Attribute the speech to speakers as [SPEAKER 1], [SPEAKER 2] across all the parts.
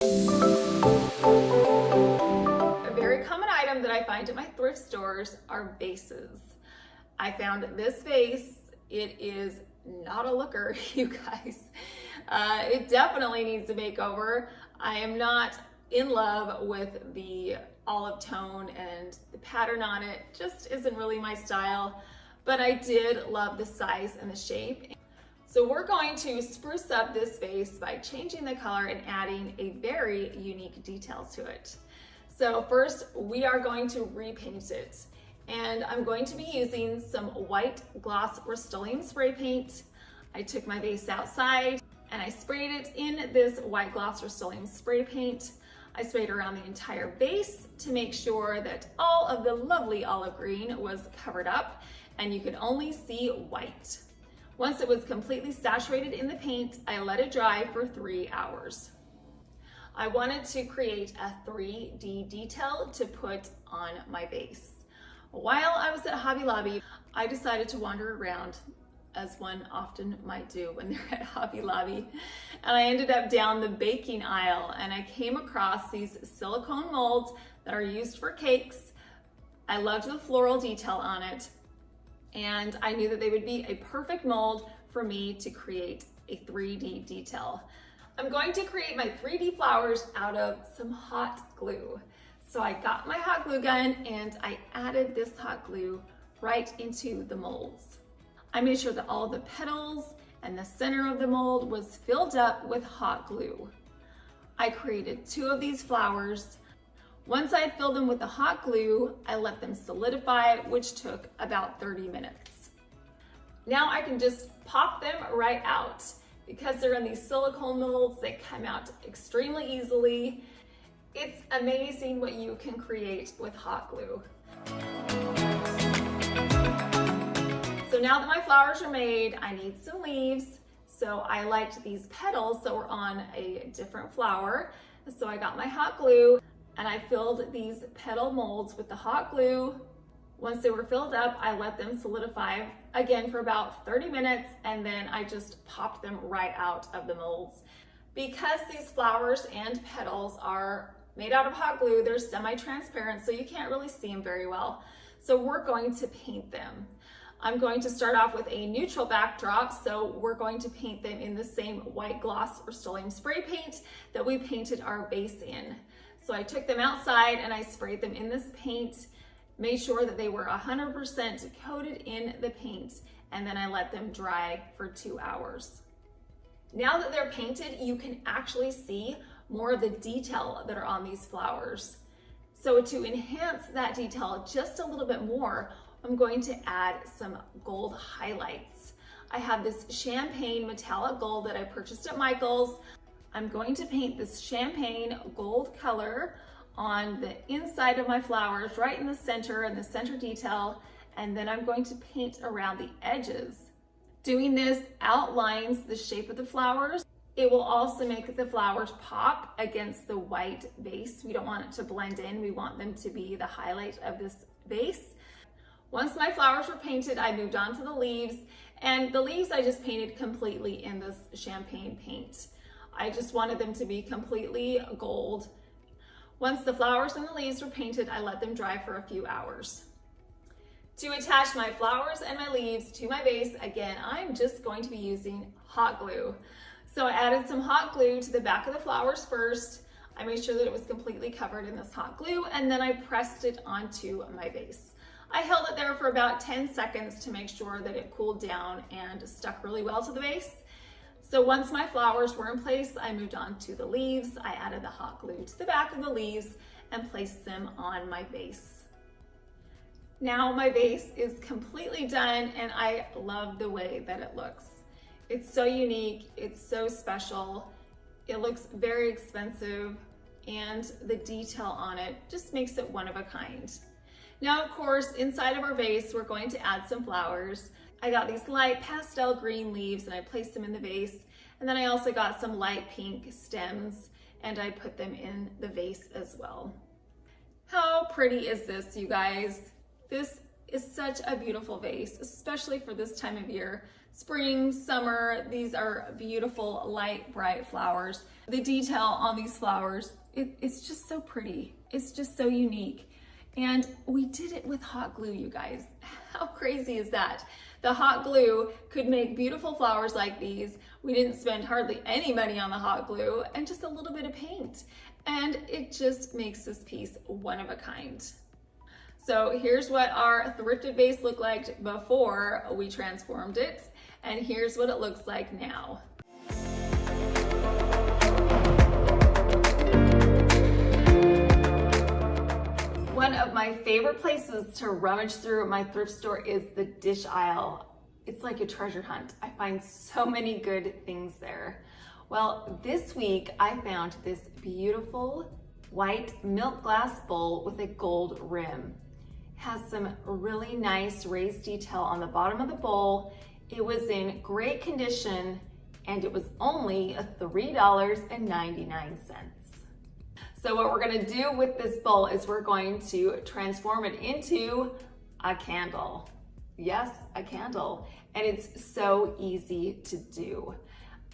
[SPEAKER 1] A very common item that I find at my thrift stores are vases. I found this vase. It is not a looker, you guys. It definitely needs a makeover. I am not in love with the olive tone, and the pattern on it just isn't really my style, but I did love the size and the shape. So we're going to spruce up this vase by changing the color and adding a very unique detail to it. So first we are going to repaint it, and I'm going to be using some white gloss Rustoleum spray paint. I took my vase outside and I sprayed it in this white gloss Rustoleum spray paint. I sprayed around the entire vase to make sure that all of the lovely olive green was covered up and you could only see white. Once it was completely saturated in the paint, I let it dry for 3 hours. I wanted to create a 3D detail to put on my vase. While I was at Hobby Lobby, I decided to wander around, as one often might do when they're at Hobby Lobby. And I ended up down the baking aisle and I came across these silicone molds that are used for cakes. I loved the floral detail on it, and I knew that they would be a perfect mold for me to create a 3D detail. I'm going to create my 3D flowers out of some hot glue. So I got my hot glue gun and I added this hot glue right into the molds. I made sure that all the petals and the center of the mold was filled up with hot glue. I created 2 of these flowers. Once I had filled them with the hot glue, I let them solidify, which took about 30 minutes. Now I can just pop them right out. Because they're in these silicone molds, they come out extremely easily. It's amazing what you can create with hot glue. So now that my flowers are made, I need some leaves. So I liked these petals that were on a different flower. So I got my hot glue and I filled these petal molds with the hot glue. Once they were filled up, I let them solidify again for about 30 minutes, and then I just popped them right out of the molds. Because these flowers and petals are made out of hot glue, they're semi-transparent, so you can't really see them very well. So we're going to paint them. I'm going to start off with a neutral backdrop, so we're going to paint them in the same white gloss Rustoleum spray paint that we painted our vase in. So I took them outside and I sprayed them in this paint, made sure that they were 100% coated in the paint, and then I let them dry for 2 hours. Now that they're painted, you can actually see more of the detail that are on these flowers. So to enhance that detail just a little bit more, I'm going to add some gold highlights. I have this champagne metallic gold that I purchased at Michael's. I'm going to paint this champagne gold color on the inside of my flowers, right in the center detail, and then I'm going to paint around the edges. Doing this outlines the shape of the flowers. It will also make the flowers pop against the white vase. We don't want it to blend in. We want them to be the highlight of this vase. Once my flowers were painted, I moved on to the leaves, and the leaves I just painted completely in this champagne paint. I just wanted them to be completely gold. Once the flowers and the leaves were painted, I let them dry for a few hours. To attach my flowers and my leaves to my vase, again, I'm just going to be using hot glue. So I added some hot glue to the back of the flowers first. I made sure that it was completely covered in this hot glue, and then I pressed it onto my vase. I held it there for about 10 seconds to make sure that it cooled down and stuck really well to the vase. So once my flowers were in place, I moved on to the leaves. I added the hot glue to the back of the leaves and placed them on my vase. Now my vase is completely done and I love the way that it looks. It's so unique, it's so special. It looks very expensive, and the detail on it just makes it one of a kind. Now, of course, inside of our vase, we're going to add some flowers. I got these light pastel green leaves and I placed them in the vase. And then I also got some light pink stems and I put them in the vase as well. How pretty is this, you guys? This is such a beautiful vase, especially for this time of year. spring, summer. These are beautiful, light, bright flowers. The detail on these flowers, it's just so pretty. It's just so unique. And we did it with hot glue, you guys. How crazy is that? The hot glue could make beautiful flowers like these. We didn't spend hardly any money on the hot glue and just a little bit of paint. And it just makes this piece one of a kind. So here's what our thrifted vase looked like before we transformed it. And here's what it looks like now. One of my favorite places to rummage through my thrift store is the dish aisle. It's like a treasure hunt. I find so many good things there. Well, this week I found this beautiful white milk glass bowl with a gold rim. It has some really nice raised detail on the bottom of the bowl. It was in great condition and it was only $3.99. So what we're gonna do with this bowl is we're going to transform it into a candle. Yes, a candle. And it's so easy to do.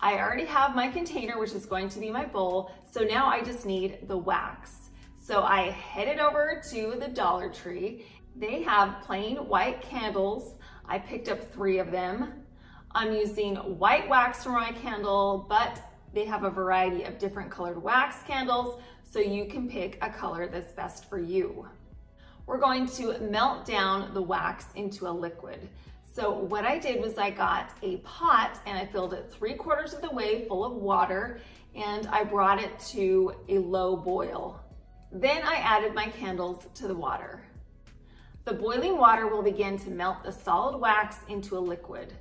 [SPEAKER 1] I already have my container, which is going to be my bowl. So now I just need the wax. So I headed over to the Dollar Tree. They have plain white candles. I picked up 3 of them. I'm using white wax for my candle, but they have a variety of different colored wax candles, so you can pick a color that's best for you. We're going to melt down the wax into a liquid. So what I did was I got a pot and I filled it 3/4 of the way full of water and I brought it to a low boil. Then I added my candles to the water. The boiling water will begin to melt the solid wax into a liquid.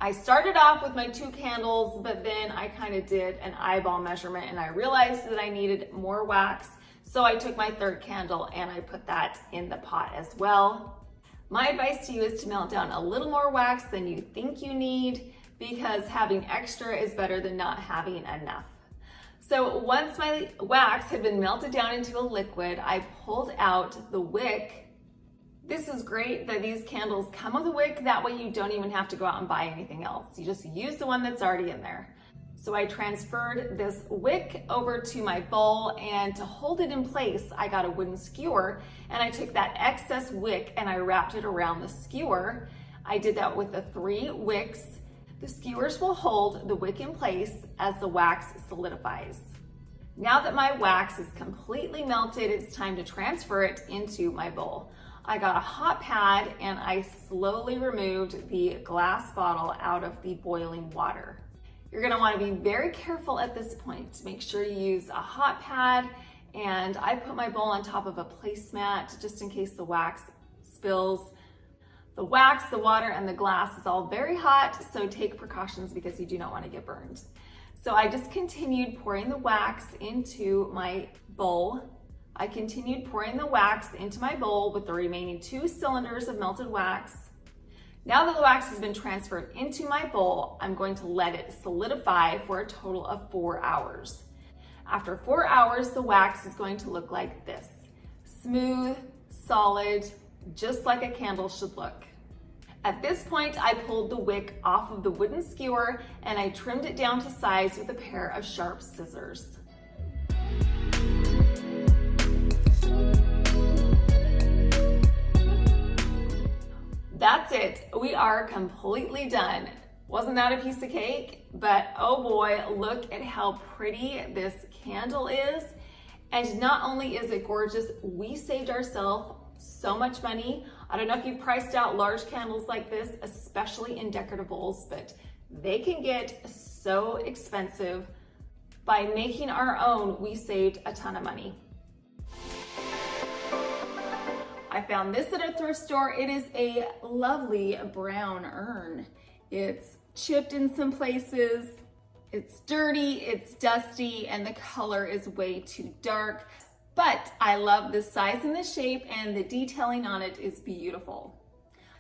[SPEAKER 1] I started off with my 2 candles, but then I kind of did an eyeball measurement and I realized that I needed more wax. So I took my 3rd candle and I put that in the pot as well. My advice to you is to melt down a little more wax than you think you need because having extra is better than not having enough. So once my wax had been melted down into a liquid, I pulled out the wick. This is great that these candles come with a wick. That way you don't even have to go out and buy anything else. You just use the one that's already in there. So I transferred this wick over to my bowl, and to hold it in place, I got a wooden skewer and I took that excess wick and I wrapped it around the skewer. I did that with the 3 wicks. The skewers will hold the wick in place as the wax solidifies. Now that my wax is completely melted, it's time to transfer it into my bowl. I got a hot pad and I slowly removed the glass bottle out of the boiling water. You're gonna wanna be very careful at this point. Make sure you use a hot pad, and I put my bowl on top of a placemat just in case the wax spills. The wax, the water, and the glass is all very hot, so take precautions because you do not wanna get burned. So I just continued pouring the wax into my bowl. I continued pouring the wax into my bowl with the remaining 2 cylinders of melted wax. Now that the wax has been transferred into my bowl, I'm going to let it solidify for a total of 4 hours. After 4 hours, the wax is going to look like this. Smooth, solid, just like a candle should look. At this point, I pulled the wick off of the wooden skewer and I trimmed it down to size with a pair of sharp scissors. That's it. We are completely done. Wasn't that a piece of cake? But oh boy, look at how pretty this candle is. And not only is it gorgeous, we saved ourselves so much money. I don't know if you've priced out large candles like this, especially in decorative bowls, but they can get so expensive. By making our own, we saved a ton of money. I found this at a thrift store. It is a lovely brown urn. It's chipped in some places. It's dirty, it's dusty, and the color is way too dark. But I love the size and the shape, and the detailing on it is beautiful.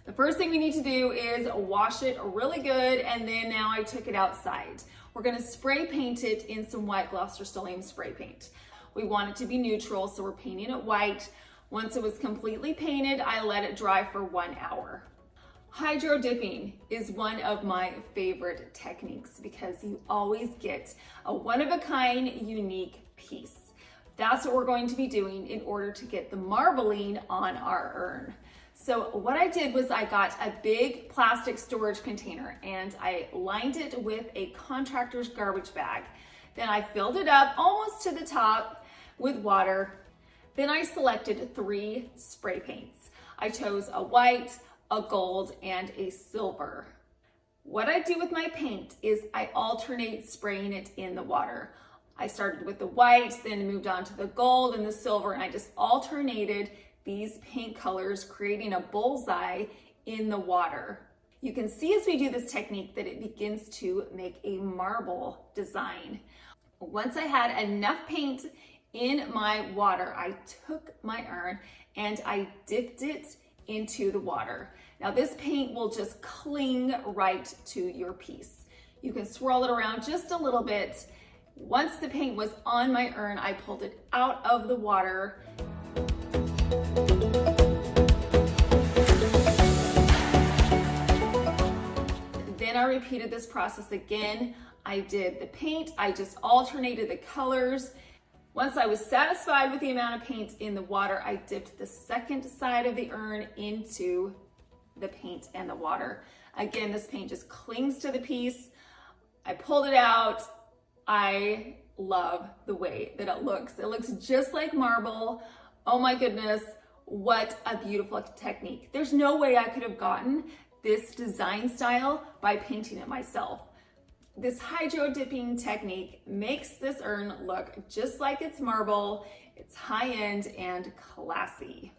[SPEAKER 1] The first thing we need to do is wash it really good, and then now I took it outside. We're gonna spray paint it in some white gloss Rustoleum spray paint. We want it to be neutral, so we're painting it white. Once it was completely painted, I let it dry for 1 hour. Hydro dipping is one of my favorite techniques because you always get a one-of-a-kind, unique piece. That's what we're going to be doing in order to get the marbling on our urn. So what I did was I got a big plastic storage container and I lined it with a contractor's garbage bag. Then I filled it up almost to the top with water. Then I selected 3 spray paints. I chose a white, a gold, and a silver. What I do with my paint is I alternate spraying it in the water. I started with the white, then moved on to the gold and the silver, and I just alternated these paint colors, creating a bullseye in the water. You can see as we do this technique that it begins to make a marble design. Once I had enough paint in my water, I took my urn and I dipped it into the water. Now this paint will just cling right to your piece. You can swirl it around just a little bit. Once the paint was on my urn, I pulled it out of the water. Then I repeated this process again. I did the paint, I just alternated the colors. Once I was satisfied with the amount of paint in the water, I dipped the second side of the urn into the paint and the water. Again, this paint just clings to the piece. I pulled it out. I love the way that it looks. It looks just like marble. Oh my goodness, what a beautiful technique. There's no way I could have gotten this design style by painting it myself. This hydro dipping technique makes this urn look just like it's marble. It's high-end and classy.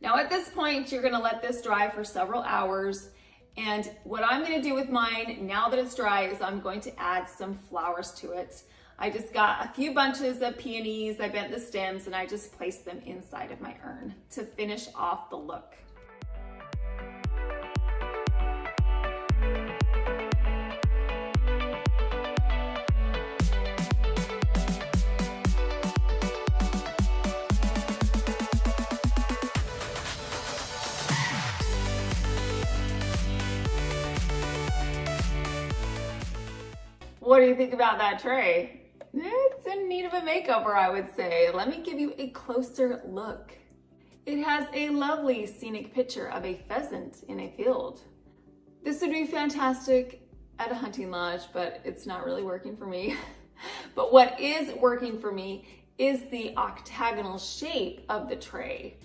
[SPEAKER 1] Now at this point, you're gonna let this dry for several hours. And what I'm gonna do with mine, now that it's dry, is I'm going to add some flowers to it. I just got a few bunches of peonies, I bent the stems, and I just placed them inside of my urn to finish off the look. What do you think about that tray? It's in need of a makeover, I would say. Let me give you a closer look. It has a lovely scenic picture of a pheasant in a field. This would be fantastic at a hunting lodge, but it's not really working for me. But what is working for me is the octagonal shape of the tray,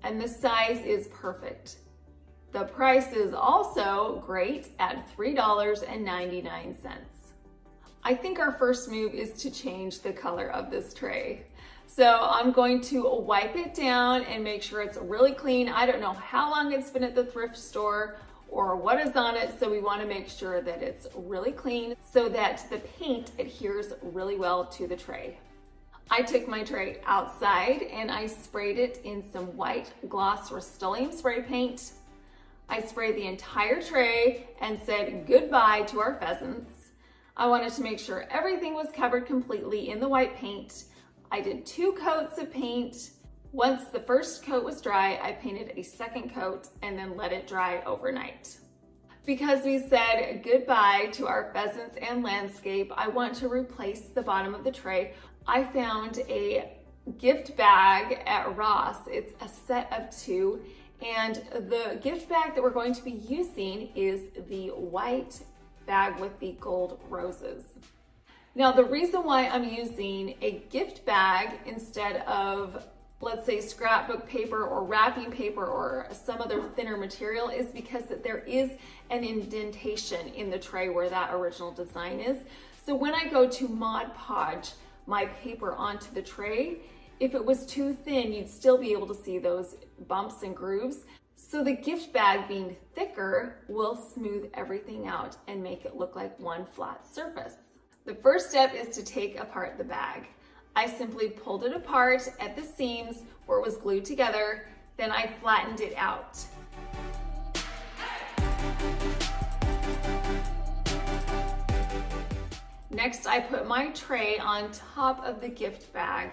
[SPEAKER 1] and the size is perfect. The price is also great at $3.99. I think our first move is to change the color of this tray. So I'm going to wipe it down and make sure it's really clean. I don't know how long it's been at the thrift store or what is on it, so we want to make sure that it's really clean so that the paint adheres really well to the tray. I took my tray outside and I sprayed it in some white gloss Rustoleum spray paint. I sprayed the entire tray and said goodbye to our pheasants. I wanted to make sure everything was covered completely in the white paint. I did 2 coats of paint. Once the first coat was dry, I painted a second coat and then let it dry overnight. Because we said goodbye to our pheasants and landscape, I want to replace the bottom of the tray. I found a gift bag at Ross. It's a set of 2, and the gift bag that we're going to be using is the white bag with the gold roses. Now, the reason why I'm using a gift bag instead of, let's say, scrapbook paper or wrapping paper or some other thinner material is because that there is an indentation in the tray where that original design is. So when I go to Mod Podge my paper onto the tray, if it was too thin, you'd still be able to see those bumps and grooves. So the gift bag being thicker will smooth everything out and make it look like one flat surface. The first step is to take apart the bag. I simply pulled it apart at the seams where it was glued together, then I flattened it out. Next, I put my tray on top of the gift bag,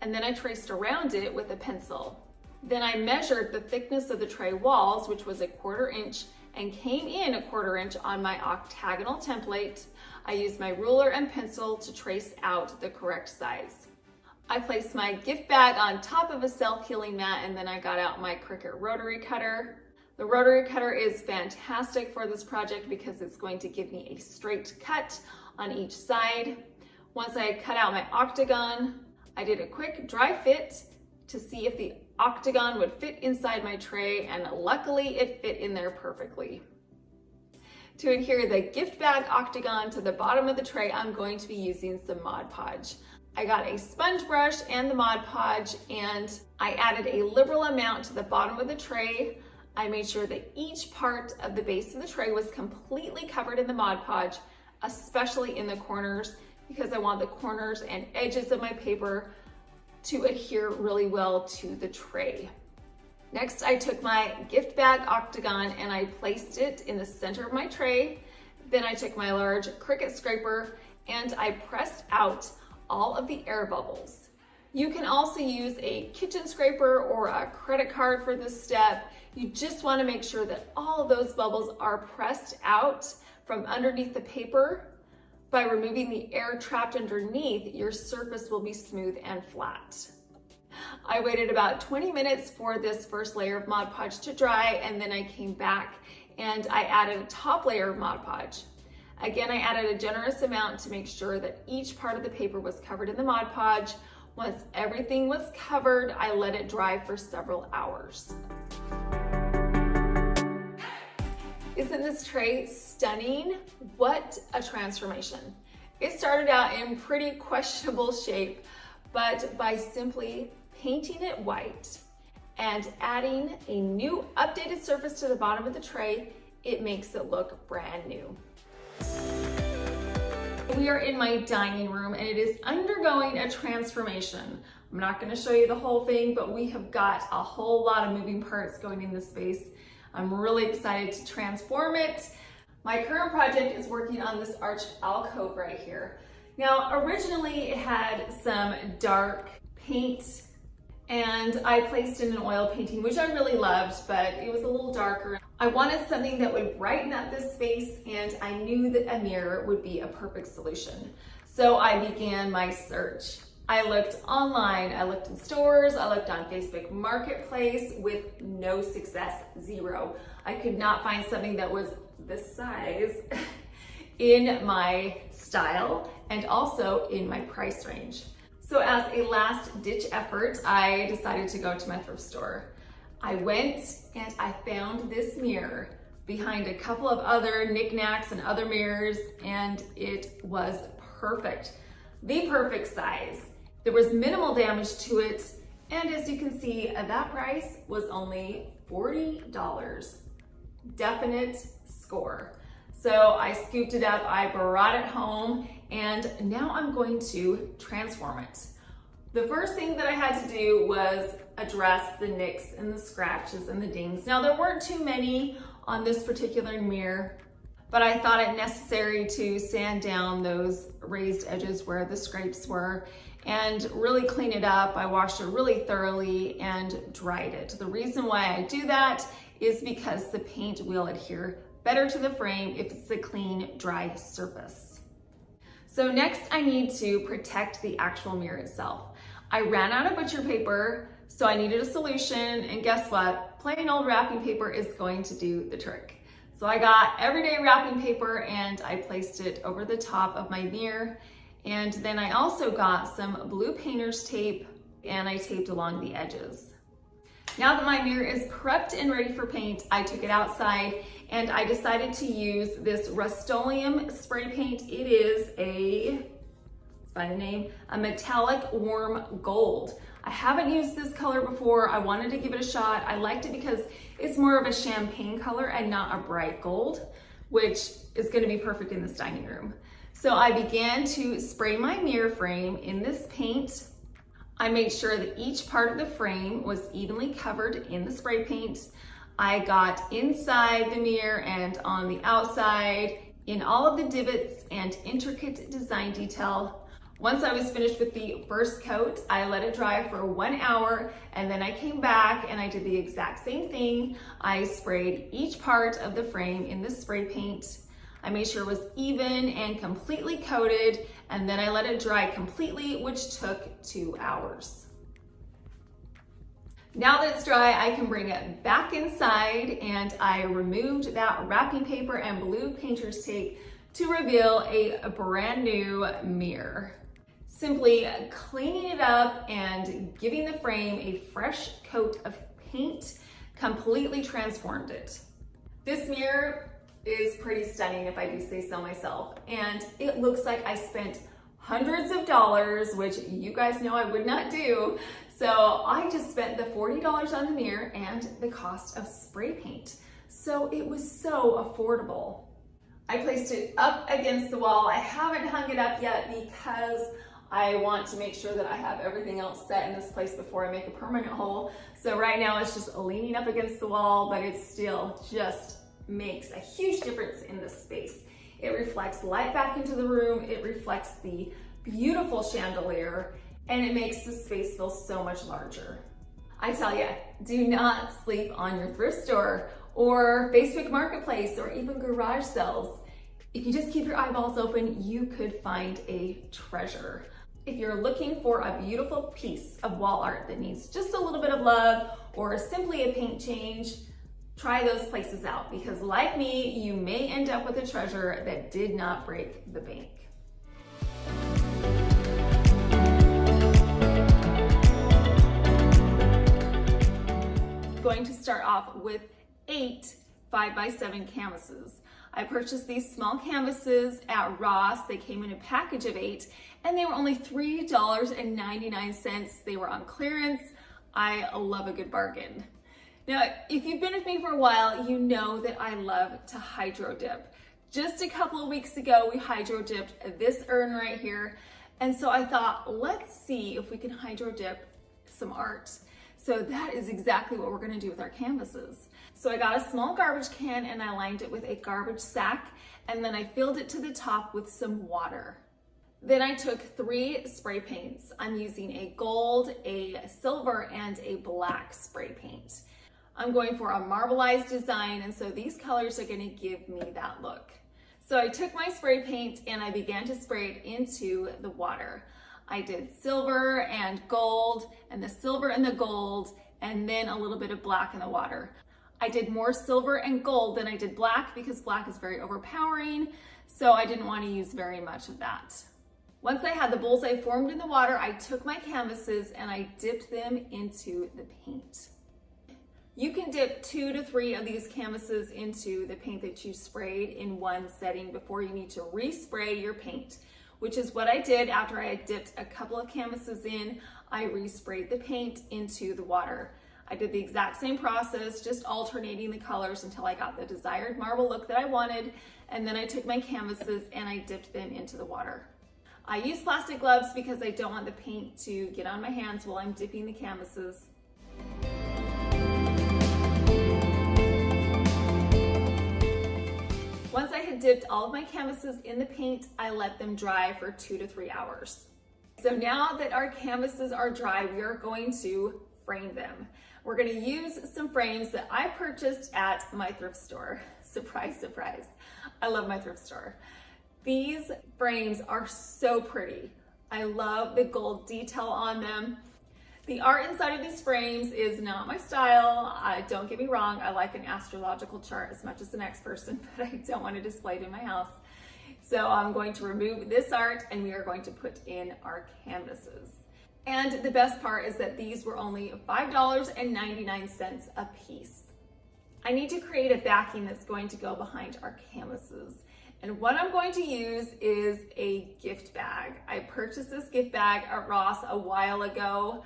[SPEAKER 1] and then I traced around it with a pencil. Then I measured the thickness of the tray walls, which was 1/4 inch, and came in 1/4 inch on my octagonal template. I used my ruler and pencil to trace out the correct size. I placed my gift bag on top of a self-healing mat, and then I got out my Cricut rotary cutter. The rotary cutter is fantastic for this project because it's going to give me a straight cut on each side. Once I cut out my octagon, I did a quick dry fit to see if the octagon would fit inside my tray, and luckily it fit in there perfectly. To adhere the gift bag octagon to the bottom of the tray, I'm going to be using some Mod Podge. I got a sponge brush and the Mod Podge, and I added a liberal amount to the bottom of the tray. I made sure that each part of the base of the tray was completely covered in the Mod Podge, especially in the corners, because I want the corners and edges of my paper to adhere really well to the tray. Next, I took my gift bag octagon and I placed it in the center of my tray. Then I took my large Cricut scraper and I pressed out all of the air bubbles. You can also use a kitchen scraper or a credit card for this step. You just want to make sure that all of those bubbles are pressed out from underneath the paper. By removing the air trapped underneath, your surface will be smooth and flat. I waited about 20 minutes for this first layer of Mod Podge to dry, and then I came back and I added a top layer of Mod Podge. Again, I added a generous amount to make sure that each part of the paper was covered in the Mod Podge. Once everything was covered, I let it dry for several hours. Isn't this tray stunning? What a transformation. It started out in pretty questionable shape, but by simply painting it white and adding a new updated surface to the bottom of the tray, it makes it look brand new. We are in my dining room and it is undergoing a transformation. I'm not going to show you the whole thing, but we have got a whole lot of moving parts going in this space. I'm really excited to transform it. My current project is working on this arched alcove right here. Now, originally it had some dark paint and I placed in an oil painting, which I really loved, but it was a little darker. I wanted something that would brighten up this space, and I knew that a mirror would be a perfect solution. So I began my search. I looked online, I looked in stores, I looked on Facebook Marketplace with no success, zero. I could not find something that was this size in my style and also in my price range. So as a last ditch effort, I decided to go to my thrift store. I went and I found this mirror behind a couple of other knickknacks and other mirrors, and it was perfect, the perfect size. There was minimal damage to it, and as you can see, that price was only $40. Definite score. So I scooped it up, I brought it home, and now I'm going to transform it. The first thing that I had to do was address the nicks and the scratches and the dings. Now, there weren't too many on this particular mirror, but I thought it necessary to sand down those raised edges where the scrapes were and really clean it up. I washed it really thoroughly and dried it. The reason why I do that is because the paint will adhere better to the frame if it's a clean, dry surface. So next I need to protect the actual mirror itself. I ran out of butcher paper, so I needed a solution, and guess what? Plain old wrapping paper is going to do the trick. So I got everyday wrapping paper and I placed it over the top of my mirror. And then I also got some blue painter's tape and I taped along the edges. Now that my mirror is prepped and ready for paint, I took it outside and I decided to use this Rustoleum spray paint. It is a, let's find the name, a metallic warm gold. I haven't used this color before. I wanted to give it a shot. I liked it because it's more of a champagne color and not a bright gold, which is going to be perfect in this dining room. So I began to spray my mirror frame in this paint. I made sure that each part of the frame was evenly covered in the spray paint. I got inside the mirror and on the outside in all of the divots and intricate design detail. Once I was finished with the first coat, I let it dry for 1 hour, and then I came back and I did the exact same thing. I sprayed each part of the frame in this spray paint. I made sure it was even and completely coated, and then I let it dry completely, which took 2 hours. Now that it's dry, I can bring it back inside, and I removed that wrapping paper and blue painter's tape to reveal a brand new mirror. Simply cleaning it up and giving the frame a fresh coat of paint completely transformed it. This mirror is pretty stunning, if I do say so myself, and it looks like I spent hundreds of dollars, which you guys know I would not do. So I just spent the $40 on the mirror and the cost of spray paint. So it was so affordable. I placed it up against the wall. I haven't hung it up yet because I want to make sure that I have everything else set in this place before I make a permanent hole. So right now it's just leaning up against the wall, but it still just makes a huge difference in this space. It reflects light back into the room, it reflects the beautiful chandelier, and it makes the space feel so much larger. I tell you, do not sleep on your thrift store or Facebook Marketplace or even garage sales. If you just keep your eyeballs open, you could find a treasure. If you're looking for a beautiful piece of wall art that needs just a little bit of love or simply a paint change, try those places out, because like me, you may end up with a treasure that did not break the bank. Going to start off with 8 5x7 canvases. I purchased these small canvases at Ross. They came in a package of 8 and they were only $3.99. They were on clearance. I love a good bargain. Now, if you've been with me for a while, you know that I love to hydro dip. Just a couple of weeks ago, we hydro dipped this urn right here. And so I thought, let's see if we can hydro dip some art. So that is exactly what we're gonna do with our canvases. So I got a small garbage can and I lined it with a garbage sack, and then I filled it to the top with some water. Then I took 3 spray paints. I'm using a gold, a silver, and a black spray paint. I'm going for a marbleized design, and so these colors are gonna give me that look. So I took my spray paint and I began to spray it into the water. I did silver and gold, and the silver and the gold, and then a little bit of black in the water. I did more silver and gold than I did black because black is very overpowering, so I didn't want to use very much of that. Once I had the bullseye formed in the water, I took my canvases and I dipped them into the paint. You can dip 2 to 3 of these canvases into the paint that you sprayed in one setting before you need to respray your paint, which is what I did after I had dipped a couple of canvases in. I resprayed the paint into the water. I did the exact same process, just alternating the colors until I got the desired marble look that I wanted, and then I took my canvases and I dipped them into the water. I use plastic gloves because I don't want the paint to get on my hands while I'm dipping the canvases. Once I had dipped all of my canvases in the paint, I let them dry for 2 to 3 hours. So now that our canvases are dry, we are going to frame them. We're going to use some frames that I purchased at my thrift store. Surprise, surprise. I love my thrift store. These frames are so pretty. I love the gold detail on them. The art inside of these frames is not my style. Don't get me wrong, I like an astrological chart as much as the next person, but I don't want to display it in my house. So I'm going to remove this art and we are going to put in our canvases. And the best part is that these were only $5.99 a piece. I need to create a backing that's going to go behind our canvases. And what I'm going to use is a gift bag. I purchased this gift bag at Ross a while ago.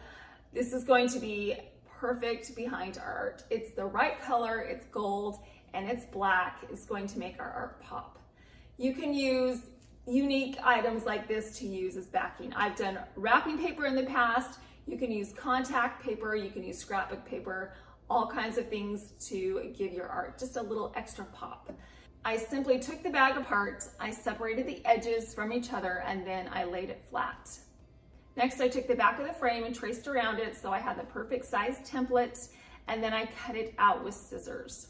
[SPEAKER 1] This is going to be perfect behind our art. It's the right color, it's gold, and it's black. It's going to make our art pop. You can use unique items like this to use as backing. I've done wrapping paper in the past. You can use contact paper, you can use scrapbook paper, all kinds of things to give your art just a little extra pop. I simply took the bag apart, I separated the edges from each other, and then I laid it flat. Next, I took the back of the frame and traced around it so I had the perfect size template, and then I cut it out with scissors.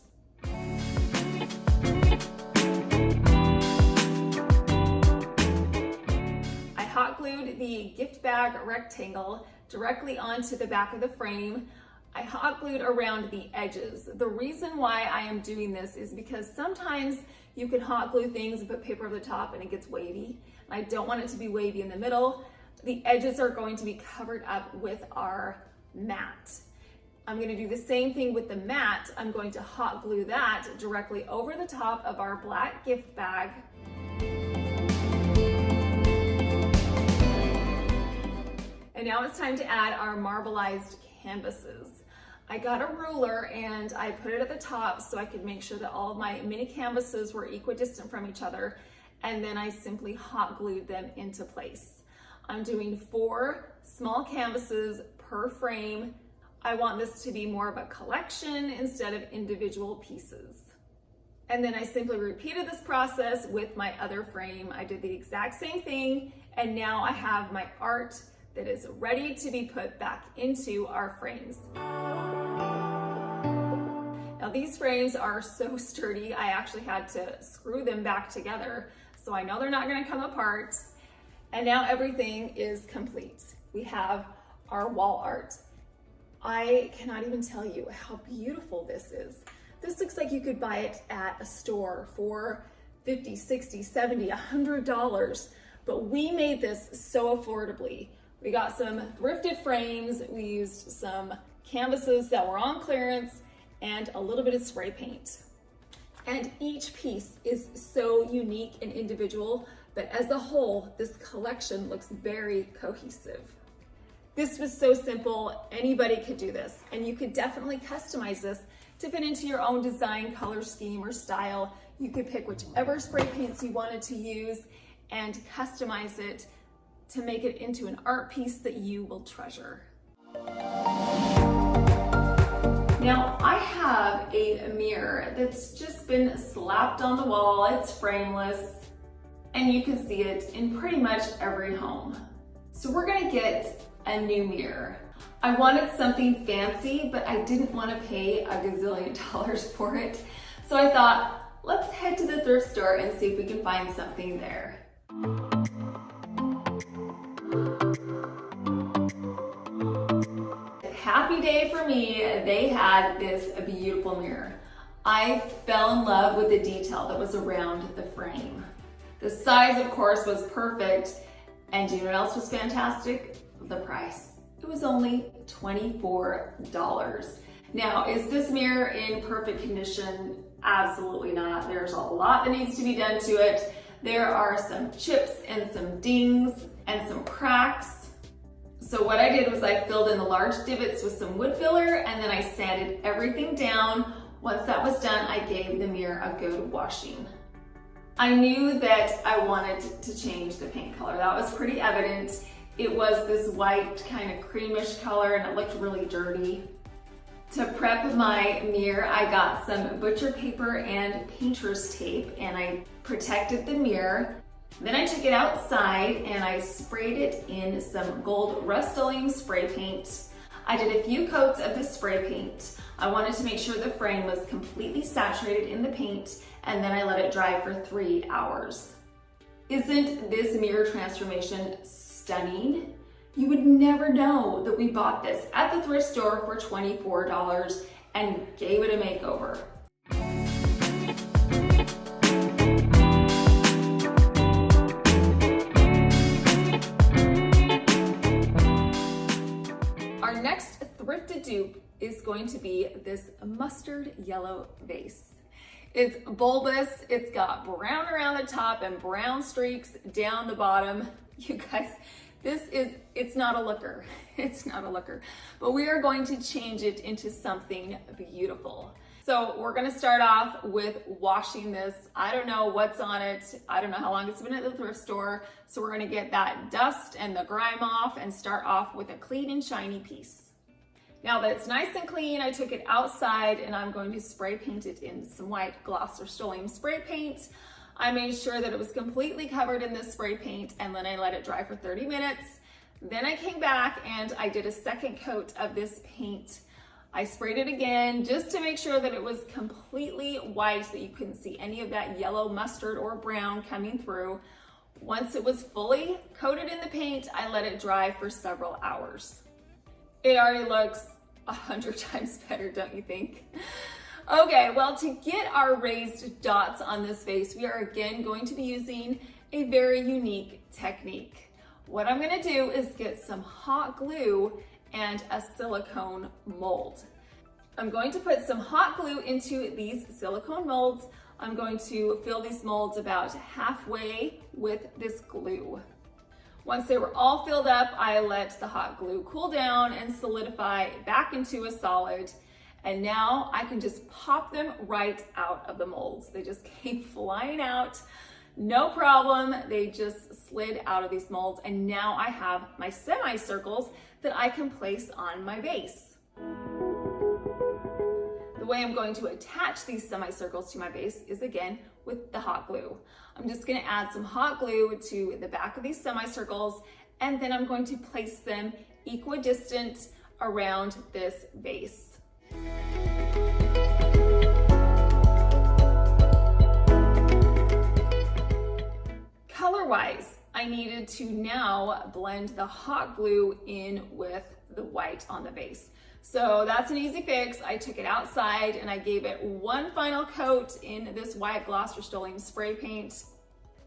[SPEAKER 1] I hot glued the gift bag rectangle directly onto the back of the frame. I hot glued around the edges. The reason why I am doing this is because sometimes you can hot glue things and put paper over the top and it gets wavy. I don't want it to be wavy in the middle. The edges are going to be covered up with our mat. I'm going to do the same thing with the mat. I'm going to hot glue that directly over the top of our black gift bag. And now it's time to add our marbleized canvases. I got a ruler and I put it at the top so I could make sure that all of my mini canvases were equidistant from each other, and then I simply hot glued them into place. I'm doing 4 small canvases per frame. I want this to be more of a collection instead of individual pieces. And then I simply repeated this process with my other frame. I did the exact same thing, and now I have my art that is ready to be put back into our frames. Now these frames are so sturdy, I actually had to screw them back together, so I know they're not gonna come apart. And now everything is complete. We have our wall art. I cannot even tell you how beautiful this is. This looks like you could buy it at a store for $50, $60, $70, $100, but we made this so affordably. We got some thrifted frames, we used some canvases that were on clearance, and a little bit of spray paint. And each piece is so unique and individual, but as a whole, this collection looks very cohesive. This was so simple, anybody could do this, and you could definitely customize this to fit into your own design, color scheme, or style. You could pick whichever spray paints you wanted to use and customize it to make it into an art piece that you will treasure. Now, I have a mirror that's just been slapped on the wall. It's frameless, and you can see it in pretty much every home. So we're gonna get a new mirror. I wanted something fancy, but I didn't want to pay a gazillion dollars for it. So I thought, let's head to the thrift store and see if we can find something there. Happy day for me, they had this beautiful mirror. I fell in love with the detail that was around the frame. The size, of course, was perfect, and do you know what else was fantastic? The price. It was only $24. Now, is this mirror in perfect condition? Absolutely not. There's a lot that needs to be done to it. There are some chips and some dings and some cracks. So what I did was I filled in the large divots with some wood filler, and then I sanded everything down. Once that was done, I gave the mirror a good washing. I knew that I wanted to change the paint color. That was pretty evident. It was this white kind of creamish color, and it looked really dirty. To prep my mirror, I got some butcher paper and painter's tape, and I protected the mirror. Then I took it outside and I sprayed it in some gold Rustoleum spray paint. I did a few coats of the spray paint. I wanted to make sure the frame was completely saturated in the paint, and then I let it dry for 3 hours. Isn't this mirror transformation stunning? You would never know that we bought this at the thrift store for $24 and gave it a makeover. Our next thrifted dupe is going to be this mustard yellow vase. It's bulbous, it's got brown around the top and brown streaks down the bottom. You guys, it's not a looker. It's not a looker, but we are going to change it into something beautiful. So we're gonna start off with washing this. I don't know what's on it. I don't know how long it's been at the thrift store. So we're gonna get that dust and the grime off and start off with a clean and shiny piece. Now that it's nice and clean, I took it outside and I'm going to spray paint it in some white gloss Rustoleum spray paint. I made sure that it was completely covered in this spray paint and then I let it dry for 30 minutes. Then I came back and I did a second coat of this paint. I sprayed it again just to make sure that it was completely white, that you couldn't see any of that yellow mustard or brown coming through. Once it was fully coated in the paint, I let it dry for several hours. It already looks 100 times better, don't you think? Okay, well, to get our raised dots on this vase, we are again going to be using a very unique technique. What I'm gonna do is get some hot glue and a silicone mold. I'm going to put some hot glue into these silicone molds. I'm going to fill these molds about halfway with this glue. Once they were all filled up, I let the hot glue cool down and solidify back into a solid. And now I can just pop them right out of the molds. They just came flying out. No problem. They just slid out of these molds. And now I have my semicircles that I can place on my vase. The way I'm going to attach these semicircles to my vase is again with the hot glue. I'm just going to add some hot glue to the back of these semicircles, and then I'm going to place them equidistant around this vase. Color-wise, I needed to now blend the hot glue in with the white on the vase. So that's an easy fix. I took it outside and I gave it one final coat in this white gloss Rustoleum spray paint.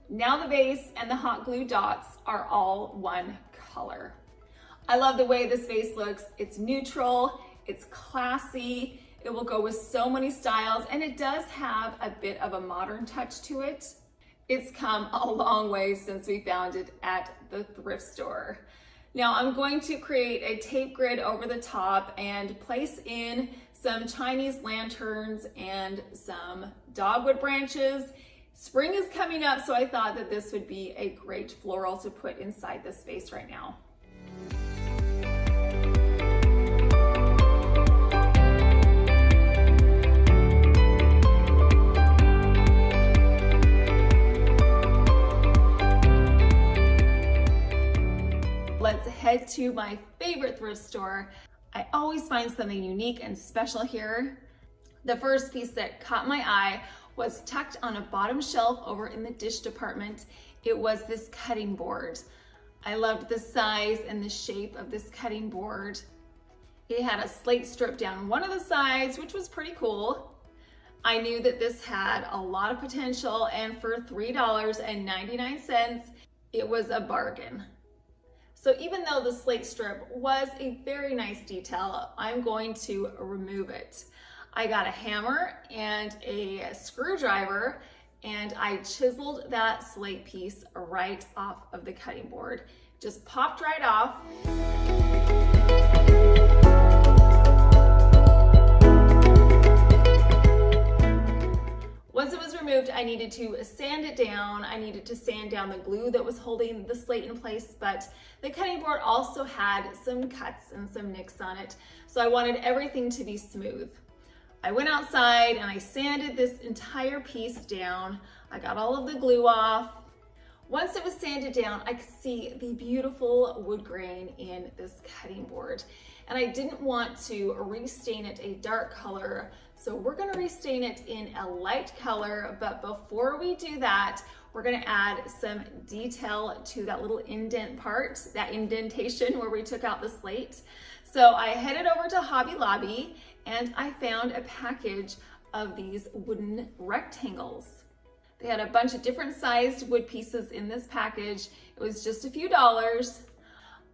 [SPEAKER 1] Now the vase and the hot glue dots are all one color. I love the way this vase looks. It's neutral, it's classy, it will go with so many styles, and it does have a bit of a modern touch to it. It's come a long way since we found it at the thrift store. Now I'm going to create a tape grid over the top and place in some Chinese lanterns and some dogwood branches. Spring is coming up, so I thought that this would be a great floral to put inside this vase right now. Let's head to my favorite thrift store. I always find something unique and special here. The first piece that caught my eye was tucked on a bottom shelf over in the dish department. It was this cutting board. I loved the size and the shape of this cutting board. It had a slate strip down one of the sides, which was pretty cool. I knew that this had a lot of potential, and for $3.99, it was a bargain. So even though the slate strip was a very nice detail, I'm going to remove it. I got a hammer and a screwdriver and I chiseled that slate piece right off of the cutting board. Just popped right off. Once it was removed, I needed to sand it down. I needed to sand down the glue that was holding the slate in place, but the cutting board also had some cuts and some nicks on it, so I wanted everything to be smooth. I went outside and I sanded this entire piece down. I got all of the glue off. Once it was sanded down, I could see the beautiful wood grain in this cutting board, and I didn't want to restain it a dark color, so we're gonna restain it in a light color. But before we do that, we're gonna add some detail to that little indent part, that indentation where we took out the slate. So I headed over to Hobby Lobby and I found a package of these wooden rectangles. They had a bunch of different sized wood pieces in this package. It was just a few dollars.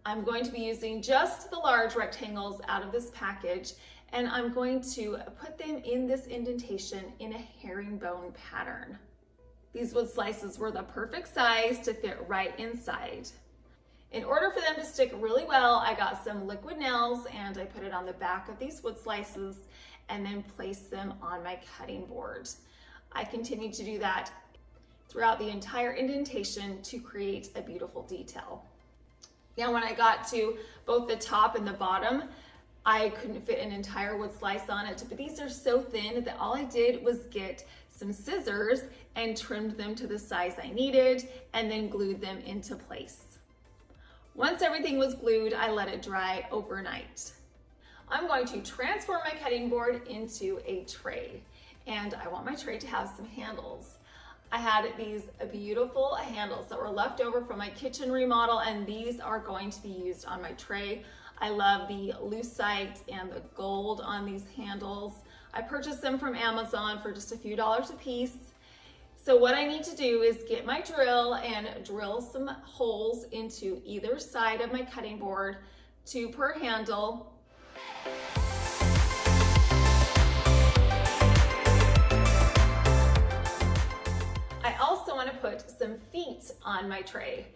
[SPEAKER 1] I'm going to be using just the large rectangles out of this package, and I'm going to put them in this indentation in a herringbone pattern. These wood slices were the perfect size to fit right inside. In order for them to stick really well, I got some liquid nails and I put it on the back of these wood slices and then placed them on my cutting board. I continued to do that throughout the entire indentation to create a beautiful detail. Now when I got to both the top and the bottom, I couldn't fit an entire wood slice on it, but these are so thin that all I did was get some scissors and trimmed them to the size I needed and then glued them into place. Once everything was glued, I let it dry overnight. I'm going to transform my cutting board into a tray, and I want my tray to have some handles. I had these beautiful handles that were left over from my kitchen remodel, and these are going to be used on my tray. I love the Lucite and the gold on these handles. I purchased them from Amazon for just a few dollars a piece. So what I need to do is get my drill and drill some holes into either side of my cutting board, 2 per handle. I also want to put some feet on my tray.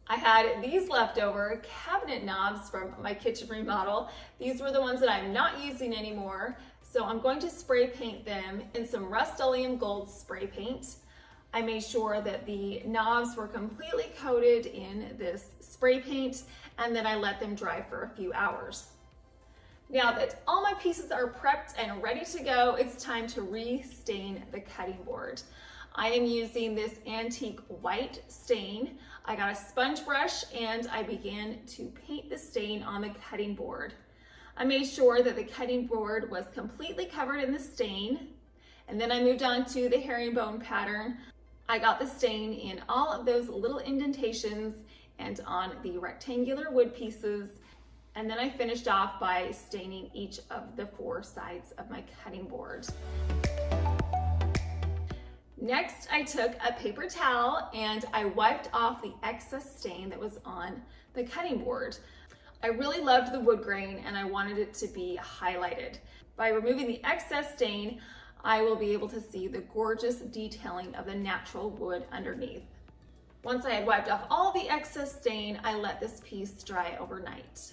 [SPEAKER 1] I had these leftover cabinet knobs from my kitchen remodel. These were the ones that I'm not using anymore. So I'm going to spray paint them in some Rustoleum gold spray paint. I made sure that the knobs were completely coated in this spray paint, and then I let them dry for a few hours. Now that all my pieces are prepped and ready to go, it's time to re-stain the cutting board. I am using this antique white stain. I got a sponge brush and I began to paint the stain on the cutting board. I made sure that the cutting board was completely covered in the stain, and then I moved on to the herringbone pattern. I got the stain in all of those little indentations and on the rectangular wood pieces, and then I finished off by staining each of the 4 sides of my cutting board. Next, I took a paper towel and I wiped off the excess stain that was on the cutting board. I really loved the wood grain and I wanted it to be highlighted. By removing the excess stain, I will be able to see the gorgeous detailing of the natural wood underneath. Once I had wiped off all the excess stain, I let this piece dry overnight.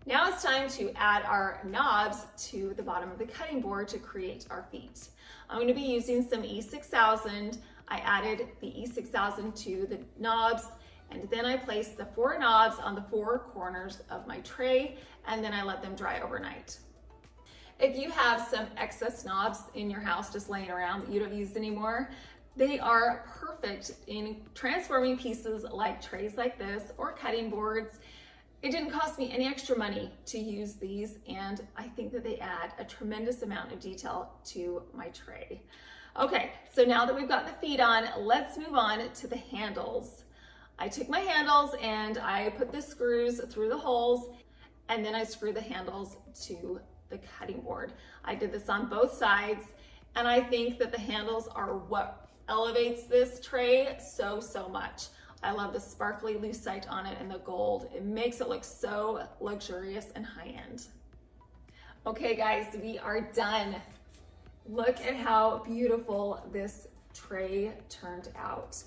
[SPEAKER 1] Now it's time to add our knobs to the bottom of the cutting board to create our feet. I'm going to be using some E6000. I added the E6000 to the knobs, and then I placed the 4 knobs on the 4 corners of my tray, and then I let them dry overnight. If you have some excess knobs in your house just laying around that you don't use anymore, they are perfect in transforming pieces like trays like this or cutting boards. It didn't cost me any extra money to use these, and I think that they add a tremendous amount of detail to my tray. Okay, so now that we've got the feet on, let's move on to the handles. I took my handles and I put the screws through the holes, and then I screwed the handles to the cutting board. I did this on both sides, and I think that the handles are what elevates this tray so much. I love the sparkly lucite on it and the gold. It makes it look so luxurious and high-end. Okay guys, we are done. Look at how beautiful this tray turned out.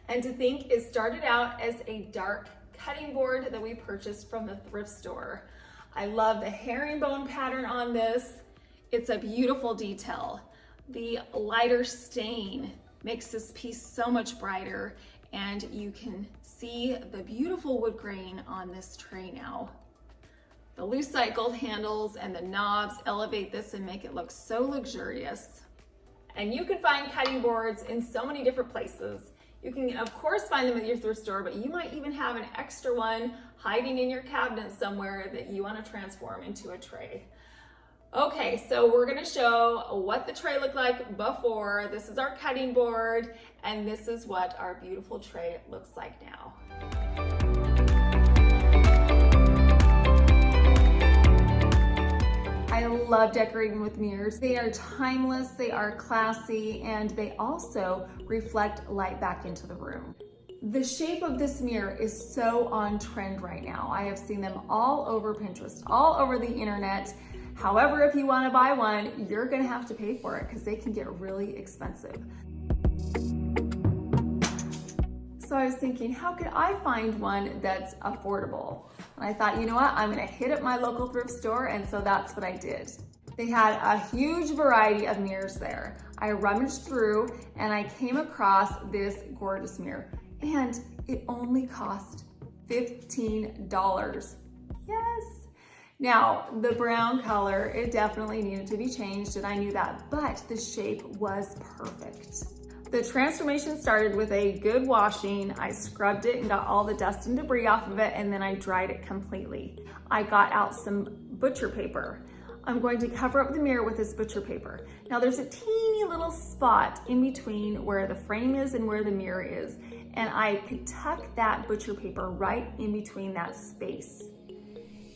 [SPEAKER 1] And to think it started out as a dark cutting board that we purchased from the thrift store. I love the herringbone pattern on this. It's a beautiful detail. The lighter stain makes this piece so much brighter, and you can see the beautiful wood grain on this tray now. The lucite gold handles and the knobs elevate this and make it look so luxurious. And you can find cutting boards in so many different places. You can of course find them at your thrift store, but you might even have an extra one hiding in your cabinet somewhere that you want to transform into a tray. Okay, so we're gonna show what the tray looked like before. This is our cutting board, and this is what our beautiful tray looks like now. I love decorating with mirrors. They are timeless, they are classy, and they also reflect light back into the room. The shape of this mirror is so on trend right now. I have seen them all over Pinterest, all over the internet. However, if you want to buy one, you're going to have to pay for it because they can get really expensive. So I was thinking, how could I find one that's affordable? And I thought, you know what, I'm going to hit up my local thrift store, and so that's what I did. They had a huge variety of mirrors there. I rummaged through and I came across this gorgeous mirror, and it only cost $15. Yes. Now, the brown color, it definitely needed to be changed, and I knew that, but the shape was perfect. The transformation started with a good washing. I scrubbed it and got all the dust and debris off of it, and then I dried it completely. I got out some butcher paper. I'm going to cover up the mirror with this butcher paper. Now there's a teeny little spot in between where the frame is and where the mirror is, and I could tuck that butcher paper right in between that space.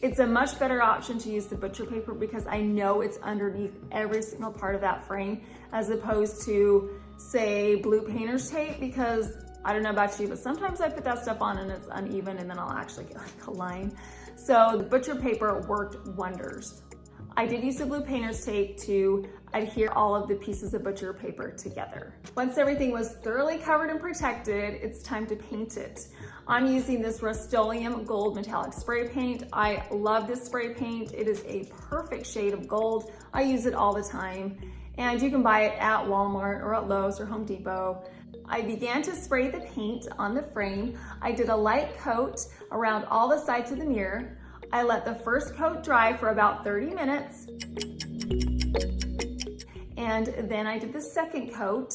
[SPEAKER 1] It's a much better option to use the butcher paper because I know it's underneath every single part of that frame, as opposed to, say, blue painter's tape, because I don't know about you, but sometimes I put that stuff on and it's uneven and then I'll actually get like a line. So the butcher paper worked wonders. I did use the blue painter's tape to adhere all of the pieces of butcher paper together. Once everything was thoroughly covered and protected, it's time to paint it. I'm using this Rustoleum gold metallic spray paint. I love this spray paint. It is a perfect shade of gold. I use it all the time, and you can buy it at Walmart or at Lowe's or Home Depot. I began to spray the paint on the frame. I did a light coat around all the sides of the mirror. I let the first coat dry for about 30 minutes. And then I did the second coat.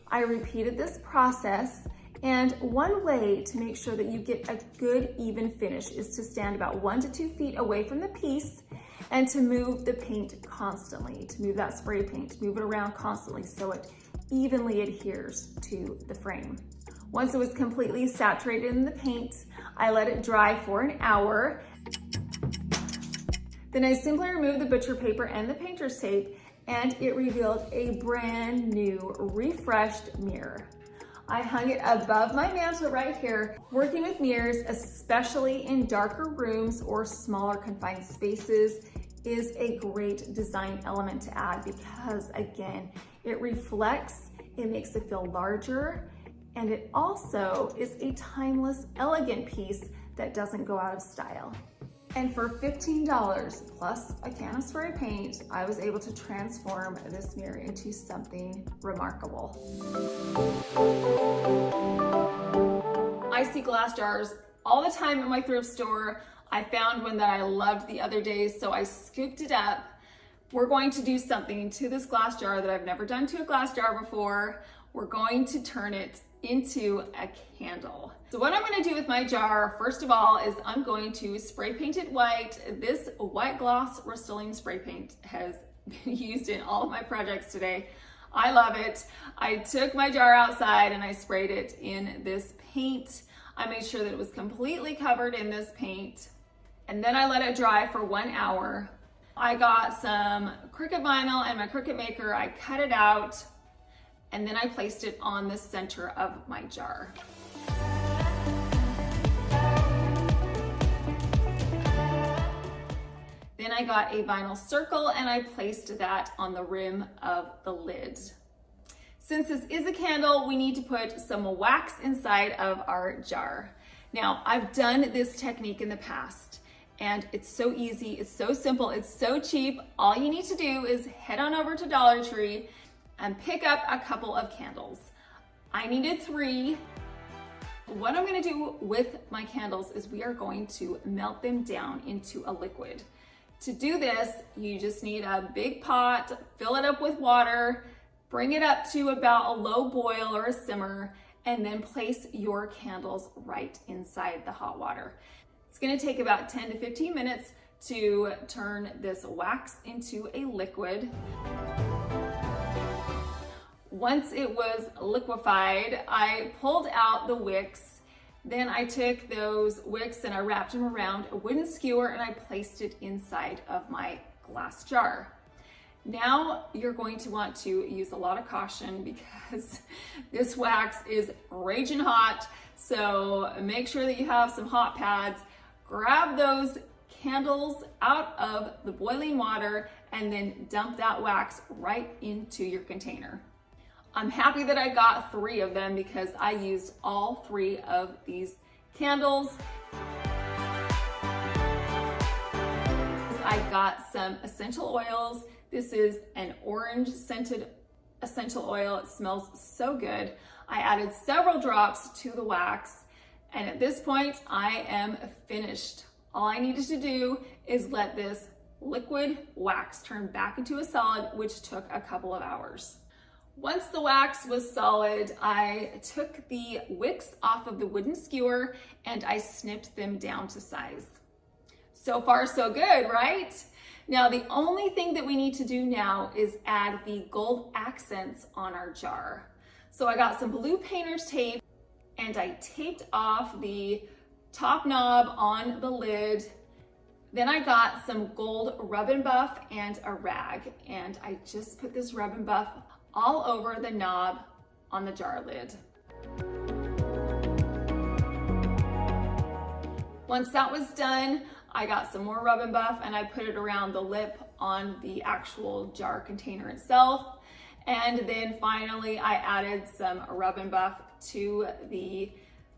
[SPEAKER 1] I repeated this process. And one way to make sure that you get a good even finish is to stand about 1 to 2 feet away from the piece and to move the paint constantly, to move that spray paint, to move it around constantly so it evenly adheres to the frame. Once it was completely saturated in the paint, I let it dry for an hour. Then I simply removed the butcher paper and the painter's tape, and it revealed a brand new, refreshed mirror. I hung it above my mantle right here. Working with mirrors, especially in darker rooms or smaller confined spaces, is a great design element to add because, again, it reflects, it makes it feel larger, and it also is a timeless, elegant piece that doesn't go out of style. And for $15 plus a can of spray paint, I was able to transform this mirror into something remarkable. I see glass jars all the time at my thrift store. I found one that I loved the other day, so I scooped it up. We're going to do something to this glass jar that I've never done to a glass jar before. We're going to turn it into a candle. So what I'm going to do with my jar, first of all, is I'm going to spray paint it white. This white gloss Rustoleum spray paint has been used in all of my projects today. I love it. I took my jar outside and I sprayed it in this paint. I made sure that it was completely covered in this paint, and then I let it dry for 1 hour. I got some Cricut vinyl and my Cricut maker. I cut it out, and then I placed it on the center of my jar. Then I got a vinyl circle and I placed that on the rim of the lid. Since this is a candle, we need to put some wax inside of our jar. Now, I've done this technique in the past, and it's so easy, it's so simple, it's so cheap. All you need to do is head on over to Dollar Tree and pick up a couple of candles. I needed 3. What I'm gonna do with my candles is we are going to melt them down into a liquid. To do this, you just need a big pot, fill it up with water, bring it up to about a low boil or a simmer, and then place your candles right inside the hot water. It's gonna take about 10 to 15 minutes to turn this wax into a liquid. Once it was liquefied, I pulled out the wicks. Then I took those wicks and I wrapped them around a wooden skewer and I placed it inside of my glass jar. Now you're going to want to use a lot of caution because this wax is raging hot. So make sure that you have some hot pads. Grab those candles out of the boiling water and then dump that wax right into your container. I'm happy that I got 3 of them because I used all 3 of these candles. I got some essential oils. This is an orange scented essential oil. It smells so good. I added several drops to the wax, and at this point I am finished All I needed to do is let this liquid wax turn back into a solid, which took a couple of hours. Once the wax was solid, I took the wicks off of the wooden skewer and I snipped them down to size. So far, so good, right? Now, the only thing that we need to do now is add the gold accents on our jar. So I got some blue painter's tape and I taped off the top knob on the lid. Then I got some gold rub and buff and a rag, and I just put this rub and buff all over the knob on the jar lid. Once that was done, I got some more rub and buff and I put it around the lip on the actual jar container itself. And then finally I added some rub and buff to the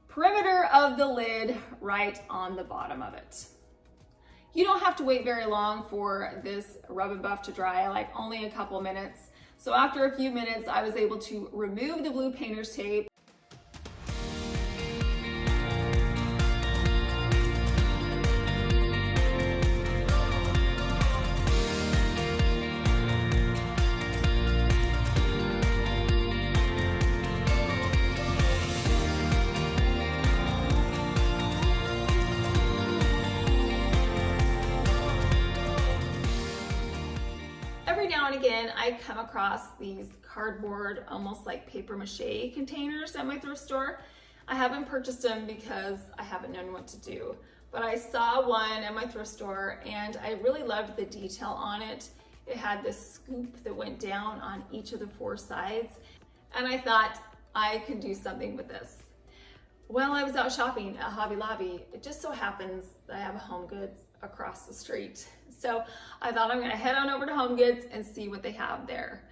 [SPEAKER 1] perimeter of the lid right on the bottom of it. You don't have to wait very long for this rub and buff to dry, like only a couple minutes. So after a few minutes, I was able to remove the blue painter's tape. Every now and again, I come across these cardboard, almost like paper mache containers at my thrift store. I haven't purchased them because I haven't known what to do, but I saw one at my thrift store and I really loved the detail on it. It had this scoop that went down on each of the four sides, and I thought I could do something with this. While I was out shopping at Hobby Lobby, it just so happens that I have a Home Goods across the street. So I thought I'm gonna head on over to Home Goods and see what they have there.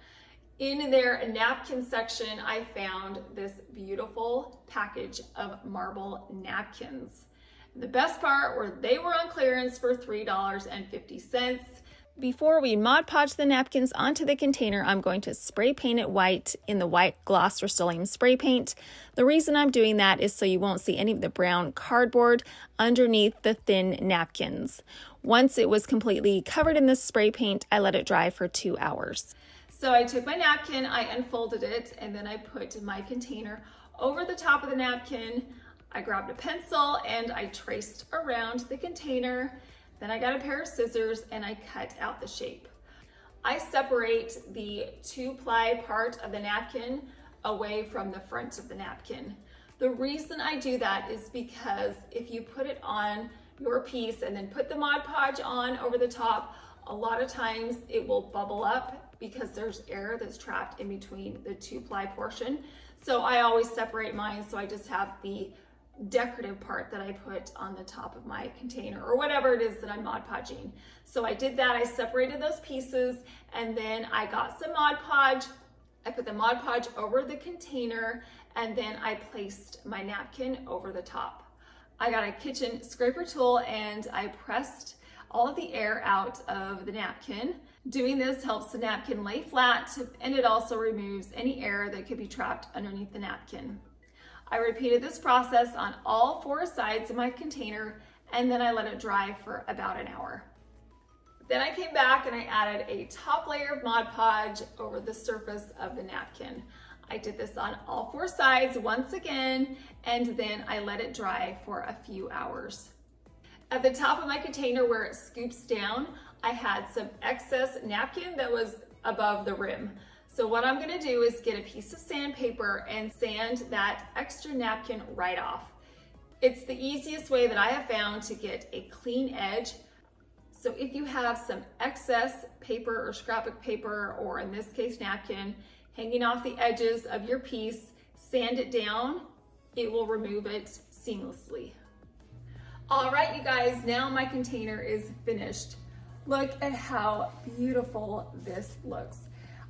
[SPEAKER 1] In their napkin section, I found this beautiful package of marble napkins. The best part were they were on clearance for $3.50. Before we Mod Podge the napkins onto the container, I'm going to spray paint it white in the white gloss Rustoleum spray paint. The reason I'm doing that is so you won't see any of the brown cardboard underneath the thin napkins. Once it was completely covered in this spray paint, I let it dry for 2 hours. So I took my napkin, I unfolded it, and then I put my container over the top of the napkin. I grabbed a pencil and I traced around the container. Then I got a pair of scissors and I cut out the shape. I separate the 2-ply part of the napkin away from the front of the napkin. The reason I do that is because if you put it on your piece and then put the Mod Podge on over the top, a lot of times it will bubble up because there's air that's trapped in between the 2-ply portion. So I always separate mine, so I just have the decorative part that I put on the top of my container or whatever it is that I'm Mod Podging. So I did that, I separated those pieces, and then I got some Mod Podge. I put the Mod Podge over the container, and then I placed my napkin over the top. I got a kitchen scraper tool and I pressed all of the air out of the napkin. Doing this helps the napkin lay flat, and it also removes any air that could be trapped underneath the napkin. I repeated this process on all 4 sides of my container, and then I let it dry for about an hour. Then I came back and I added a top layer of Mod Podge over the surface of the napkin. I did this on all 4 sides once again, and then I let it dry for a few hours. At the top of my container where it scoops down, I had some excess napkin that was above the rim. So what I'm gonna do is get a piece of sandpaper and sand that extra napkin right off. It's the easiest way that I have found to get a clean edge. So if you have some excess paper or scrapbook paper, or in this case napkin, hanging off the edges of your piece, sand it down, it will remove it seamlessly. All right, you guys, now my container is finished. Look at how beautiful this looks.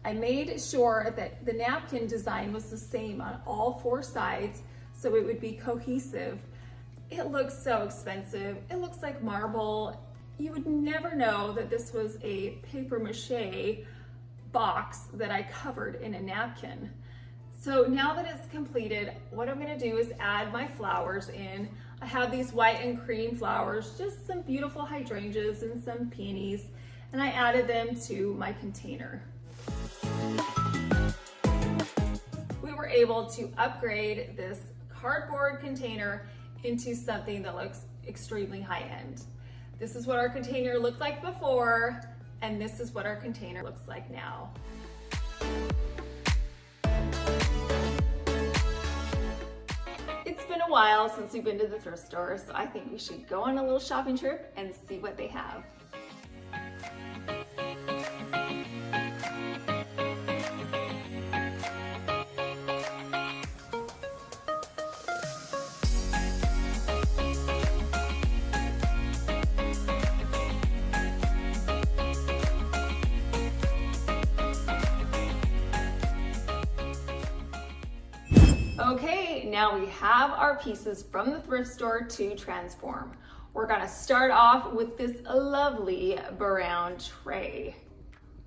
[SPEAKER 1] I made sure that the napkin design was the same on all 4 sides so it would be cohesive. It looks so expensive. It looks like marble. You would never know that this was a paper mache box that I covered in a napkin. So now that it's completed, what I'm gonna do is add my flowers in. I have these white and cream flowers, just some beautiful hydrangeas and some peonies, and I added them to my container. We were able to upgrade this cardboard container into something that looks extremely high-end. This is what our container looked like before, and this is what our container looks like now. It's been a while since we've been to the thrift store, so I think we should go on a little shopping trip and see what they have. Okay, now we have our pieces from the thrift store to transform. We're gonna start off with this lovely brown tray.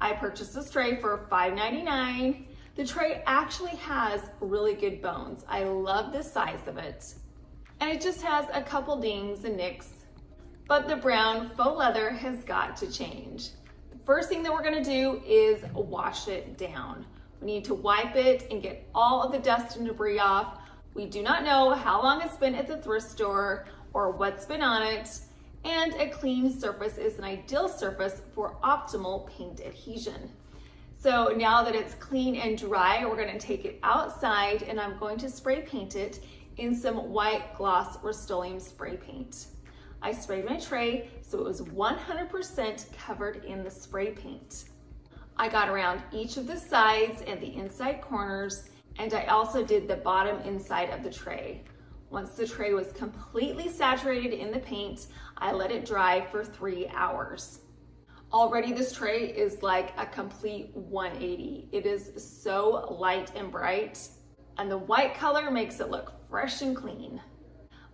[SPEAKER 1] I purchased this tray for $5.99. The tray actually has really good bones. I love the size of it. And it just has a couple dings and nicks, but the brown faux leather has got to change. The first thing that we're gonna do is wash it down. We need to wipe it and get all of the dust and debris off. We do not know how long it's been at the thrift store or what's been on it, and a clean surface is an ideal surface for optimal paint adhesion. So now that it's clean and dry, we're gonna take it outside and I'm going to spray paint it in some white gloss Rustoleum spray paint. I sprayed my tray so it was 100% covered in the spray paint. I got around each of the sides and the inside corners, and I also did the bottom inside of the tray. Once the tray was completely saturated in the paint, I let it dry for 3 hours. Already this tray is like a complete 180. It is so light and bright, and the white color makes it look fresh and clean.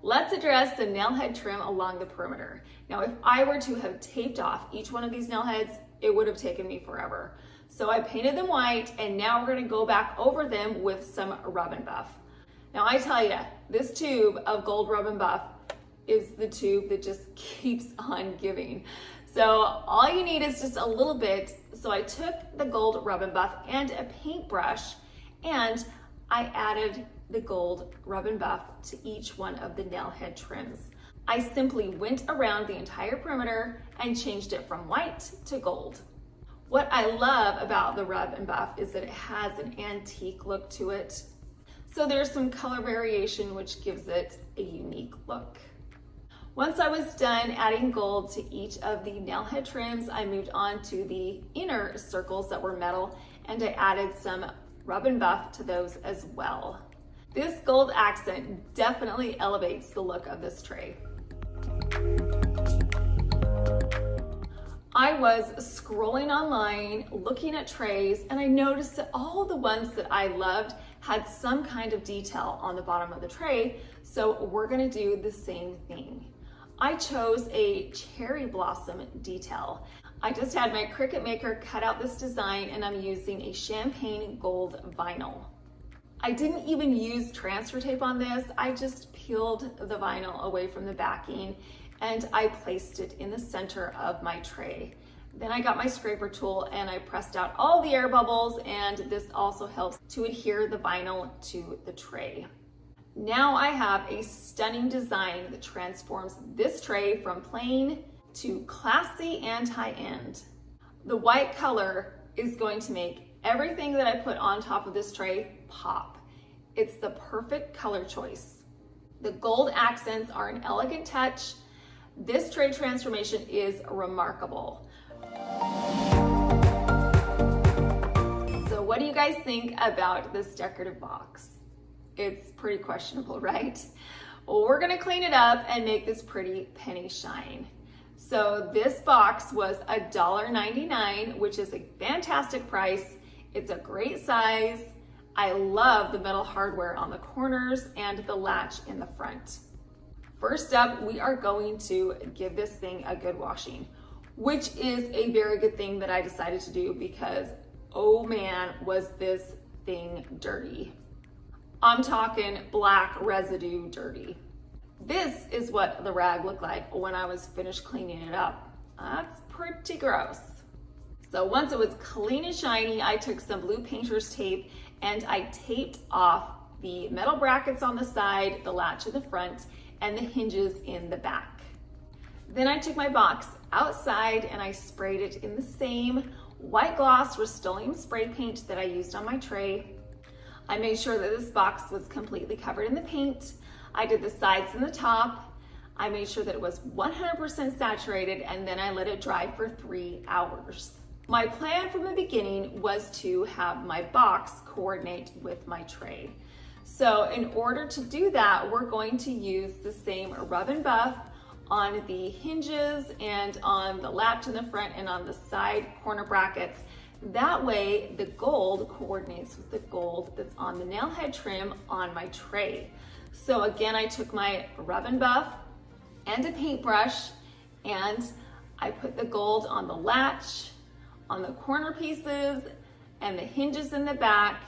[SPEAKER 1] Let's address the nail head trim along the perimeter. Now, if I were to have taped off each one of these nail heads, it would have taken me forever. So I painted them white, and now we're gonna go back over them with some Rub and Buff. Now I tell you, this tube of gold Rub and Buff is the tube that just keeps on giving. So all you need is just a little bit. So I took the gold Rub and Buff and a paintbrush, and I added the gold Rub and Buff to each one of the nail head trims. I simply went around the entire perimeter and changed it from white to gold. What I love about the Rub and Buff is that it has an antique look to it. So there's some color variation which gives it a unique look. Once I was done adding gold to each of the nail head trims, I moved on to the inner circles that were metal, and I added some Rub and Buff to those as well. This gold accent definitely elevates the look of this tray. I was scrolling online, looking at trays, and I noticed that all the ones that I loved had some kind of detail on the bottom of the tray, so we're gonna do the same thing. I chose a cherry blossom detail. I just had my Cricut maker cut out this design, and I'm using a champagne gold vinyl. I didn't even use transfer tape on this. I just peeled the vinyl away from the backing and I placed it in the center of my tray. Then I got my scraper tool and I pressed out all the air bubbles, and this also helps to adhere the vinyl to the tray. Now I have a stunning design that transforms this tray from plain to classy and high-end. The white color is going to make everything that I put on top of this tray pop. It's the perfect color choice. The gold accents are an elegant touch. This tray transformation is remarkable. So what do you guys think about this decorative box? It's pretty questionable, right? Well, we're gonna clean it up and make this pretty penny shine. So this box was $1.99, which is a fantastic price. It's a great size. I love the metal hardware on the corners and the latch in the front. First up, we are going to give this thing a good washing, which is a very good thing that I decided to do because, oh man, was this thing dirty. I'm talking black residue dirty. This is what the rag looked like when I was finished cleaning it up. That's pretty gross. So once it was clean and shiny, I took some blue painter's tape and I taped off the metal brackets on the side, the latch in the front, and the hinges in the back. Then I took my box outside and I sprayed it in the same white gloss Rustoleum spray paint that I used on my tray. I made sure that this box was completely covered in the paint. I did the sides and the top. I made sure that it was 100% saturated, and then I let it dry for 3 hours. My plan from the beginning was to have my box coordinate with my tray. So in order to do that, we're going to use the same rub and buff on the hinges and on the latch in the front and on the side corner brackets. That way the gold coordinates with the gold that's on the nail head trim on my tray. So again, I took my rub and buff and a paintbrush and I put the gold on the latch, on the corner pieces, and the hinges in the back.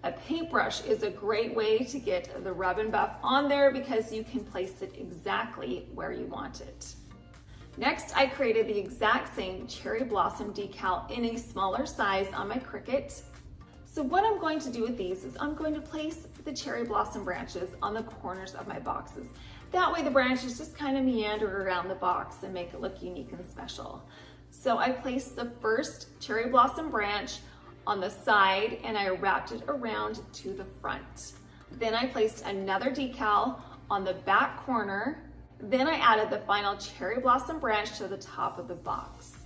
[SPEAKER 1] A paintbrush is a great way to get the rub and buff on there because you can place it exactly where you want it. Next, I created the exact same cherry blossom decal in a smaller size on my Cricut. So what I'm going to do with these is I'm going to place the cherry blossom branches on the corners of my boxes. That way the branches just kind of meander around the box and make it look unique and special. So I placed the first cherry blossom branch on the side and I wrapped it around to the front. Then I placed another decal on the back corner. Then I added the final cherry blossom branch to the top of the box.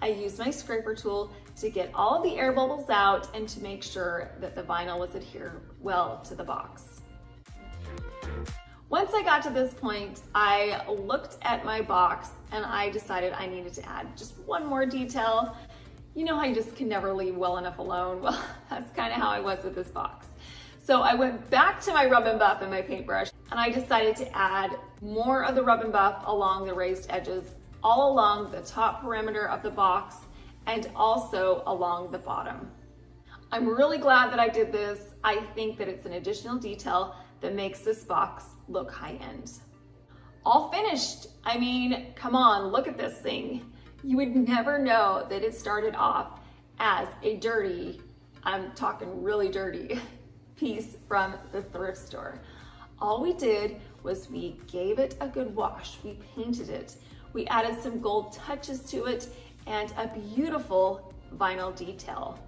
[SPEAKER 1] I used my scraper tool to get all of the air bubbles out and to make sure that the vinyl was adhered well to the box. Once I got to this point, I looked at my box and I decided I needed to add just one more detail. You know how you just can never leave well enough alone? Well, that's kind of how I was with this box. So I went back to my rub and buff and my paintbrush and I decided to add more of the rub and buff along the raised edges, all along the top perimeter of the box and also along the bottom. I'm really glad that I did this. I think that it's an additional detail that makes this box look high-end. All finished. I mean, come on, look at this thing. You would never know that it started off as a dirty, I'm talking really dirty, piece from the thrift store. All we did was we gave it a good wash. We painted it. We added some gold touches to it and a beautiful vinyl detail.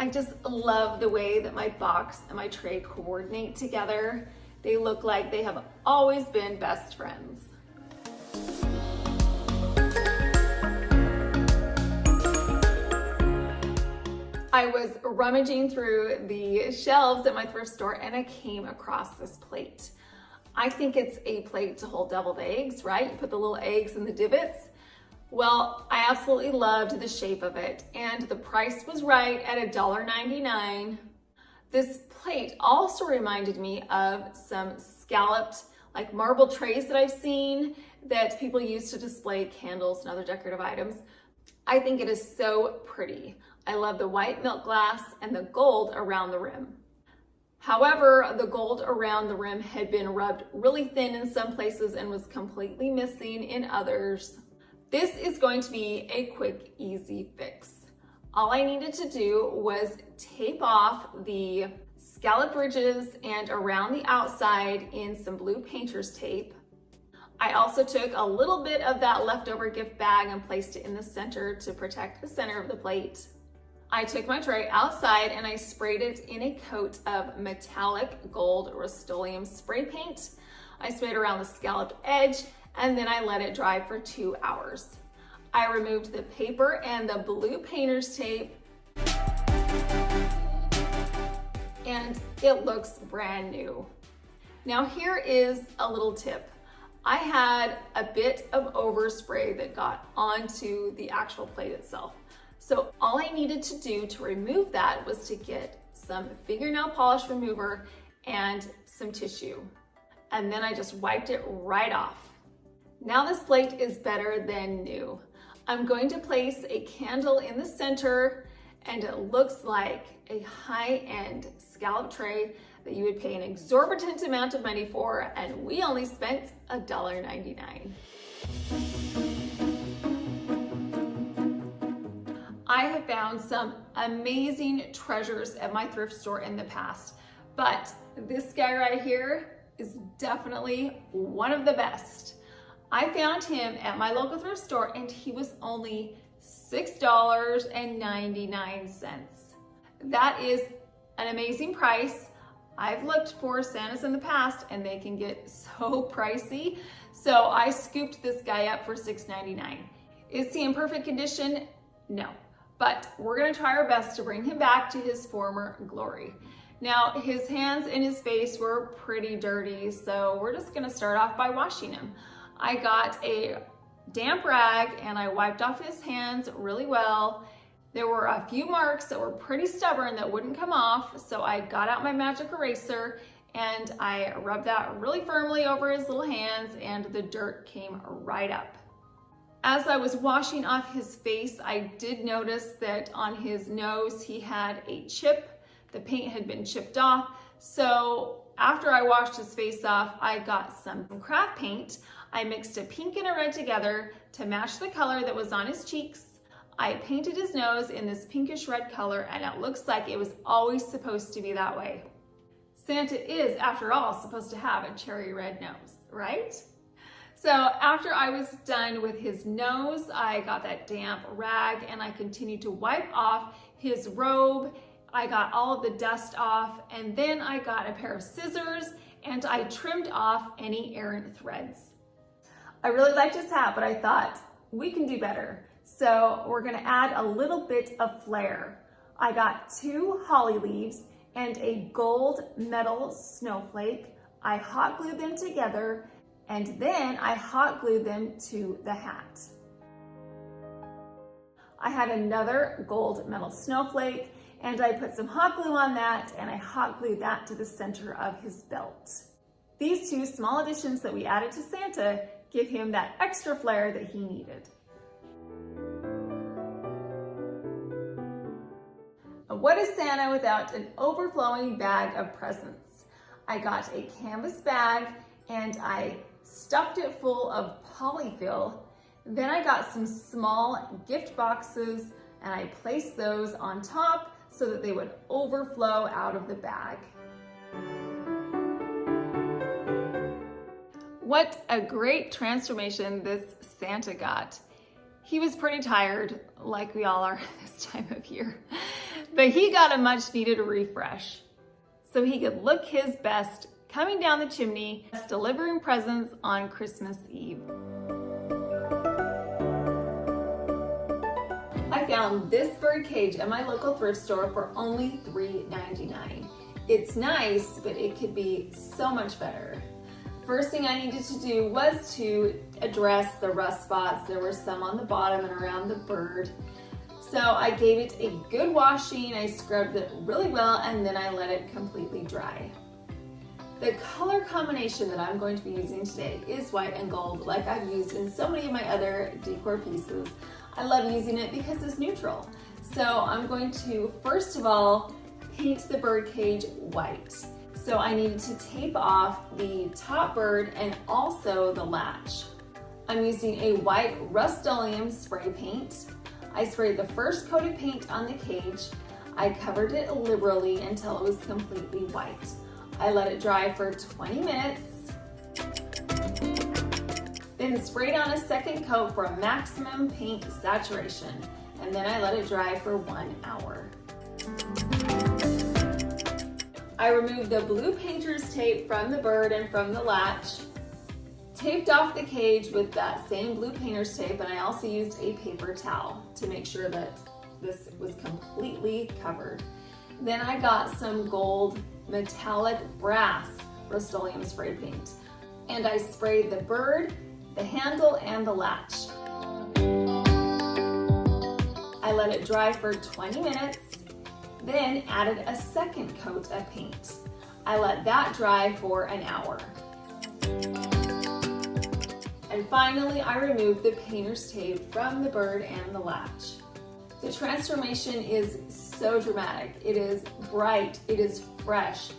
[SPEAKER 1] I just love the way that my box and my tray coordinate together. They look like they have always been best friends. I was rummaging through the shelves at my thrift store and I came across this plate. I think it's a plate to hold deviled eggs, right? You put the little eggs in the divots. Well, I absolutely loved the shape of it and the price was right at $1.99. This plate also reminded me of some scalloped like marble trays that I've seen that people use to display candles and other decorative items. I think it is so pretty. I love the white milk glass and the gold around the rim. However, the gold around the rim had been rubbed really thin in some places and was completely missing in others. This is going to be a quick, easy fix. All I needed to do was tape off the scallop ridges and around the outside in some blue painter's tape. I also took a little bit of that leftover gift bag and placed it in the center to protect the center of the plate. I took my tray outside and I sprayed it in a coat of metallic gold Rustoleum spray paint. I sprayed around the scalloped edge and then I let it dry for 2 hours. I removed the paper and the blue painter's tape and it looks brand new. Now here is a little tip. I had a bit of overspray that got onto the actual plate itself. So all I needed to do to remove that was to get some fingernail polish remover and some tissue. And then I just wiped it right off. Now this plate is better than new. I'm going to place a candle in the center and it looks like a high-end scallop tray that you would pay an exorbitant amount of money for, and we only spent $1.99. I have found some amazing treasures at my thrift store in the past, but this guy right here is definitely one of the best. I found him at my local thrift store and he was only $6.99. That is an amazing price. I've looked for Santas in the past and they can get so pricey. So I scooped this guy up for $6.99. Is he in perfect condition? No. But we're gonna try our best to bring him back to his former glory. Now, his hands and his face were pretty dirty, so we're just gonna start off by washing him. I got a damp rag and I wiped off his hands really well. There were a few marks that were pretty stubborn that wouldn't come off, so I got out my magic eraser and I rubbed that really firmly over his little hands and the dirt came right up. As I was washing off his face, I did notice that on his nose he had a chip. The paint had been chipped off. So after I washed his face off, I got some craft paint. I mixed a pink and a red together to match the color that was on his cheeks. I painted his nose in this pinkish red color and it looks like it was always supposed to be that way. Santa is, after all, supposed to have a cherry red nose, right? So after I was done with his nose, I got that damp rag and I continued to wipe off his robe. I got all of the dust off and then I got a pair of scissors and I trimmed off any errant threads. I really liked his hat, but I thought we can do better. So we're gonna add a little bit of flair. I got 2 holly leaves and a gold metal snowflake. I hot glued them together and then I hot glued them to the hat. I had another gold metal snowflake and I put some hot glue on that and I hot glued that to the center of his belt. These 2 small additions that we added to Santa give him that extra flair that he needed. What is Santa without an overflowing bag of presents? I got a canvas bag and I stuffed it full of polyfill. Then I got some small gift boxes and I placed those on top so that they would overflow out of the bag. What a great transformation this Santa got. He was pretty tired, like we all are this time of year, but he got a much needed refresh so he could look his best coming down the chimney, delivering presents on Christmas Eve. I found this Birdcage at my local thrift store for only $3.99. It's nice, but it could be so much better. First thing I needed to do was to address the rust spots. There were some on the bottom and around the bird. So I gave it a good washing, I scrubbed it really well, and then I let it completely dry. The color combination that I'm going to be using today is white and gold, like I've used in so many of my other decor pieces. I love using it because it's neutral. So I'm going to, first of all, paint the birdcage white. So I needed to tape off the top bird and also the latch. I'm using a white Rustoleum spray paint. I sprayed the first coat of paint on the cage. I covered it liberally until it was completely white. I let it dry for 20 minutes, then sprayed on a second coat for a maximum paint saturation, and then I let it dry for 1 hour. I removed the blue painter's tape from the bird and from the latch, taped off the cage with that same blue painter's tape, and I also used a paper towel to make sure that this was completely covered. Then I got some gold metallic brass Rustoleum spray paint, and I sprayed the bird, the handle, and the latch. I let it dry for 20 minutes, then added a second coat of paint. I let that dry for an hour. And finally, I removed the painter's tape from the bird and the latch. The transformation is so dramatic. It is bright, it is fresh,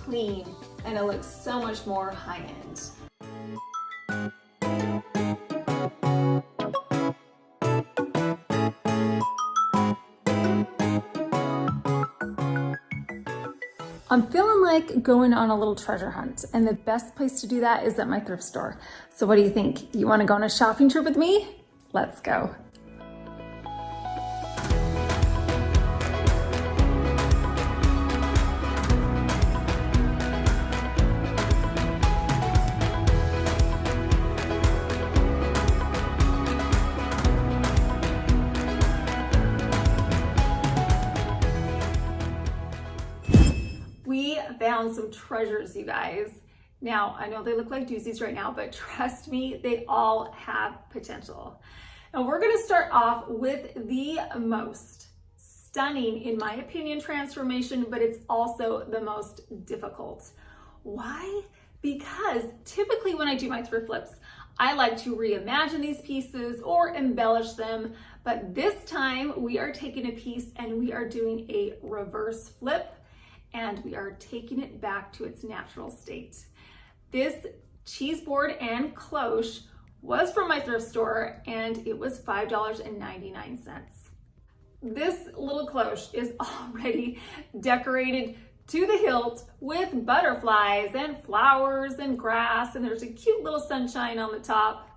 [SPEAKER 1] clean and it looks so much more high-end. I'm feeling like going on a little treasure hunt, and the best place to do that is at my thrift store. So what do you think? You want to go on a shopping trip with me? Let's go. We found some treasures, you guys. Now, I know they look like doozies right now, but trust me, they all have potential. And we're gonna start off with the most stunning, in my opinion, transformation, but it's also the most difficult. Why? Because typically when I do my thrift flips, I like to reimagine these pieces or embellish them, but this time we are taking a piece and we are doing a reverse flip, and we are taking it back to its natural state. This cheese board and cloche was from my thrift store, and it was $5.99. This little cloche is already decorated to the hilt with butterflies and flowers and grass, and there's a cute little sunshine on the top.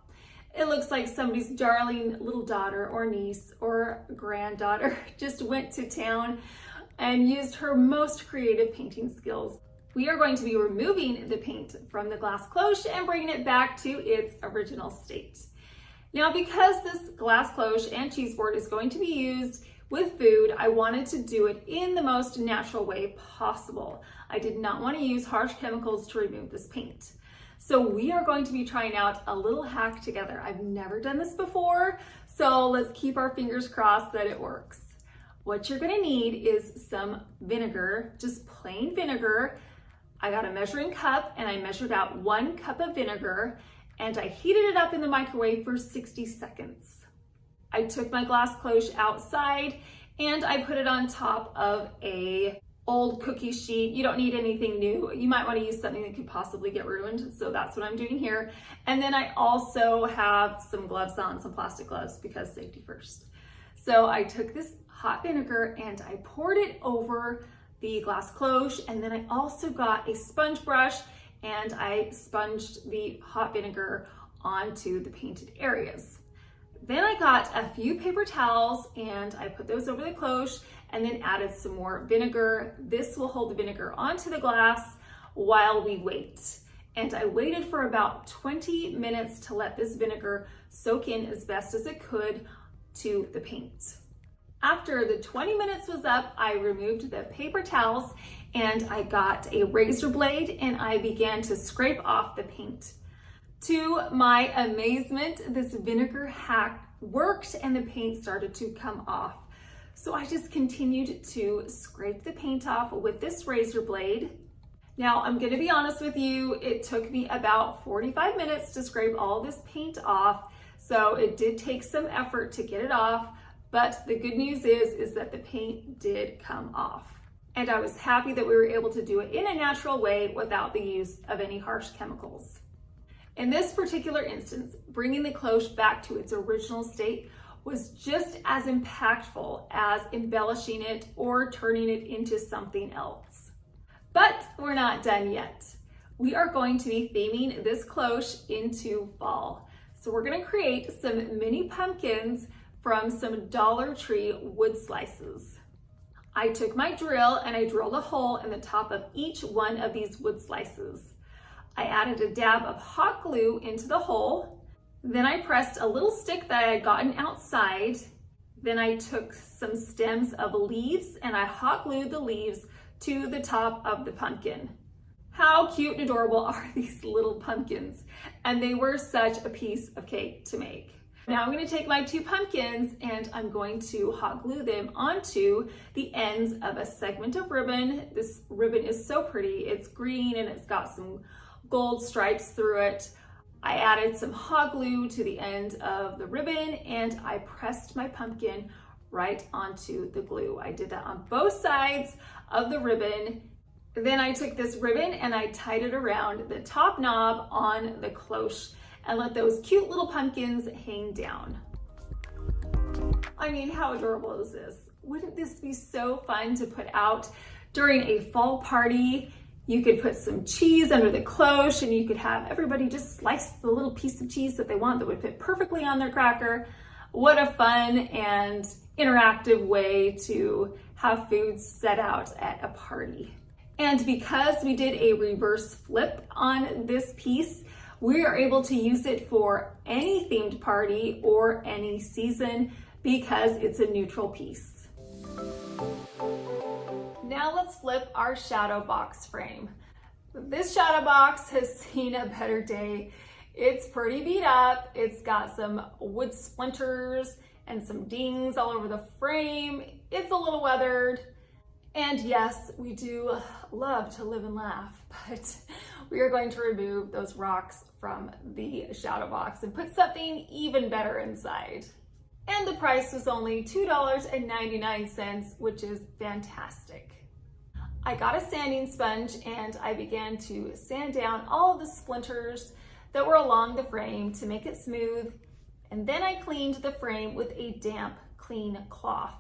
[SPEAKER 1] It looks like somebody's darling little daughter or niece or granddaughter just went to town and used her most creative painting skills. We are going to be removing the paint from the glass cloche and bringing it back to its original state. Now, because this glass cloche and cheese board is going to be used with food, I wanted to do it in the most natural way possible. I did not want to use harsh chemicals to remove this paint. So we are going to be trying out a little hack together. I've never done this before, so let's keep our fingers crossed that it works. What you're gonna need is some vinegar, just plain vinegar. I got a measuring cup and I measured out 1 cup of vinegar, and I heated it up in the microwave for 60 seconds. I took my glass cloche outside and I put it on top of a old cookie sheet. You don't need anything new. You might want to use something that could possibly get ruined, so that's what I'm doing here. And then I also have some gloves on, some plastic gloves, because safety first. So I took this hot vinegar and I poured it over the glass cloche, and then I also got a sponge brush and I sponged the hot vinegar onto the painted areas. Then I got a few paper towels and I put those over the cloche and then added some more vinegar. This will hold the vinegar onto the glass while we wait. And I waited for about 20 minutes to let this vinegar soak in as best as it could to the paint. After the 20 minutes was up, I removed the paper towels and I got a razor blade and I began to scrape off the paint. To my amazement, this vinegar hack worked and the paint started to come off. So I just continued to scrape the paint off with this razor blade. Now, I'm gonna be honest with you, it took me about 45 minutes to scrape all this paint off. So it did take some effort to get it off. But the good news is that the paint did come off. And I was happy that we were able to do it in a natural way without the use of any harsh chemicals. In this particular instance, bringing the cloche back to its original state was just as impactful as embellishing it or turning it into something else. But we're not done yet. We are going to be theming this cloche into fall. So we're gonna create some mini pumpkins from some Dollar Tree wood slices. I took my drill and I drilled a hole in the top of each one of these wood slices. I added a dab of hot glue into the hole. Then I pressed a little stick that I had gotten outside. Then I took some stems of leaves and I hot glued the leaves to the top of the pumpkin. How cute and adorable are these little pumpkins? And they were such a piece of cake to make. Now I'm going to take my 2 pumpkins and I'm going to hot glue them onto the ends of a segment of ribbon. This ribbon is so pretty. It's green and it's got some gold stripes through it. I added some hot glue to the end of the ribbon and I pressed my pumpkin right onto the glue. I did that on both sides of the ribbon. Then I took this ribbon and I tied it around the top knob on the cloche and let those cute little pumpkins hang down. I mean, how adorable is this? Wouldn't this be so fun to put out during a fall party? You could put some cheese under the cloche and you could have everybody just slice the little piece of cheese that they want that would fit perfectly on their cracker. What a fun and interactive way to have food set out at a party. And because we did a reverse flip on this piece, we are able to use it for any themed party or any season because it's a neutral piece. Now let's flip our shadow box frame. This shadow box has seen a better day. It's pretty beat up. It's got some wood splinters and some dings all over the frame. It's a little weathered. And yes, we do love to live and laugh, but we are going to remove those rocks from the shadow box and put something even better inside. And the price was only $2.99, which is fantastic. I got a sanding sponge and I began to sand down all of the splinters that were along the frame to make it smooth. And then I cleaned the frame with a damp, clean cloth.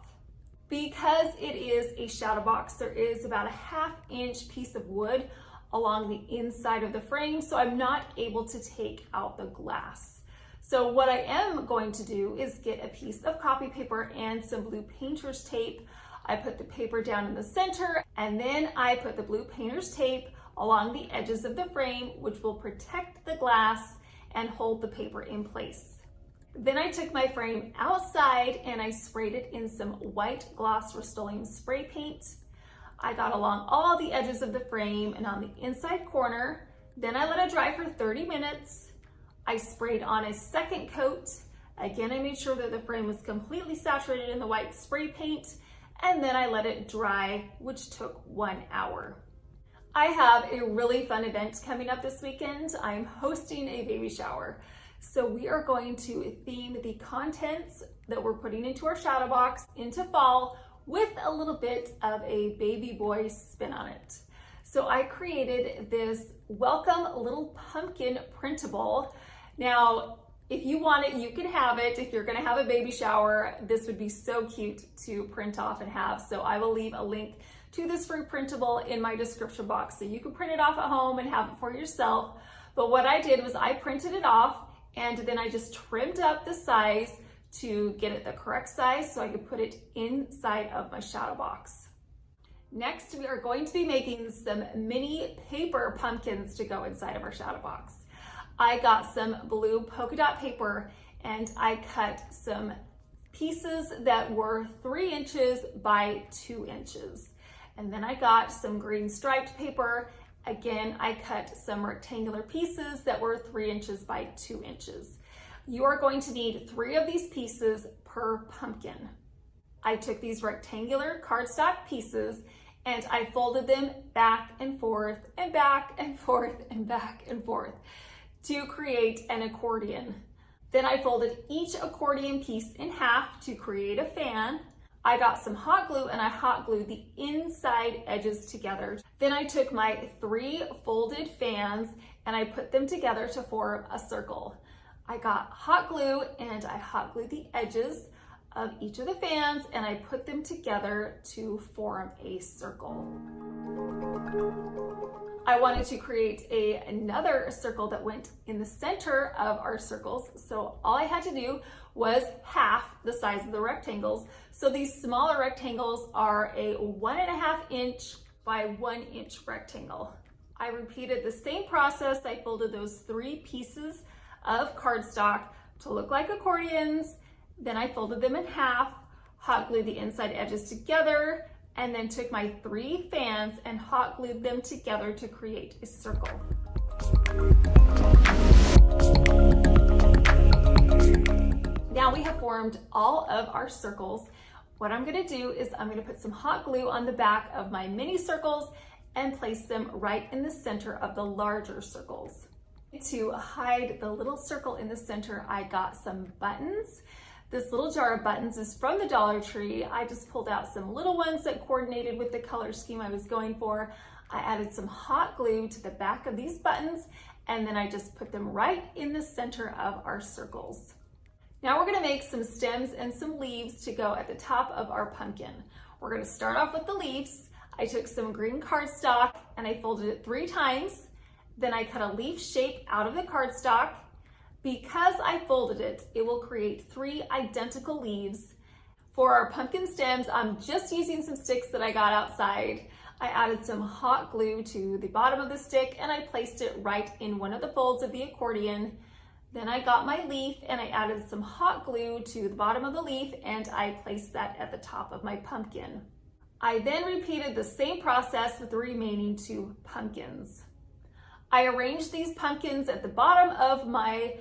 [SPEAKER 1] Because it is a shadow box, there is about a 1/2 inch piece of wood along the inside of the frame, so I'm not able to take out the glass. So what I am going to do is get a piece of copy paper and some blue painter's tape. I put the paper down in the center, and then I put the blue painter's tape along the edges of the frame, which will protect the glass and hold the paper in place. Then I took my frame outside and I sprayed it in some white gloss Rustoleum spray paint. I got along all the edges of the frame and on the inside corner. Then I let it dry for 30 minutes. I sprayed on a second coat. Again, I made sure that the frame was completely saturated in the white spray paint, and then I let it dry, which took 1 hour. I have a really fun event coming up this weekend. I'm hosting a baby shower. So we are going to theme the contents that we're putting into our shadow box into fall with a little bit of a baby boy spin on it. So I created this welcome little pumpkin printable. Now, if you want it, you can have it. If you're gonna have a baby shower, this would be so cute to print off and have. So I will leave a link to this free printable in my description box so you can print it off at home and have it for yourself. But what I did was I printed it off and then I just trimmed up the size to get it the correct size so I could put it inside of my shadow box. Next, we are going to be making some mini paper pumpkins to go inside of our shadow box. I got some blue polka dot paper and I cut some pieces that were 3 inches by 2 inches. And then I got some green striped paper. Again, I cut some rectangular pieces that were 3 inches by 2 inches. You are going to need 3 of these pieces per pumpkin. I took these rectangular cardstock pieces and I folded them back and forth and back and forth and back and forth to create an accordion. Then I folded each accordion piece in half to create a fan. I got some hot glue and I hot glued the inside edges together. Then I took my 3 folded fans and I put them together to form a circle. I got hot glue and I hot glued the edges of each of the fans and I put them together to form a circle. I wanted to create another circle that went in the center of our circles. So all I had to do was half the size of the rectangles. So these smaller rectangles are a 1.5 inch by 1 inch rectangle. I repeated the same process. I folded those 3 pieces of cardstock to look like accordions. Then I folded them in half, hot glued the inside edges together, and then took my 3 fans and hot glued them together to create a circle. Now we have formed all of our circles. What I'm gonna do is I'm gonna put some hot glue on the back of my mini circles and place them right in the center of the larger circles. To hide the little circle in the center, I got some buttons. This little jar of buttons is from the Dollar Tree. I just pulled out some little ones that coordinated with the color scheme I was going for. I added some hot glue to the back of these buttons, and then I just put them right in the center of our circles. Now we're gonna make some stems and some leaves to go at the top of our pumpkin. We're gonna start off with the leaves. I took some green cardstock and I folded it 3 times. Then I cut a leaf shape out of the cardstock. Because I folded it, it will create 3 identical leaves. For our pumpkin stems, I'm just using some sticks that I got outside. I added some hot glue to the bottom of the stick and I placed it right in one of the folds of the accordion. Then I got my leaf and I added some hot glue to the bottom of the leaf and I placed that at the top of my pumpkin. I then repeated the same process with the remaining 2 pumpkins. I arranged these pumpkins at the bottom of my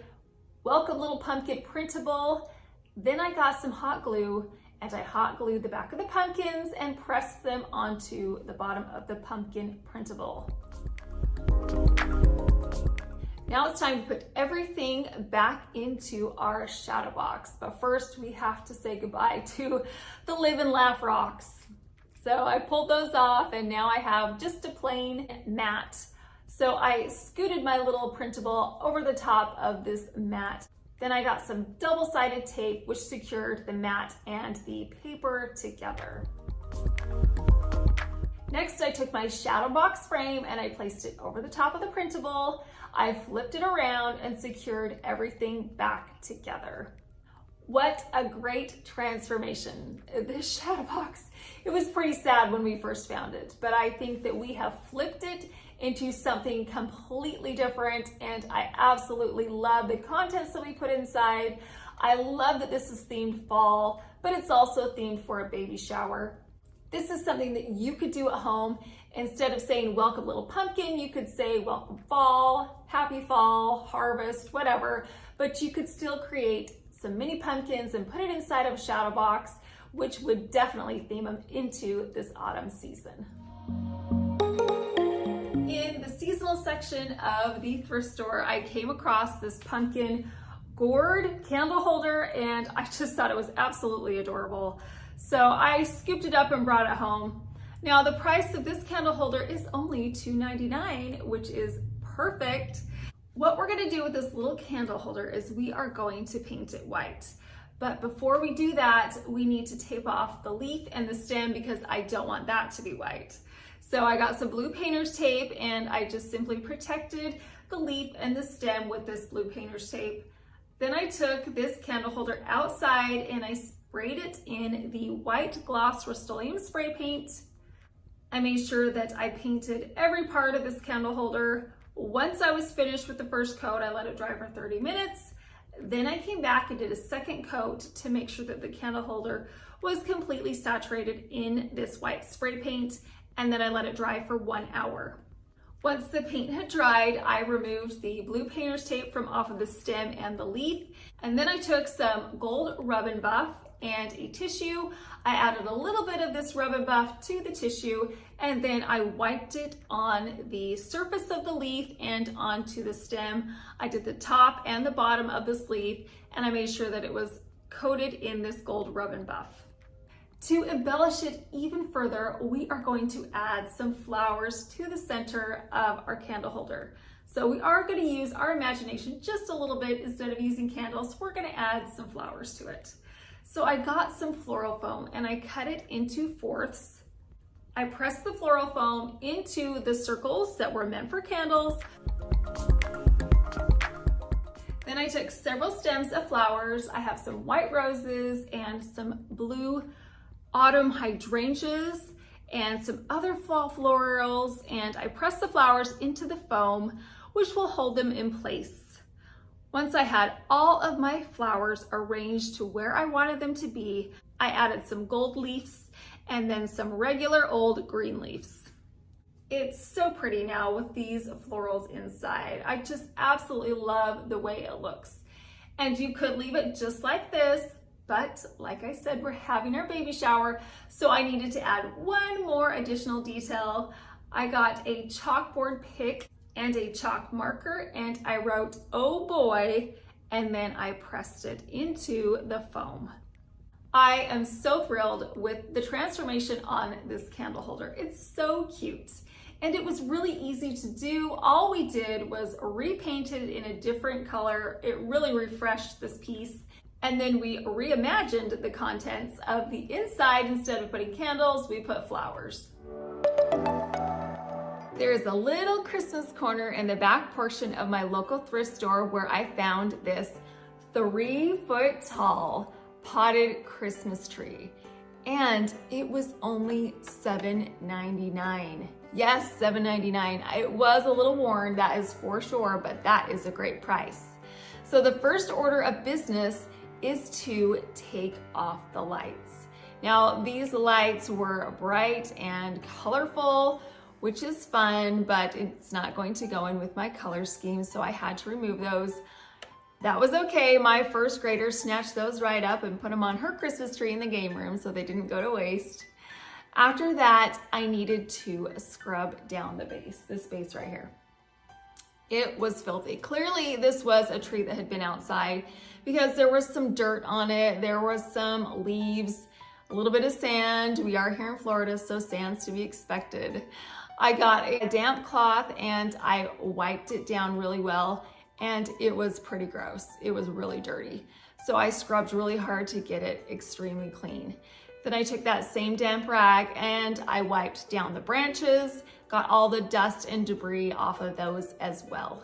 [SPEAKER 1] Welcome Little Pumpkin printable. Then I got some hot glue and I hot glued the back of the pumpkins and pressed them onto the bottom of the pumpkin printable. Now it's time to put everything back into our shadow box. But first we have to say goodbye to the Live and Laugh rocks. So I pulled those off and now I have just a plain mat. So I scooted my little printable over the top of this mat. Then I got some double-sided tape which secured the mat and the paper together. Next, I took my shadow box frame and I placed it over the top of the printable. I flipped it around and secured everything back together. What a great transformation. This shadow box, it was pretty sad when we first found it, but I think that we have flipped it into something completely different and I absolutely love the contents that we put inside. I love that this is themed fall, but it's also themed for a baby shower. This is something that you could do at home. Instead of saying welcome little pumpkin, you could say welcome fall, happy fall, harvest, whatever, but you could still create some mini pumpkins and put it inside of a shadow box, which would definitely theme them into this autumn season. In the seasonal section of the thrift store, I came across this pumpkin gourd candle holder and I just thought it was absolutely adorable. So I scooped it up and brought it home. Now the price of this candle holder is only $2.99, which is perfect. What we're gonna do with this little candle holder is we are going to paint it white. But before we do that, we need to tape off the leaf and the stem because I don't want that to be white. So I got some blue painter's tape and I just simply protected the leaf and the stem with this blue painter's tape. Then I took this candle holder outside and I sprayed it in the white gloss Rustoleum spray paint. I made sure that I painted every part of this candle holder. Once I was finished with the first coat, I let it dry for 30 minutes. Then I came back and did a second coat to make sure that the candle holder was completely saturated in this white spray paint, and then I let it dry for 1 hour. Once the paint had dried, I removed the blue painter's tape from off of the stem and the leaf, and then I took some gold rub and buff and a tissue. I added a little bit of this rub and buff to the tissue, and then I wiped it on the surface of the leaf and onto the stem. I did the top and the bottom of this leaf, and I made sure that it was coated in this gold rub and buff. To embellish it even further, we are going to add some flowers to the center of our candle holder. So we are going to use our imagination just a little bit. Instead of using candles, we're going to add some flowers to it. So I got some floral foam and I cut it into fourths. I pressed the floral foam into the circles that were meant for candles. Then I took several stems of flowers. I have some white roses and some blue autumn hydrangeas and some other fall florals, and I pressed the flowers into the foam, which will hold them in place. Once I had all of my flowers arranged to where I wanted them to be, I added some gold leaves and then some regular old green leaves. It's so pretty now with these florals inside. I just absolutely love the way it looks. And you could leave it just like this, but like I said, we're having our baby shower, so I needed to add one more additional detail. I got a chalkboard pick and a chalk marker and I wrote, "Oh boy," and then I pressed it into the foam. I am so thrilled with the transformation on this candle holder. It's so cute. and it was really easy to do. All we did was repaint it in a different color. It really refreshed this piece. And then we reimagined the contents of the inside. Instead of putting candles, we put flowers. There's a little Christmas corner in the back portion of my local thrift store where I found this 3-foot tall potted Christmas tree. And it was only $7.99. Yes, $7.99. It was a little worn, that is for sure, but that is a great price. So the first order of business is to take off the lights. Now, these lights were bright and colorful, which is fun, but it's not going to go in with my color scheme, so I had to remove those. That was okay. My first grader snatched those right up and put them on her Christmas tree in the game room so they didn't go to waste. After that, I needed to scrub down the base, this base right here. It was filthy. Clearly, this was a tree that had been outside because there was some dirt on it, there was some leaves, a little bit of sand. We are here in Florida, so sand's to be expected. I got a damp cloth and I wiped it down really well, and it was pretty gross. It was really dirty. So I scrubbed really hard to get it extremely clean. Then I took that same damp rag and I wiped down the branches, got all the dust and debris off of those as well.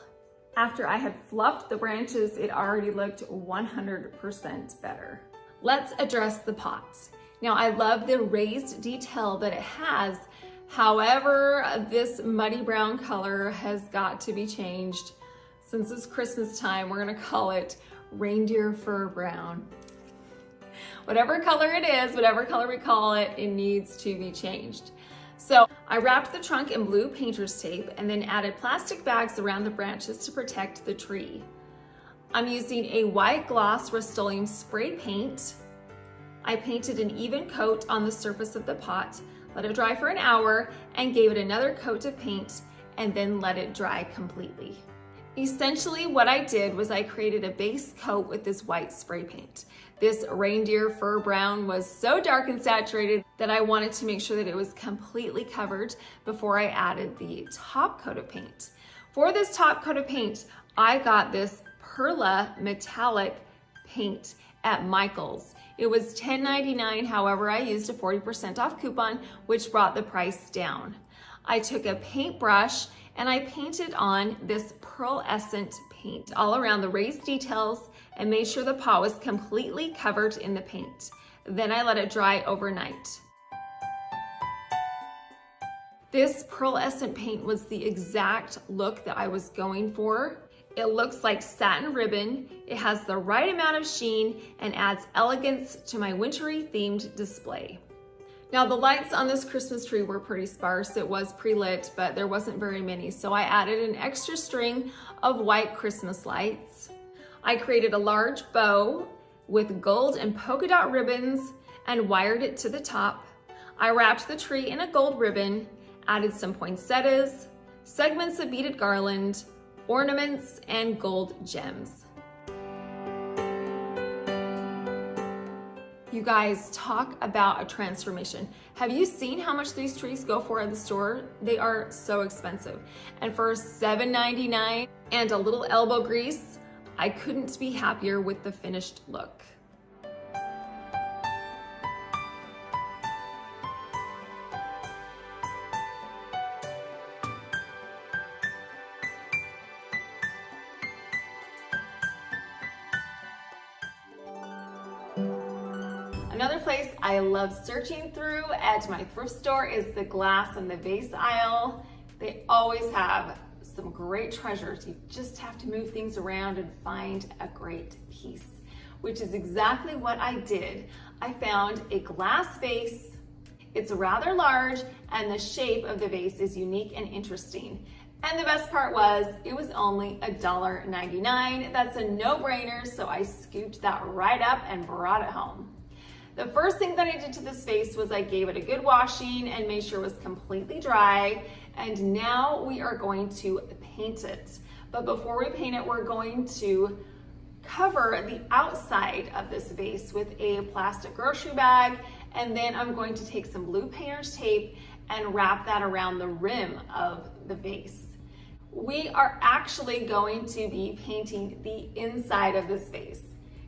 [SPEAKER 1] After I had fluffed the branches, it already looked 100% better. Let's address the pots. Now, I love the raised detail that it has. However, this muddy brown color has got to be changed. Since it's Christmas time, we're gonna call it reindeer fur brown. Whatever color it is, whatever color we call it, it needs to be changed. So I wrapped the trunk in blue painter's tape and then added plastic bags around the branches to protect the tree. I'm using a white gloss Rustoleum spray paint. I painted an even coat on the surface of the pot, let it dry for an hour, and gave it another coat of paint, and then let it dry completely. Essentially, what I did was I created a base coat with this white spray paint. This reindeer fur brown was so dark and saturated that I wanted to make sure that it was completely covered before I added the top coat of paint. For this top coat of paint, I got this Perla metallic paint at Michael's. It was $10.99, however, I used a 40% off coupon, which brought the price down. I took a paintbrush and I painted on this pearlescent paint all around the raised details and made sure the pot was completely covered in the paint. Then I let it dry overnight. This pearlescent paint was the exact look that I was going for. It looks like satin ribbon, it has the right amount of sheen, and adds elegance to my wintry themed display. Now, the lights on this Christmas tree were pretty sparse. It was pre-lit, but there wasn't very many, so I added an extra string of white Christmas lights. I created a large bow with gold and polka dot ribbons and wired it to the top. I wrapped the tree in a gold ribbon, added some poinsettias, segments of beaded garland, ornaments, and gold gems. You guys, talk about a transformation. Have you seen how much these trees go for at the store? They are so expensive. And for $7.99 and a little elbow grease, I couldn't be happier with the finished look. Another place I love searching through at my thrift store is the glass and the vase aisle. They always have some great treasures. You just have to move things around and find a great piece, which is exactly what I did. I found a glass vase. It's rather large and the shape of the vase is unique and interesting. And the best part was it was only $1.99. That's a no-brainer, so I scooped that right up and brought it home. The first thing that I did to this vase was I gave it a good washing and made sure it was completely dry. And now we are going to paint it. But before we paint it, we're going to cover the outside of this vase with a plastic grocery bag. And then I'm going to take some blue painter's tape and wrap that around the rim of the vase. We are actually going to be painting the inside of this vase.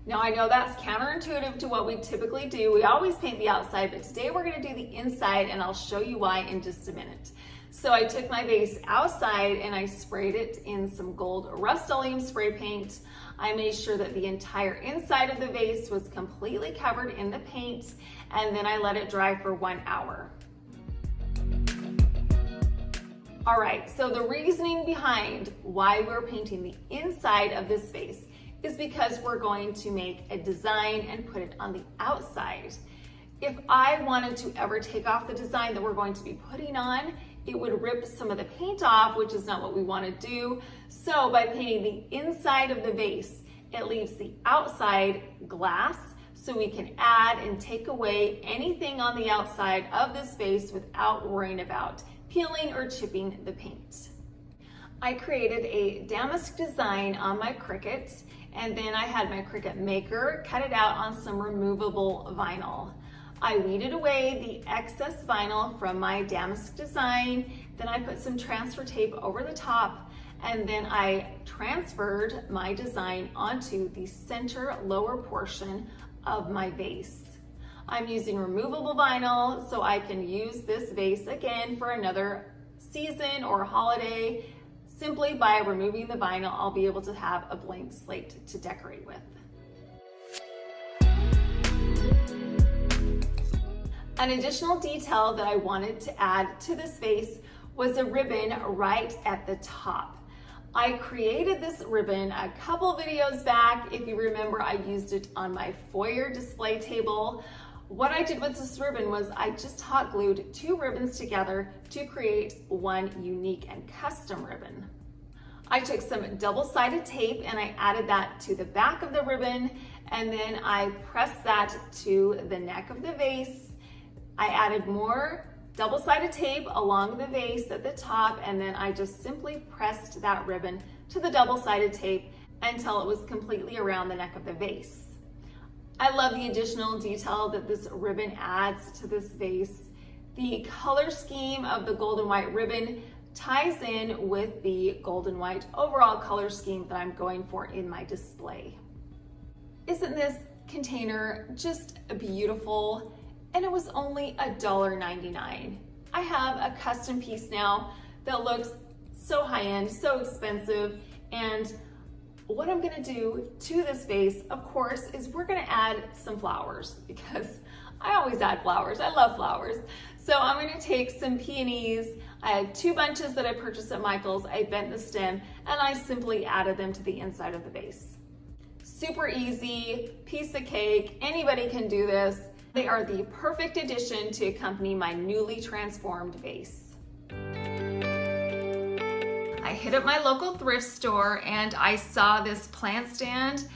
[SPEAKER 1] Now I know that's counterintuitive to what we typically do. We always paint the outside, but today we're gonna do the inside and I'll show you why in just a minute. So I took my vase outside and I sprayed it in some gold Rustoleum spray paint. I made sure that the entire inside of the vase was completely covered in the paint, and then I let it dry for 1 hour. All right, so the reasoning behind why we're painting the inside of this vase is because we're going to make a design and put it on the outside. If I wanted to ever take off the design that we're going to be putting on, it would rip some of the paint off, which is not what we want to do. So by painting the inside of the vase, it leaves the outside glass, so we can add and take away anything on the outside of this vase without worrying about peeling or chipping the paint. I created a damask design on my Cricut, and then I had my Cricut maker cut it out on some removable vinyl. I weeded away the excess vinyl from my damask design, then I put some transfer tape over the top, and then I transferred my design onto the center lower portion of my vase. I'm using removable vinyl so I can use this vase again for another season or holiday. Simply by removing the vinyl, I'll be able to have a blank slate to decorate with. An additional detail that I wanted to add to this vase was a ribbon right at the top. I created this ribbon a couple videos back. If you remember, I used it on my foyer display table. What I did with this ribbon was I just hot glued 2 ribbons together to create one unique and custom ribbon. I took some double-sided tape and I added that to the back of the ribbon, and then I pressed that to the neck of the vase. I added more double-sided tape along the vase at the top, and then I just simply pressed that ribbon to the double-sided tape until it was completely around the neck of the vase. I love the additional detail that this ribbon adds to this vase. The color scheme of the gold and white ribbon ties in with the gold and white overall color scheme that I'm going for in my display. Isn't this container just beautiful? And it was only $1.99. I have a custom piece now that looks so high-end, so expensive, and what I'm gonna do to this vase, of course, is we're gonna add some flowers, because I always add flowers. I love flowers. So I'm gonna take some peonies. I had 2 bunches that I purchased at Michael's. I bent the stem and I simply added them to the inside of the vase. Super easy, piece of cake. Anybody can do this. They are the perfect addition to accompany my newly transformed vase. I hit up my local thrift store and I saw this plant stand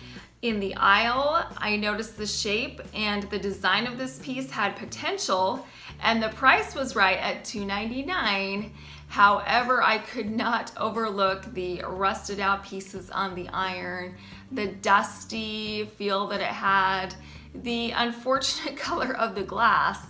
[SPEAKER 1] in the aisle. I noticed the shape and the design of this piece had potential, and the price was right at $2.99. However, I could not overlook the rusted out pieces on the iron, the dusty feel that it had, the unfortunate color of the glass,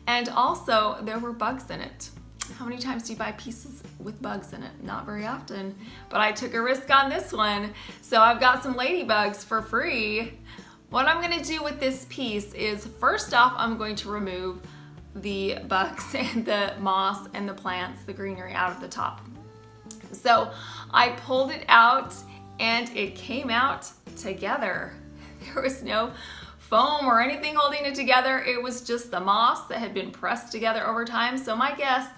[SPEAKER 1] and also there were bugs in it. How many times do you buy pieces with bugs in it? Not very often, but I took a risk on this one. So I've got some ladybugs for free. What I'm gonna do with this piece is, first off, I'm going to remove the bugs and the moss and the plants, the greenery out of the top. So I pulled it out and it came out together. There was no foam or anything holding it together. It was just the moss that had been pressed together over time. So my guess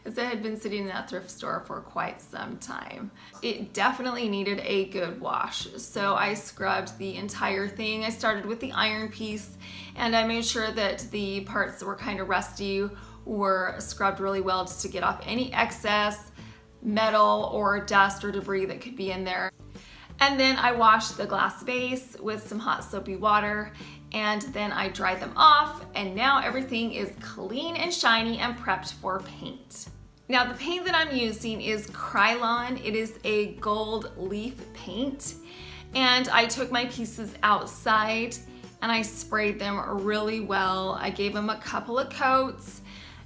[SPEAKER 1] is it had been sitting in that thrift store for quite some time. It definitely needed a good wash. So I scrubbed the entire thing. I started with the iron piece and I made sure that the parts that were kind of rusty were scrubbed really well just to get off any excess metal or dust or debris that could be in there. And then I washed the glass vase with some hot soapy water, and then I dried them off, and now everything is clean and shiny and prepped for paint. Now the paint that I'm using is Krylon. It is a gold leaf paint, and I took my pieces outside and I sprayed them really well. I gave them a couple of coats,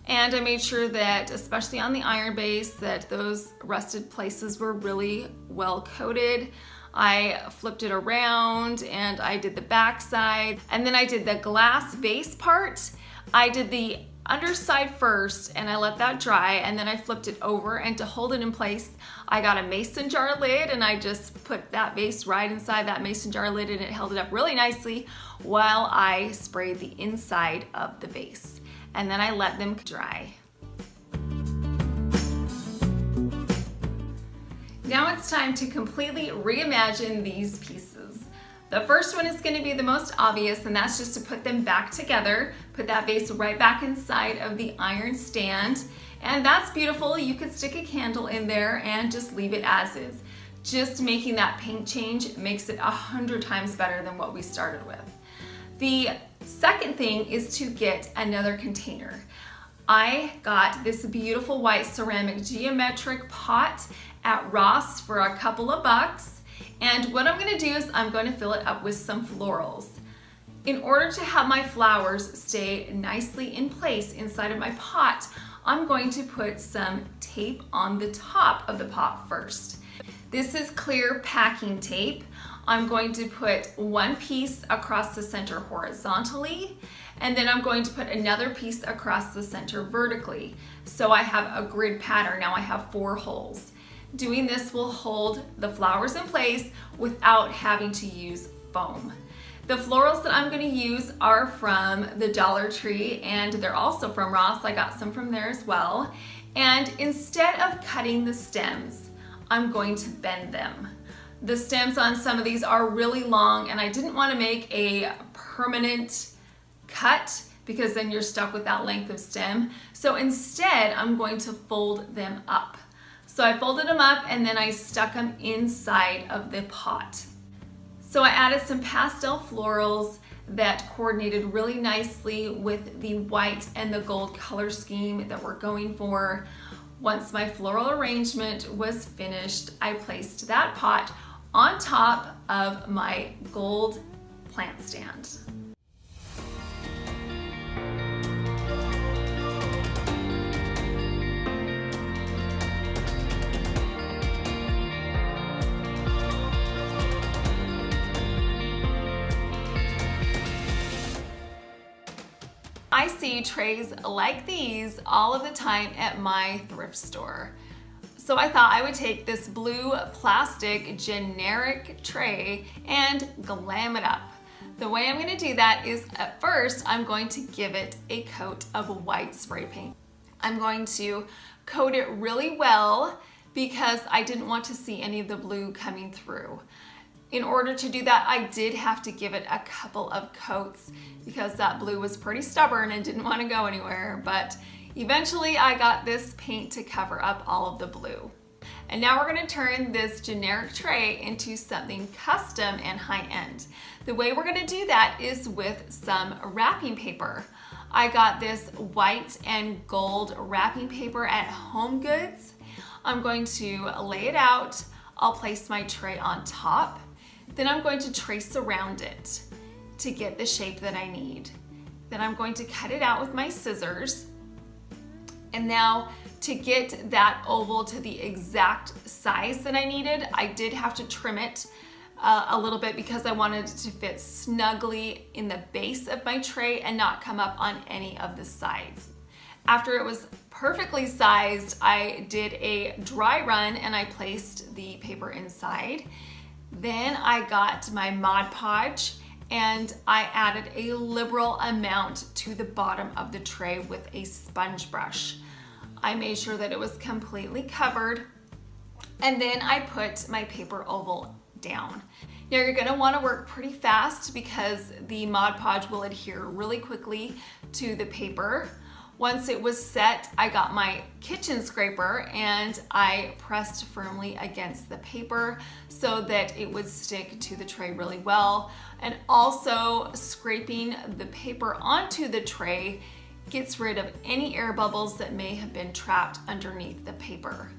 [SPEAKER 1] And I made sure that, especially on the iron base, that those rusted places were really well coated. I flipped it around and I did the back side, and then I did the glass base part. I did the underside first and I let that dry, and then I flipped it over, and to hold it in place I got a mason jar lid and I just put that base right inside that mason jar lid, and it held it up really nicely while I sprayed the inside of the base, and then I let them dry. Now it's time to completely reimagine these pieces. The first one is going to be the most obvious, and that's just to put them back together. Put that vase right back inside of the iron stand, and that's beautiful. You could stick a candle in there and just leave it as is. Just making that paint change makes it 100 times better than what we started with. The second thing is to get another container. I got this beautiful white ceramic geometric pot at Ross for a couple of bucks. And what I'm gonna do is I'm going to fill it up with some florals. In order to have my flowers stay nicely in place inside of my pot, I'm going to put some tape on the top of the pot first. This is clear packing tape. I'm going to put one piece across the center horizontally, and then I'm going to put another piece across the center vertically. So I have a grid pattern. Now I have 4 holes. Doing this will hold the flowers in place without having to use foam. The florals that I'm going to use are from the Dollar Tree, and they're also from Ross. I got some from there as well. And instead of cutting the stems, I'm going to bend them. The stems on some of these are really long, and I didn't want to make a permanent cut because then you're stuck with that length of stem. So instead, I'm going to fold them up. So I folded them up and then I stuck them inside of the pot. So I added some pastel florals that coordinated really nicely with the white and the gold color scheme that we're going for. Once my floral arrangement was finished, I placed that pot on top of my gold plant stand. I see trays like these all of the time at my thrift store. So I thought I would take this blue plastic generic tray and glam it up. The way I'm going to do that is, at first, I'm going to give it a coat of white spray paint. I'm going to coat it really well because I didn't want to see any of the blue coming through. In order to do that, I did have to give it a couple of coats because that blue was pretty stubborn and didn't want to go anywhere, but eventually I got this paint to cover up all of the blue. And now we're going to turn this generic tray into something custom and high-end. The way we're going to do that is with some wrapping paper. I got this white and gold wrapping paper at Home Goods. I'm going to lay it out. I'll place my tray on top. Then I'm going to trace around it to get the shape that I need. Then I'm going to cut it out with my scissors. And now to get that oval to the exact size that I needed, I did have to trim it a little bit because I wanted it to fit snugly in the base of my tray and not come up on any of the sides. After it was perfectly sized, I did a dry run and I placed the paper inside. Then I got my Mod Podge and I added a liberal amount to the bottom of the tray with a sponge brush. I made sure that it was completely covered, and then I put my paper oval down. Now you're going to want to work pretty fast because the Mod Podge will adhere really quickly to the paper. Once it was set, I got my kitchen scraper and I pressed firmly against the paper so that it would stick to the tray really well. And also scraping the paper onto the tray gets rid of any air bubbles that may have been trapped underneath the paper.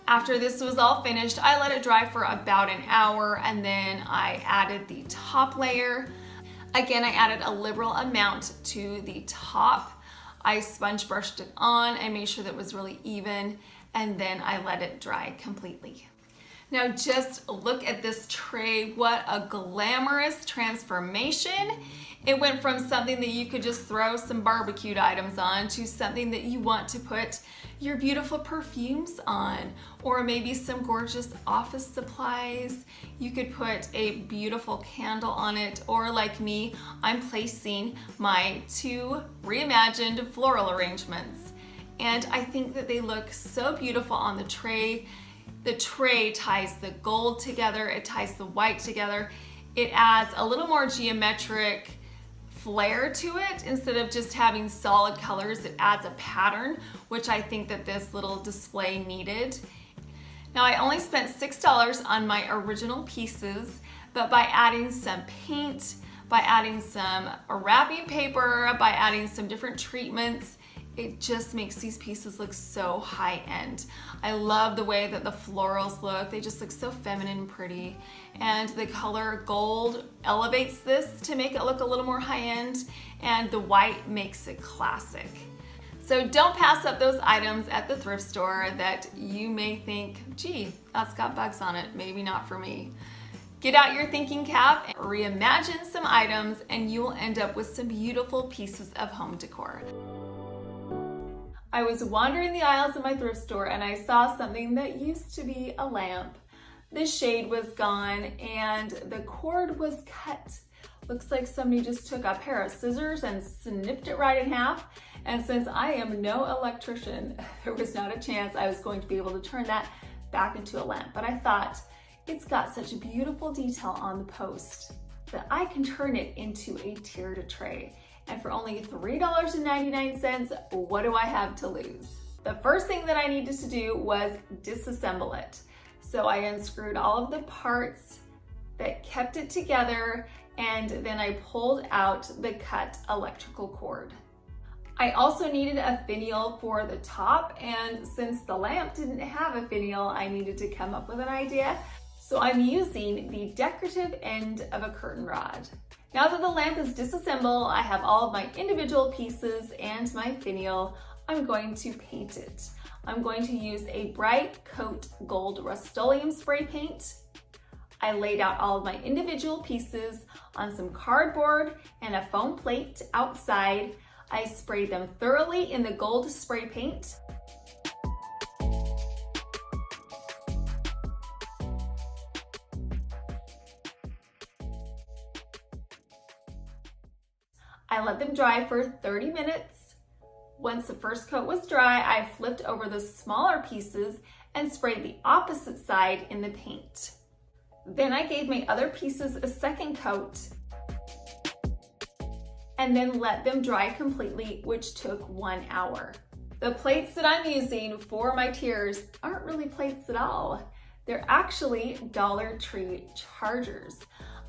[SPEAKER 1] After this was all finished, I let it dry for about an hour and then I added the top layer. Again, I added a liberal amount to the top. I sponge brushed it on and made sure that it was really even, and then I let it dry completely. Now just look at this tray. What a glamorous transformation. It went from something that you could just throw some barbecued items on to something that you want to put your beautiful perfumes on, or maybe some gorgeous office supplies. You could put a beautiful candle on it, or like me, I'm placing my 2 reimagined floral arrangements. And I think that they look so beautiful on the tray. The tray ties the gold together, it ties the white together. It adds a little more geometric flair to it. Instead of just having solid colors, it adds a pattern, which I think that this little display needed. Now I only spent $6 on my original pieces, but by adding some paint, by adding some wrapping paper, by adding some different treatments, it just makes these pieces look so high-end. I love the way that the florals look. They just look so feminine and pretty. And the color gold elevates this to make it look a little more high-end, and the white makes it classic. So don't pass up those items at the thrift store that you may think, gee, that's got bugs on it, maybe not for me. Get out your thinking cap and reimagine some items, and you will end up with some beautiful pieces of home decor. I was wandering the aisles of my thrift store and I saw something that used to be a lamp. The shade was gone and the cord was cut. Looks like somebody just took a pair of scissors and snipped it right in half. And since I am no electrician, there was not a chance I was going to be able to turn that back into a lamp. But I thought, it's got such a beautiful detail on the post that I can turn it into a tiered tray. And for only $3.99, what do I have to lose? The first thing that I needed to do was disassemble it. So I unscrewed all of the parts that kept it together, and then I pulled out the cut electrical cord. I also needed a finial for the top, and since the lamp didn't have a finial, I needed to come up with an idea. So I'm using the decorative end of a curtain rod. Now that the lamp is disassembled, I have all of my individual pieces and my finial. I'm going to paint it. I'm going to use a bright coat gold Rustoleum spray paint. I laid out all of my individual pieces on some cardboard and a foam plate outside. I sprayed them thoroughly in the gold spray paint. I let them dry for 30 minutes. Once the first coat was dry, I flipped over the smaller pieces and sprayed the opposite side in the paint. Then I gave my other pieces a second coat and then let them dry completely, which took 1 hour. The plates that I'm using for my tiers aren't really plates at all. They're actually Dollar Tree chargers.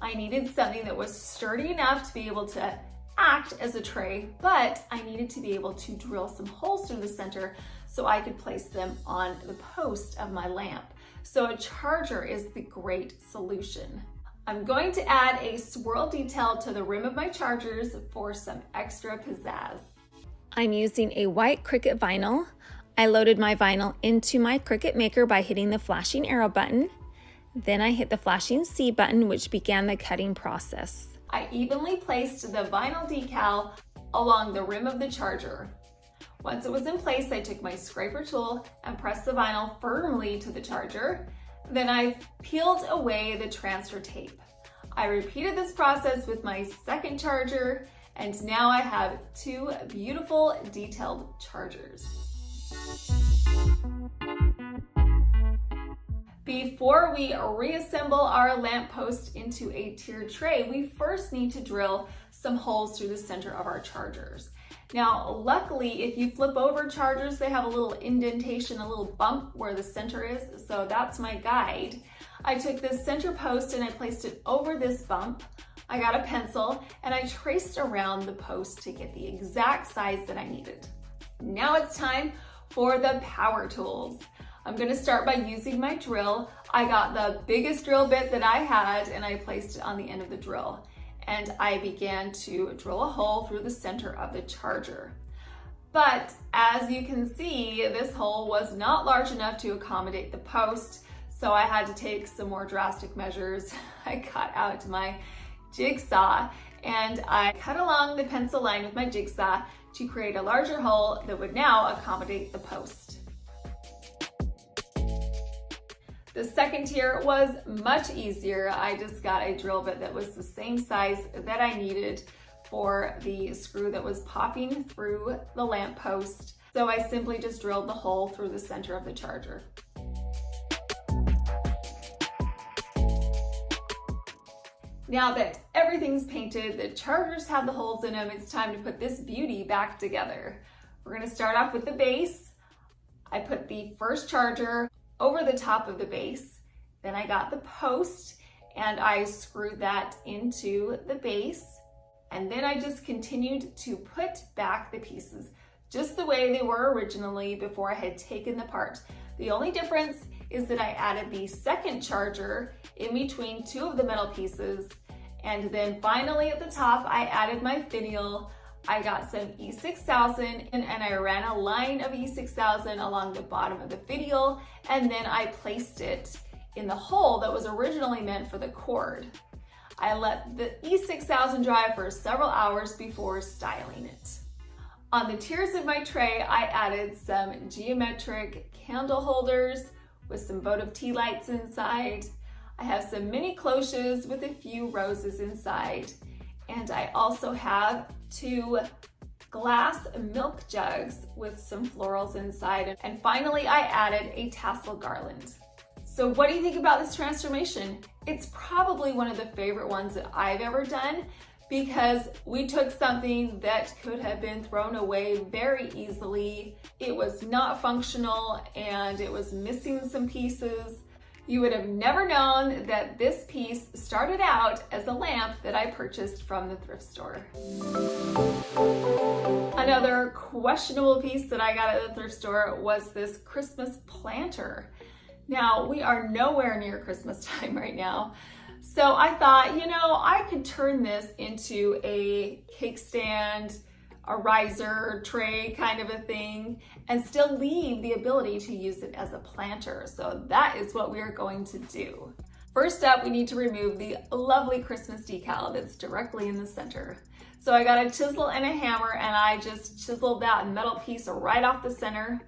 [SPEAKER 1] I needed something that was sturdy enough to be able to act as a tray, but I needed to be able to drill some holes through the center so I could place them on the post of my lamp. So a charger is the great solution. I'm going to add a swirl detail to the rim of my chargers for some extra pizzazz. I'm using a white Cricut vinyl. I loaded my vinyl into my Cricut maker by hitting the flashing arrow button. Then I hit the flashing C button, which began the cutting process. I evenly placed the vinyl decal along the rim of the charger. Once it was in place, I took my scraper tool and pressed the vinyl firmly to the charger. Then I peeled away the transfer tape. I repeated this process with my second charger, and now I have 2 beautiful detailed chargers. Before we reassemble our lamp post into a tiered tray, we first need to drill some holes through the center of our chargers. Now, luckily, if you flip over chargers, they have a little indentation, a little bump where the center is, so that's my guide. I took this center post and I placed it over this bump. I got a pencil and I traced around the post to get the exact size that I needed. Now it's time for the power tools. I'm going to start by using my drill. I got the biggest drill bit that I had and I placed it on the end of the drill. And I began to drill a hole through the center of the charger. But as you can see, this hole was not large enough to accommodate the post, so I had to take some more drastic measures. I got out my jigsaw and I cut along the pencil line with my jigsaw to create a larger hole that would now accommodate the post. The second tier was much easier. I just got a drill bit that was the same size that I needed for the screw that was popping through the lamp post. So I simply just drilled the hole through the center of the charger. Now that everything's painted, the chargers have the holes in them, it's time to put this beauty back together. We're gonna start off with the base. I put the first charger over the top of the base. Then I got the post and I screwed that into the base. And then I just continued to put back the pieces just the way they were originally before I had taken them apart. The only difference is that I added the second charger in between two of the metal pieces. And then finally at the top, I added my finial. I got some E6000 and I ran a line of E6000 along the bottom of the finial. And then I placed it in the hole that was originally meant for the cord. I let the E6000 dry for several hours before styling it. On the tiers of my tray, I added some geometric candle holders with some votive tea lights inside. I have some mini cloches with a few roses inside. And I also have 2 glass milk jugs with some florals inside. And finally, I added a tassel garland. So what do you think about this transformation? It's probably one of the favorite ones that I've ever done because we took something that could have been thrown away very easily. It was not functional and it was missing some pieces. You would have never known that this piece started out as a lamp that I purchased from the thrift store. Another questionable piece that I got at the thrift store was this Christmas planter. Now, we are nowhere near Christmas time right now. So I thought, you know, I could turn this into a cake stand, a riser tray kind of a thing, and still leave the ability to use it as a planter. So that is what we are going to do. First up, we need to remove the lovely Christmas decal that's directly in the center. So I got a chisel and a hammer and I just chiseled that metal piece right off the center.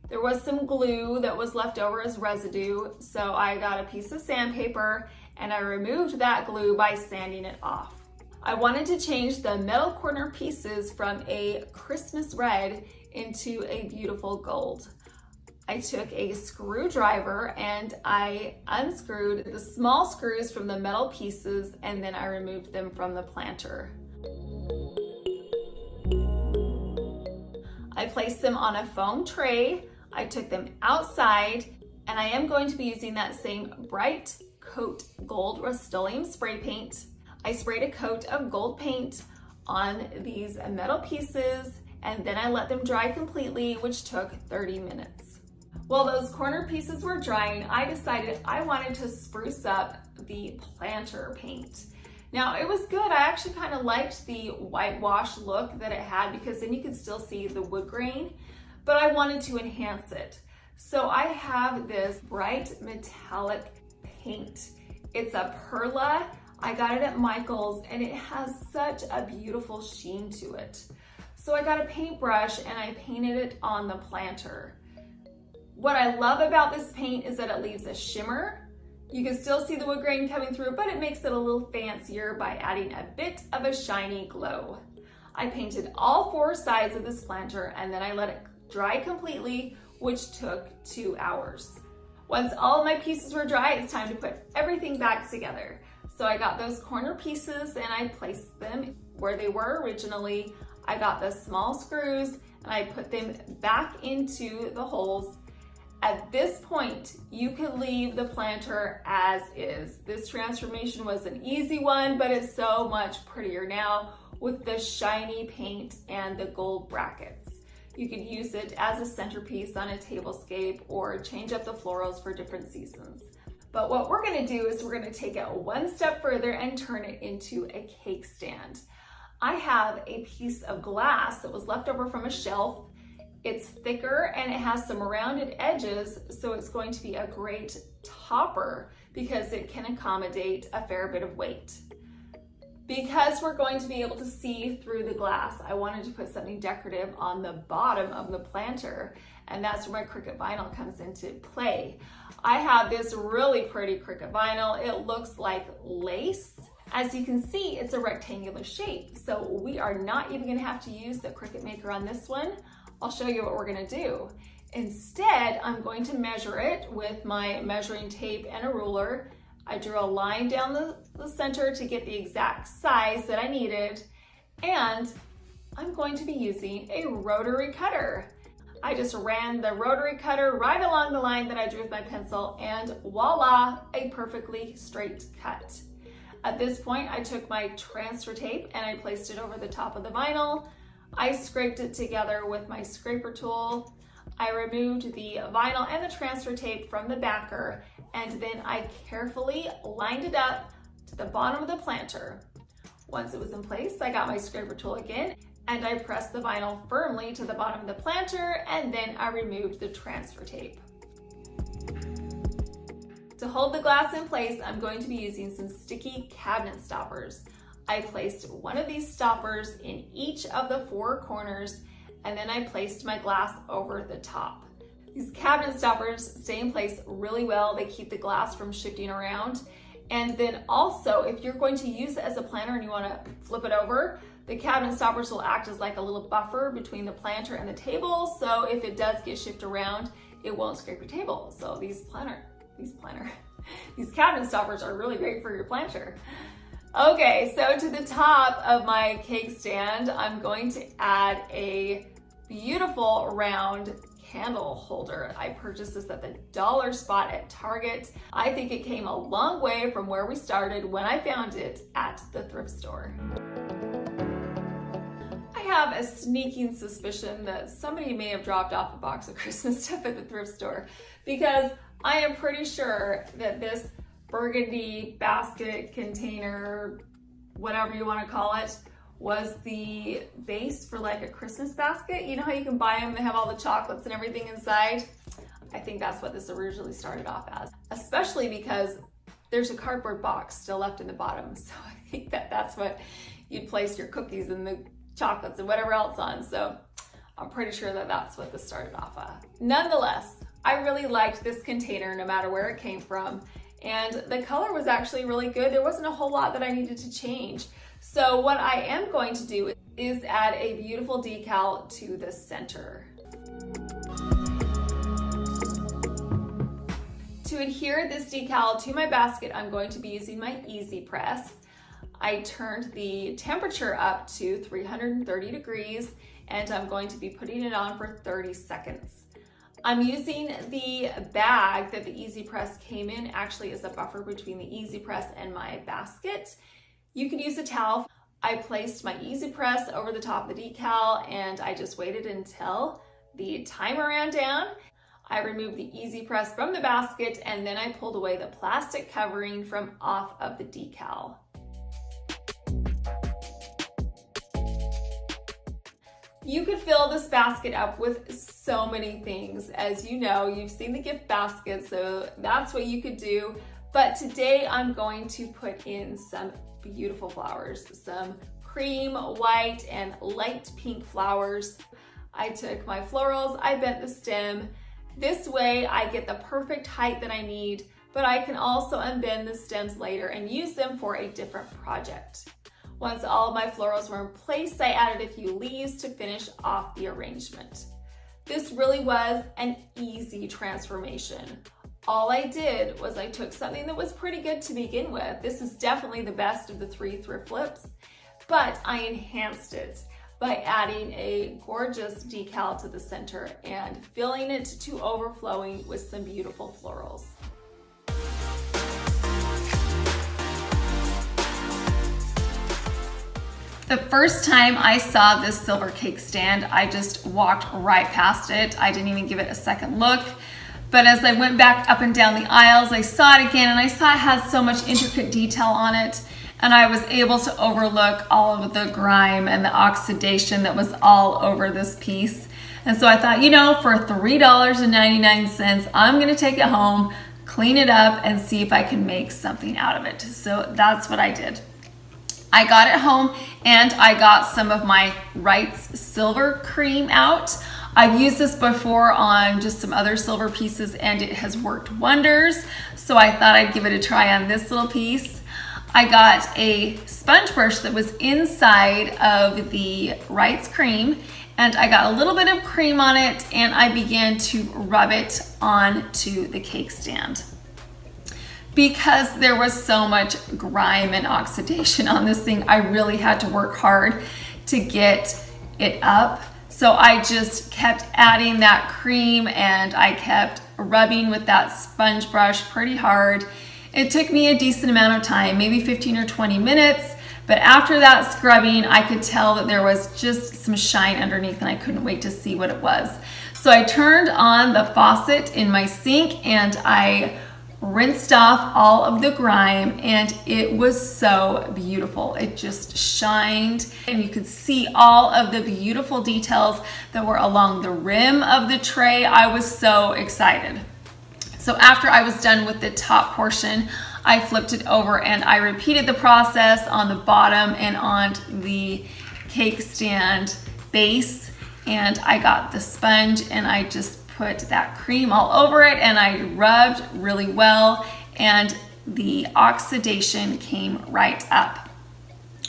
[SPEAKER 1] There was some glue that was left over as residue, so I got a piece of sandpaper and I removed that glue by sanding it off. I wanted to change the metal corner pieces from a Christmas red into a beautiful gold. I took a screwdriver and I unscrewed the small screws from the metal pieces and then I removed them from the planter. I placed them on a foam tray. I took them outside and I am going to be using that same Bright Coat Gold Rustoleum spray paint. I sprayed a coat of gold paint on these metal pieces and then I let them dry completely, which took 30 minutes. While those corner pieces were drying, I decided I wanted to spruce up the planter paint. Now it was good. I actually kind of liked the whitewash look that it had because then you could still see the wood grain, but I wanted to enhance it. So I have this bright metallic paint. It's a perla. I got it at Michael's and it has such a beautiful sheen to it. So I got a paintbrush and I painted it on the planter. What I love about this paint is that it leaves a shimmer. You can still see the wood grain coming through, but it makes it a little fancier by adding a bit of a shiny glow. I painted all 4 sides of this planter and then I let it dry completely, which took 2 hours. Once all of my pieces were dry, it's time to put everything back together. So I got those corner pieces and I placed them where they were originally. I got the small screws and I put them back into the holes. At this point, you could leave the planter as is. This transformation was an easy one, but it's so much prettier now with the shiny paint and the gold brackets. You could use it as a centerpiece on a tablescape or change up the florals for different seasons. But what we're gonna do is we're gonna take it one step further and turn it into a cake stand. I have a piece of glass that was left over from a shelf It's thicker and it has some rounded edges, so it's going to be a great topper because it can accommodate a fair bit of weight. Because we're going to be able to see through the glass, I wanted to put something decorative on the bottom of the planter, and that's where my Cricut vinyl comes into play. I have this really pretty Cricut vinyl. It looks like lace. As you can see, it's a rectangular shape, so we are not even gonna have to use the Cricut Maker on this one. I'll show you what we're gonna do. Instead, I'm going to measure it with my measuring tape and a ruler. I drew a line down the center to get the exact size that I needed, and I'm going to be using a rotary cutter. I just ran the rotary cutter right along the line that I drew with my pencil, and voila, a perfectly straight cut. At this point, I took my transfer tape and I placed it over the top of the vinyl. I scraped it together with my scraper tool. I removed the vinyl and the transfer tape from the backer, and then I carefully lined it up to the bottom of the planter. Once it was in place, I got my scraper tool again, and I pressed the vinyl firmly to the bottom of the planter, and then I removed the transfer tape. To hold the glass in place, I'm going to be using some sticky cabinet stoppers. I placed one of these stoppers in each of the 4 corners, and then I placed my glass over the top. These cabinet stoppers stay in place really well. They keep the glass from shifting around. And then also, if you're going to use it as a planter and you want to flip it over, the cabinet stoppers will act as like a little buffer between the planter and the table. So if it does get shifted around, it won't scrape your table. So these cabinet stoppers are really great for your planter. Okay, so to the top of my cake stand, I'm going to add a beautiful round candle holder. I purchased this at the dollar spot at Target. I think it came a long way from where we started when I found it at the thrift store. I have a sneaking suspicion that somebody may have dropped off a box of Christmas stuff at the thrift store, because I am pretty sure that this burgundy basket container, whatever you want to call it, was the base for like a Christmas basket. You know how you can buy them, they have all the chocolates and everything inside? I think that's what this originally started off as, especially because there's a cardboard box still left in the bottom. So I think that that's what you'd place your cookies and the chocolates and whatever else on. So I'm pretty sure that that's what this started off as. Nonetheless, I really liked this container no matter where it came from. And the color was actually really good. There wasn't a whole lot that I needed to change. So what I am going to do is add a beautiful decal to the center. To adhere this decal to my basket, I'm going to be using my Easy Press. I turned the temperature up to 330 degrees, and I'm going to be putting it on for 30 seconds. I'm using the bag that the Easy Press came in actually as a buffer between the Easy Press and my basket. You can use a towel. I placed my Easy Press over the top of the decal, and I just waited until the timer ran down. I removed the Easy Press from the basket, and then I pulled away the plastic covering from off of the decal. You could fill this basket up with so many things. As you know, you've seen the gift basket, so that's what you could do. But today I'm going to put in some beautiful flowers, some cream, white, and light pink flowers. I took my florals, I bent the stem. This way I get the perfect height that I need, but I can also unbend the stems later and use them for a different project. Once all of my florals were in place, I added a few leaves to finish off the arrangement. This really was an easy transformation. All I did was I took something that was pretty good to begin with. This is definitely the best of the 3 thrift flips, but I enhanced it by adding a gorgeous decal to the center and filling it to overflowing with some beautiful florals. The first time I saw this silver cake stand, I just walked right past it. I didn't even give it a second look. But as I went back up and down the aisles, I saw it again, and I saw it had so much intricate detail on it. And I was able to overlook all of the grime and the oxidation that was all over this piece. And so I thought, you know, for $3.99, I'm gonna take it home, clean it up, and see if I can make something out of it. So that's what I did. I got it home and I got some of my Wrights silver cream out. I've used this before on just some other silver pieces and it has worked wonders. So I thought I'd give it a try on this little piece. I got a sponge brush that was inside of the Wrights cream, and I got a little bit of cream on it and I began to rub it onto the cake stand. Because there was so much grime and oxidation on this thing, I really had to work hard to get it up. So I just kept adding that cream and I kept rubbing with that sponge brush pretty hard. It took me a decent amount of time, maybe 15 or 20 minutes, but after that scrubbing, I could tell that there was just some shine underneath and I couldn't wait to see what it was. So I turned on the faucet in my sink and I rinsed off all of the grime, and it was so beautiful. It just shined and you could see all of the beautiful details that were along the rim of the tray. I was so excited. So after I was done with the top portion, I flipped it over and I repeated the process on the bottom and on the cake stand base, and I got the sponge and I just put that cream all over it and I rubbed really well, and the oxidation came right up.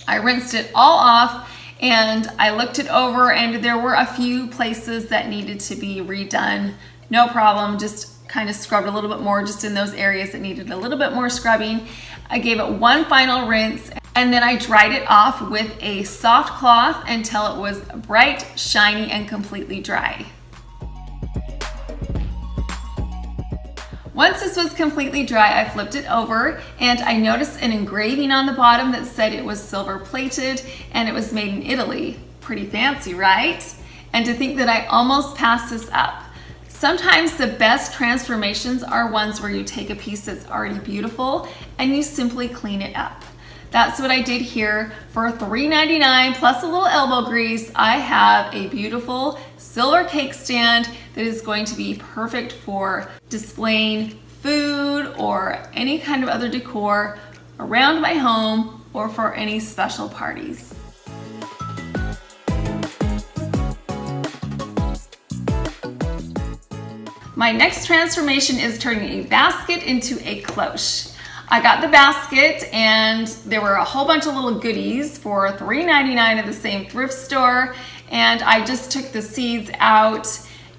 [SPEAKER 1] I rinsed it all off and I looked it over, and there were a few places that needed to be redone. No problem, just kind of scrubbed a little bit more just in those areas that needed a little bit more scrubbing. I gave it one final rinse and then I dried it off with a soft cloth until it was bright, shiny, and completely dry. Once this was completely dry, I flipped it over and I noticed an engraving on the bottom that said it was silver plated and it was made in Italy. Pretty fancy, right? And to think that I almost passed this up. Sometimes the best transformations are ones where you take a piece that's already beautiful and you simply clean it up. That's what I did here. For $3.99 plus a little elbow grease, I have a beautiful silver cake stand that is going to be perfect for displaying food or any kind of other decor around my home or for any special parties. My next transformation is turning a basket into a cloche. I got the basket and there were a whole bunch of little goodies for $3.99 at the same thrift store, and I just took the seeds out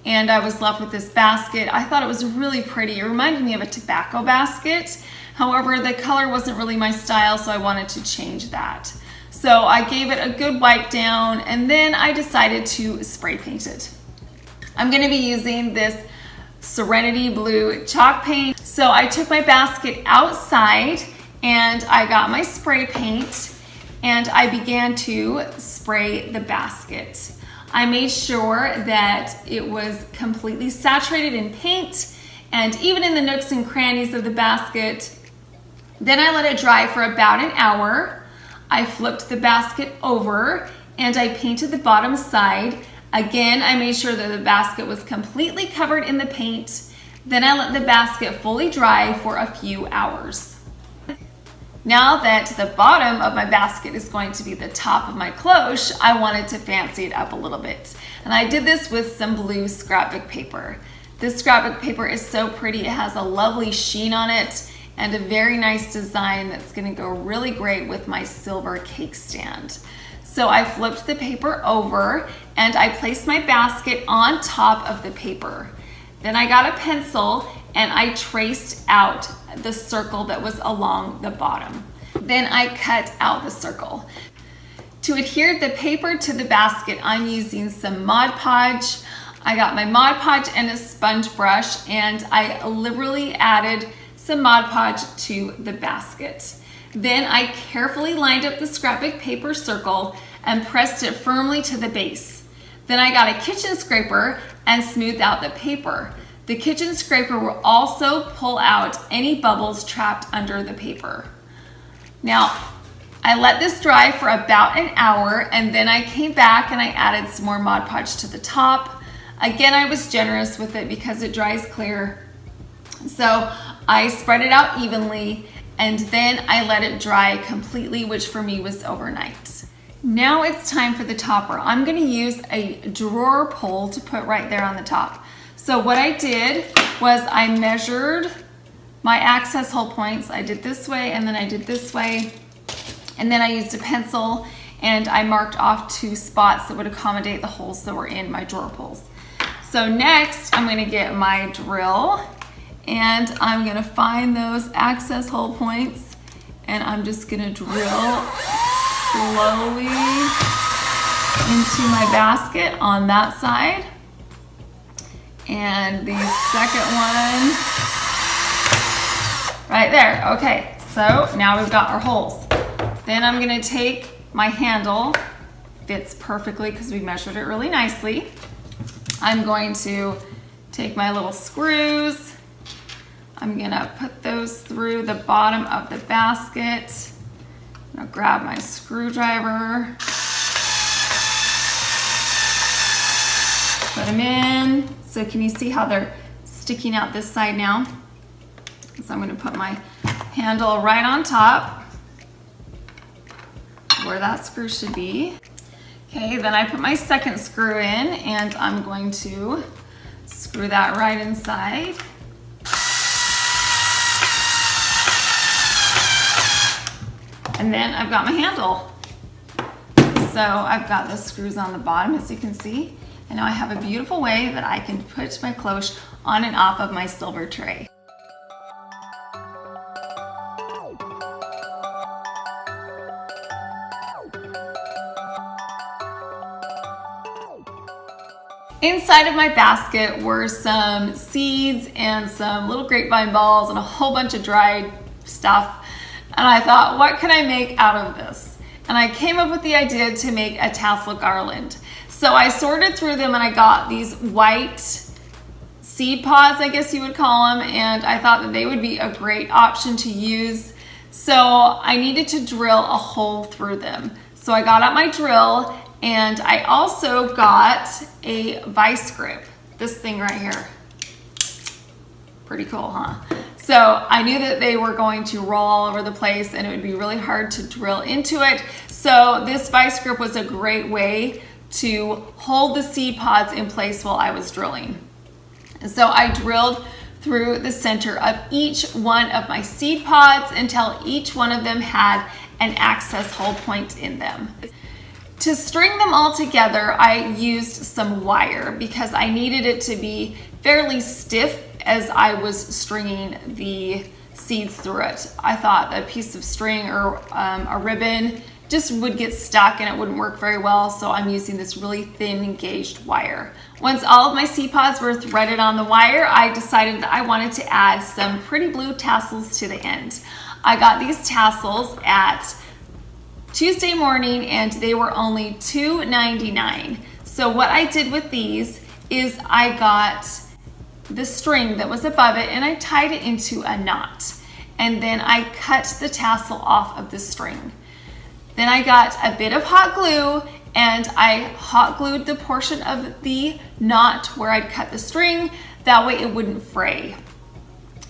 [SPEAKER 1] and I was left with this basket. I thought it was really pretty. It reminded me of a tobacco basket. However, the color wasn't really my style, so I wanted to change that. So I gave it a good wipe down and then I decided to spray paint it. I'm going to be using this Serenity Blue chalk paint. So I took my basket outside and I got my spray paint and I began to spray the basket. I made sure that it was completely saturated in paint and even in the nooks and crannies of the basket. Then I let it dry for about an hour. I flipped the basket over and I painted the bottom side. Again, I made sure that the basket was completely covered in the paint. Then I let the basket fully dry for a few hours. Now that the bottom of my basket is going to be the top of my cloche, I wanted to fancy it up a little bit. And I did this with some blue scrapbook paper. This scrapbook paper is so pretty. It has a lovely sheen on it and a very nice design that's going to go really great with my silver cake stand. So I flipped the paper over and I placed my basket on top of the paper. Then I got a pencil and I traced out the circle that was along the bottom. Then I cut out the circle. To adhere the paper to the basket, I'm using some Mod Podge. I got my Mod Podge and a sponge brush and I liberally added some Mod Podge to the basket. Then I carefully lined up the scrapbook paper circle and pressed it firmly to the base. Then I got a kitchen scraper and smoothed out the paper. The kitchen scraper will also pull out any bubbles trapped under the paper. Now, I let this dry for about an hour and then I came back and I added some more Mod Podge to the top. Again, I was generous with it because it dries clear. So I spread it out evenly and then I let it dry completely, which for me was overnight. Now it's time for the topper. I'm gonna use a drawer pull to put right there on the top. So what I did was I measured my access hole points. I did this way and then I did this way. And then I used a pencil and I marked off 2 spots that would accommodate the holes that were in my drawer pulls. So next I'm gonna get my drill and I'm gonna find those access hole points and I'm just gonna drill slowly into my basket on that side. And the second one right there. Okay, so now we've got our holes. Then I'm gonna take my handle, fits perfectly because we measured it really nicely. I'm going to take my little screws. I'm gonna put those through the bottom of the basket. I'm gonna grab my screwdriver. Put them in. So can you see how they're sticking out this side now? So I'm gonna put my handle right on top where that screw should be. Okay, then I put my second screw in and I'm going to screw that right inside. And then I've got my handle. So I've got the screws on the bottom, as you can see. And now I have a beautiful way that I can put my cloche on and off of my silver tray. Inside of my basket were some seeds and some little grapevine balls and a whole bunch of dried stuff. And I thought, what can I make out of this? And I came up with the idea to make a tassel garland. So I sorted through them and I got these white seed pods, I guess you would call them, and I thought that they would be a great option to use. So I needed to drill a hole through them. So I got out my drill and I also got a vice grip, this thing right here. Pretty cool, huh? So I knew that they were going to roll all over the place and it would be really hard to drill into it. So this vice grip was a great way to hold the seed pods in place while I was drilling. And so I drilled through the center of each one of my seed pods until each one of them had an access hole point in them. To string them all together, I used some wire because I needed it to be fairly stiff as I was stringing the seeds through it. I thought a piece of string or a ribbon just would get stuck and it wouldn't work very well, so I'm using this really thin gauged wire. Once all of my seed pods were threaded on the wire, I decided that I wanted to add some pretty blue tassels to the end. I got these tassels at Tuesday morning and they were only $2.99. So what I did with these is I got the string that was above it and I tied it into a knot. And then I cut the tassel off of the string. Then I got a bit of hot glue and I hot glued the portion of the knot where I'd cut the string. That way it wouldn't fray.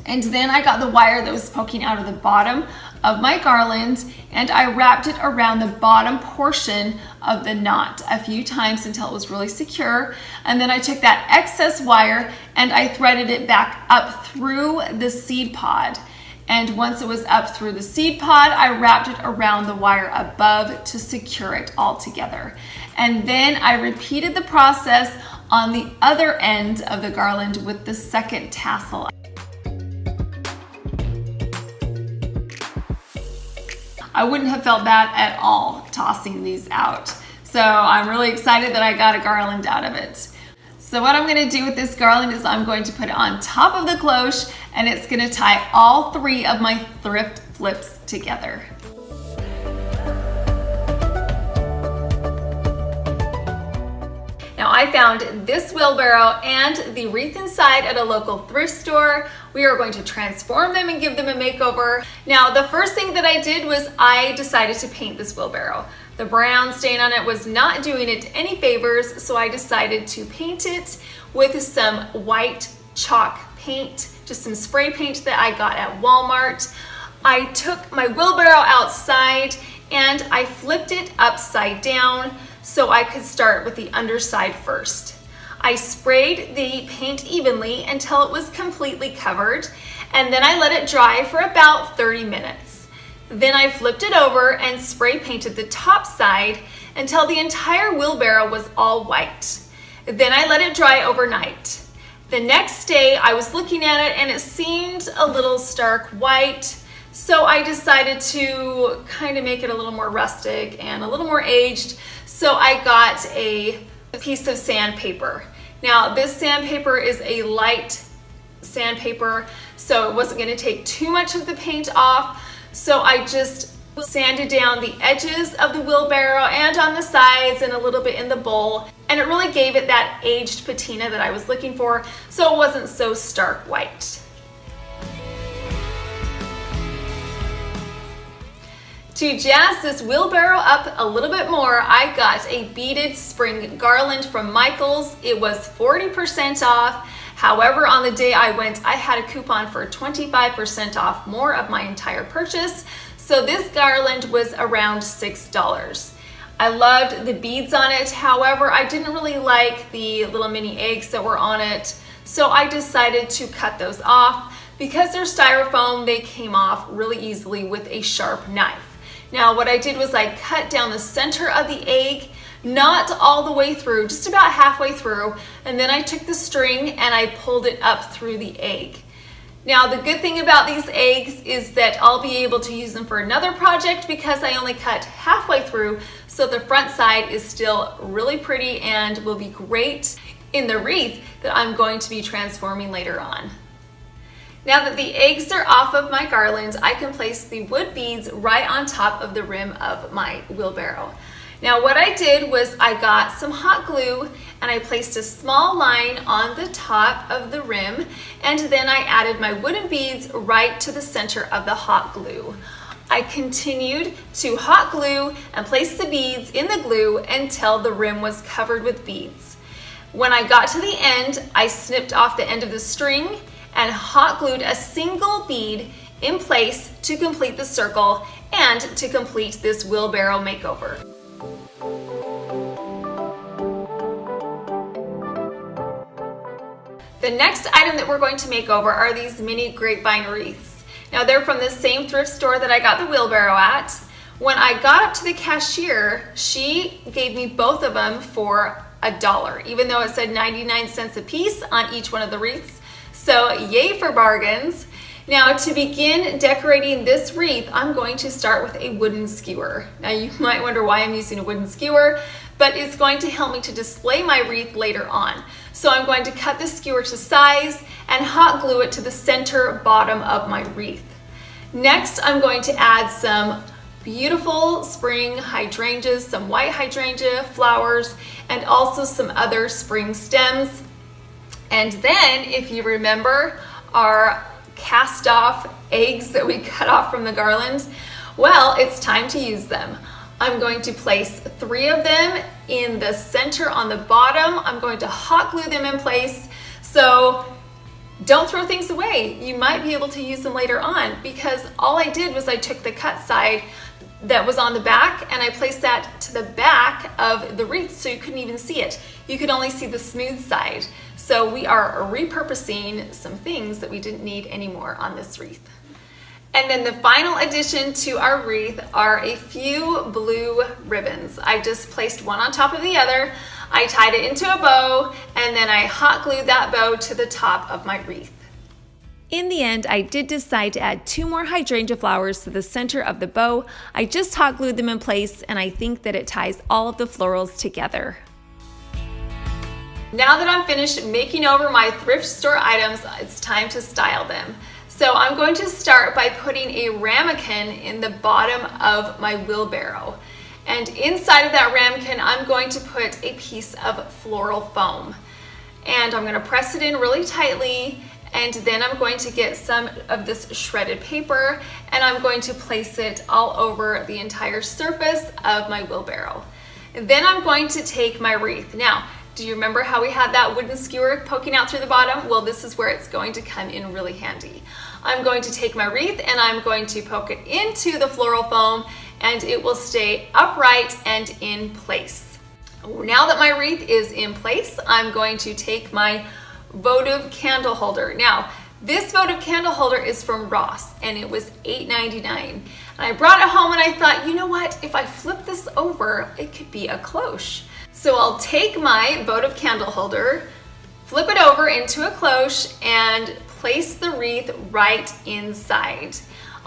[SPEAKER 1] And then I got the wire that was poking out of the bottom of my garland and I wrapped it around the bottom portion of the knot a few times until it was really secure. And then I took that excess wire and I threaded it back up through the seed pod. And once it was up through the seed pod, I wrapped it around the wire above to secure it all together. And then I repeated the process on the other end of the garland with the second tassel. I wouldn't have felt bad at all tossing these out. So I'm really excited that I got a garland out of it. So what I'm gonna do with this garland is I'm going to put it on top of the cloche and it's gonna tie all 3 of my thrift flips together. Now I found this wheelbarrow and the wreath inside at a local thrift store. We are going to transform them and give them a makeover. Now the first thing that I did was I decided to paint this wheelbarrow. The brown stain on it was not doing it any favors, so I decided to paint it with some white chalk paint, just some spray paint that I got at Walmart. I took my wheelbarrow outside and I flipped it upside down so I could start with the underside first. I sprayed the paint evenly until it was completely covered, and then I let it dry for about 30 minutes. Then I flipped it over and spray painted the top side until the entire wheelbarrow was all white. Then I let it dry overnight. The next day I was looking at it and it seemed a little stark white, so I decided to kind of make it a little more rustic and a little more aged. So I got a piece of sandpaper. Now this sandpaper is a light sandpaper, so it wasn't going to take too much of the paint off. So I just sanded down the edges of the wheelbarrow and on the sides and a little bit in the bowl, and it really gave it that aged patina that I was looking for, so it wasn't so stark white. To jazz this wheelbarrow up a little bit more, I got a beaded spring garland from Michael's. It was 40% off. However, on the day I went, I had a coupon for 25% off more of my entire purchase. So this garland was around $6. I loved the beads on it. However, I didn't really like the little mini eggs that were on it. So I decided to cut those off. Because they're styrofoam, they came off really easily with a sharp knife. Now what I did was I cut down the center of the egg, not all the way through, just about halfway through, and then I took the string and I pulled it up through the egg. Now the good thing about these eggs is that I'll be able to use them for another project because I only cut halfway through, so the front side is still really pretty and will be great in the wreath that I'm going to be transforming later on. Now that the eggs are off of my garland, I can place the wood beads right on top of the rim of my wheelbarrow. Now what I did was I got some hot glue and I placed a small line on the top of the rim, and then I added my wooden beads right to the center of the hot glue. I continued to hot glue and place the beads in the glue until the rim was covered with beads. When I got to the end, I snipped off the end of the string and hot glued a single bead in place to complete the circle and to complete this wheelbarrow makeover. The next item that we're going to make over are these mini grapevine wreaths. Now they're from the same thrift store that I got the wheelbarrow at. When I got up to the cashier, she gave me both of them for $1, even though it said 99 cents a piece on each one of the wreaths. So yay for bargains. Now to begin decorating this wreath, I'm going to start with a wooden skewer. Now you might wonder why I'm using a wooden skewer, but it's going to help me to display my wreath later on. So I'm going to cut the skewer to size and hot glue it to the center bottom of my wreath. Next, I'm going to add some beautiful spring hydrangeas, some white hydrangea flowers, and also some other spring stems. And then, if you remember our cast off eggs that we cut off from the garland, well, it's time to use them. I'm going to place 3 of them in the center on the bottom. I'm going to hot glue them in place. So don't throw things away. You might be able to use them later on, because all I did was I took the cut side that was on the back and I placed that to the back of the wreath so you couldn't even see it. You could only see the smooth side. So we are repurposing some things that we didn't need anymore on this wreath. And then the final addition to our wreath are a few blue ribbons. I just placed one on top of the other. I tied it into a bow and then I hot glued that bow to the top of my wreath. In the end, I did decide to add 2 more hydrangea flowers to the center of the bow. I just hot glued them in place and I think that it ties all of the florals together. Now that I'm finished making over my thrift store items, it's time to style them. So I'm going to start by putting a ramekin in the bottom of my wheelbarrow. And inside of that ramekin, I'm going to put a piece of floral foam. And I'm going to press it in really tightly And then I'm going to get some of this shredded paper and I'm going to place it all over the entire surface of my wheelbarrow. Then I'm going to take my wreath. Now, do you remember how we had that wooden skewer poking out through the bottom? Well, this is where it's going to come in really handy. I'm going to take my wreath and I'm going to poke it into the floral foam and it will stay upright and in place. Now that my wreath is in place, I'm going to take my votive candle holder. Now, this votive candle holder is from Ross and it was $8.99. And I brought it home and I thought, you know what? If I flip this over, it could be a cloche. So I'll take my votive candle holder, flip it over into a cloche and place the wreath right inside.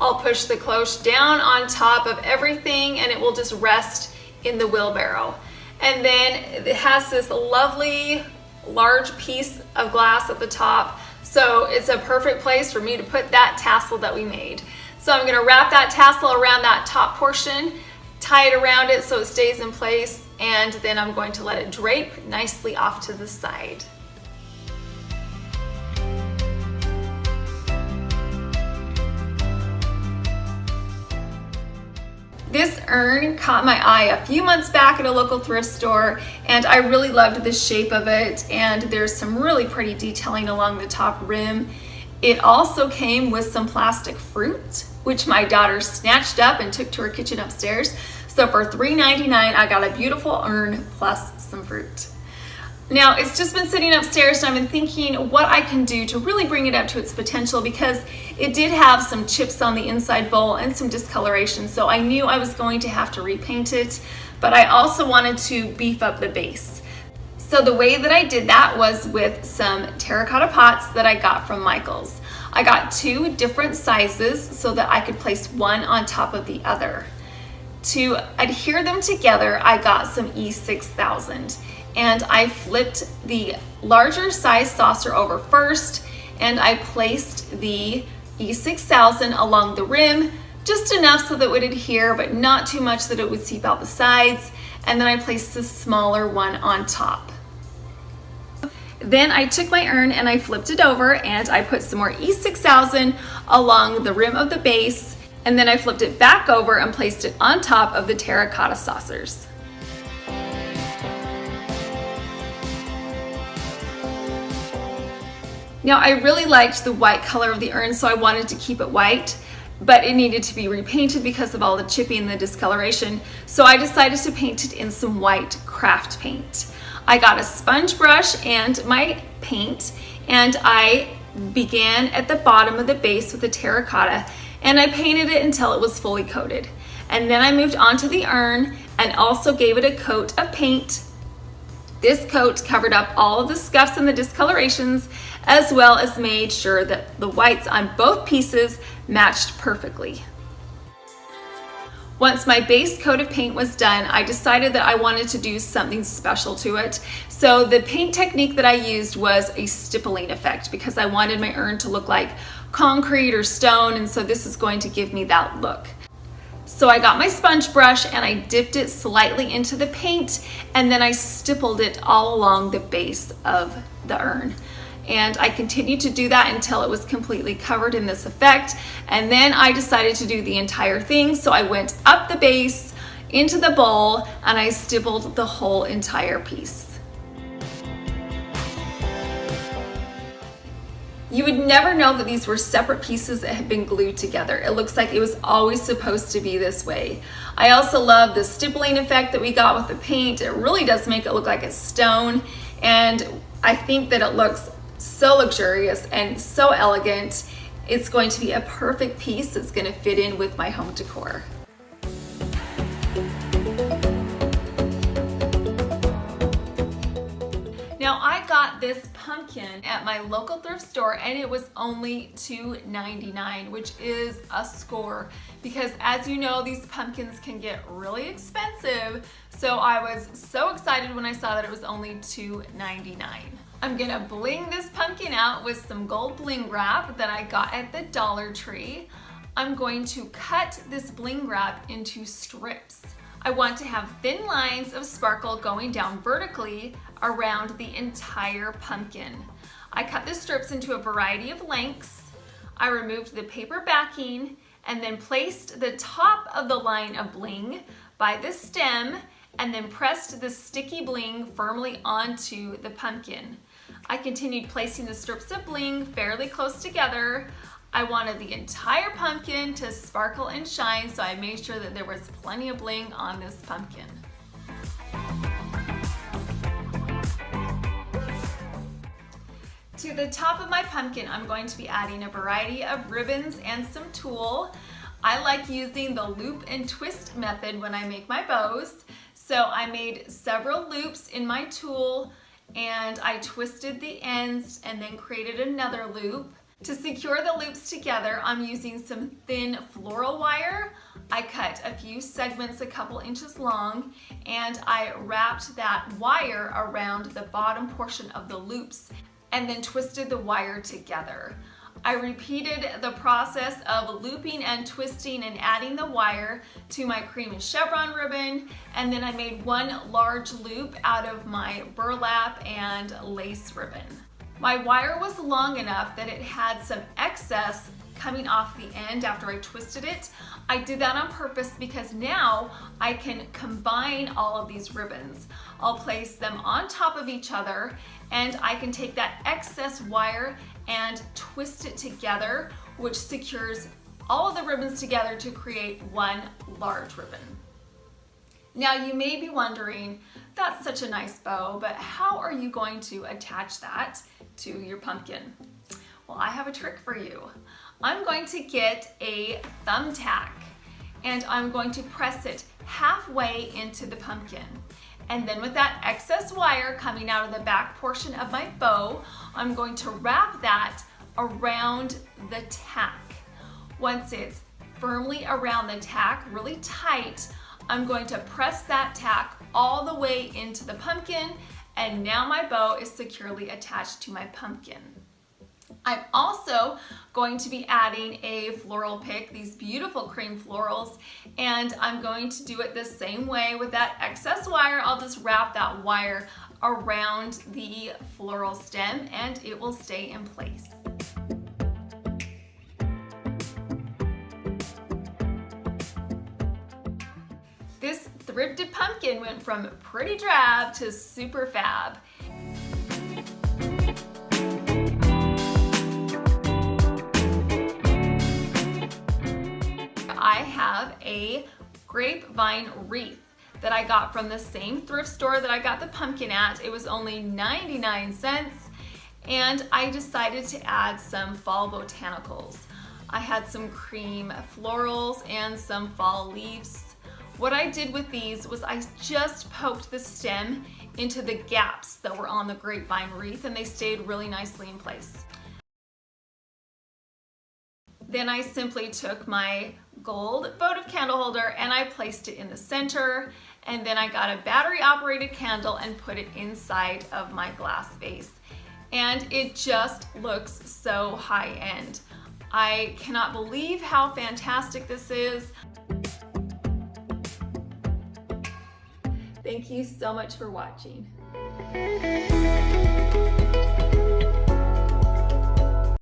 [SPEAKER 1] I'll push the cloche down on top of everything and it will just rest in the wheelbarrow. And then it has this lovely large piece of glass at the top. So it's a perfect place for me to put that tassel that we made. So I'm gonna wrap that tassel around that top portion, tie it around it so it stays in place, and then I'm going to let it drape nicely off to the side. This urn caught my eye a few months back at a local thrift store and I really loved the shape of it, and there's some really pretty detailing along the top rim. It also came with some plastic fruit, which my daughter snatched up and took to her kitchen upstairs. So for $3.99, I got a beautiful urn plus some fruit. Now, it's just been sitting upstairs and I've been thinking what I can do to really bring it up to its potential, because it did have some chips on the inside bowl and some discoloration. So I knew I was going to have to repaint it, but I also wanted to beef up the base. So the way that I did that was with some terracotta pots that I got from Michael's. I got 2 different sizes so that I could place one on top of the other. To adhere them together, I got some E6000 and I flipped the larger size saucer over first and I placed the E6000 along the rim, just enough so that it would adhere, but not too much that it would seep out the sides. And then I placed the smaller one on top. Then I took my urn and I flipped it over and I put some more E6000 along the rim of the base, and then I flipped it back over and placed it on top of the terracotta saucers. Now, I really liked the white color of the urn, so I wanted to keep it white, but it needed to be repainted because of all the chipping and the discoloration. So I decided to paint it in some white craft paint. I got a sponge brush and my paint, and I began at the bottom of the base with the terracotta, and I painted it until it was fully coated. And then I moved on to the urn and also gave it a coat of paint. This coat covered up all of the scuffs and the discolorations, as well as made sure that the whites on both pieces matched perfectly. Once my base coat of paint was done, I decided that I wanted to do something special to it. So the paint technique that I used was a stippling effect, because I wanted my urn to look like concrete or stone, and so this is going to give me that look. So I got my sponge brush and I dipped it slightly into the paint, and then I stippled it all along the base of the urn. And I continued to do that until it was completely covered in this effect. And then I decided to do the entire thing. So I went up the base into the bowl and I stippled the whole entire piece. You would never know that these were separate pieces that had been glued together. It looks like it was always supposed to be this way. I also love the stippling effect that we got with the paint. It really does make it look like it's stone. And I think that it looks so luxurious and so elegant. It's going to be a perfect piece that's going to fit in with my home decor. Now, I got this pumpkin at my local thrift store and it was only $2.99, which is a score, because as you know, these pumpkins can get really expensive. So I was so excited when I saw that it was only $2.99. I'm gonna bling this pumpkin out with some gold bling wrap that I got at the Dollar Tree. I'm going to cut this bling wrap into strips. I want to have thin lines of sparkle going down vertically around the entire pumpkin. I cut the strips into a variety of lengths. I removed the paper backing and then placed the top of the line of bling by the stem and then pressed the sticky bling firmly onto the pumpkin. I continued placing the strips of bling fairly close together. I wanted the entire pumpkin to sparkle and shine, so I made sure that there was plenty of bling on this pumpkin. To the top of my pumpkin, I'm going to be adding a variety of ribbons and some tulle. I like using the loop and twist method when I make my bows. So I made several loops in my tulle and I twisted the ends and then created another loop. To secure the loops together, I'm using some thin floral wire. I cut a few segments a couple inches long and I wrapped that wire around the bottom portion of the loops and then twisted the wire together. I repeated the process of looping and twisting and adding the wire to my cream and chevron ribbon, and then I made one large loop out of my burlap and lace ribbon. My wire was long enough that it had some excess coming off the end after I twisted it. I did that on purpose because now I can combine all of these ribbons. I'll place them on top of each other and I can take that excess wire and twist it together, which secures all of the ribbons together to create one large ribbon. Now you may be wondering, that's such a nice bow, but how are you going to attach that to your pumpkin? Well, I have a trick for you. I'm going to get a thumbtack and I'm going to press it halfway into the pumpkin. And then with that excess wire coming out of the back portion of my bow, I'm going to wrap that around the tack. Once it's firmly around the tack, really tight, I'm going to press that tack all the way into the pumpkin, and now my bow is securely attached to my pumpkin. I'm also going to be adding a floral pick, these beautiful cream florals, and I'm going to do it the same way with that excess wire. I'll just wrap that wire around the floral stem and it will stay in place. This thrifted pumpkin went from pretty drab to super fab. I have a grapevine wreath that I got from the same thrift store that I got the pumpkin at. It was only 99 cents, and I decided to add some fall botanicals. I had some cream florals and some fall leaves. What I did with these was I just poked the stem into the gaps that were on the grapevine wreath and they stayed really nicely in place. Then I simply took my gold votive candle holder and I placed it in the center, and then I got a battery operated candle and put it inside of my glass vase. And it just looks so high end. I cannot believe how fantastic this is. Thank you so much for watching.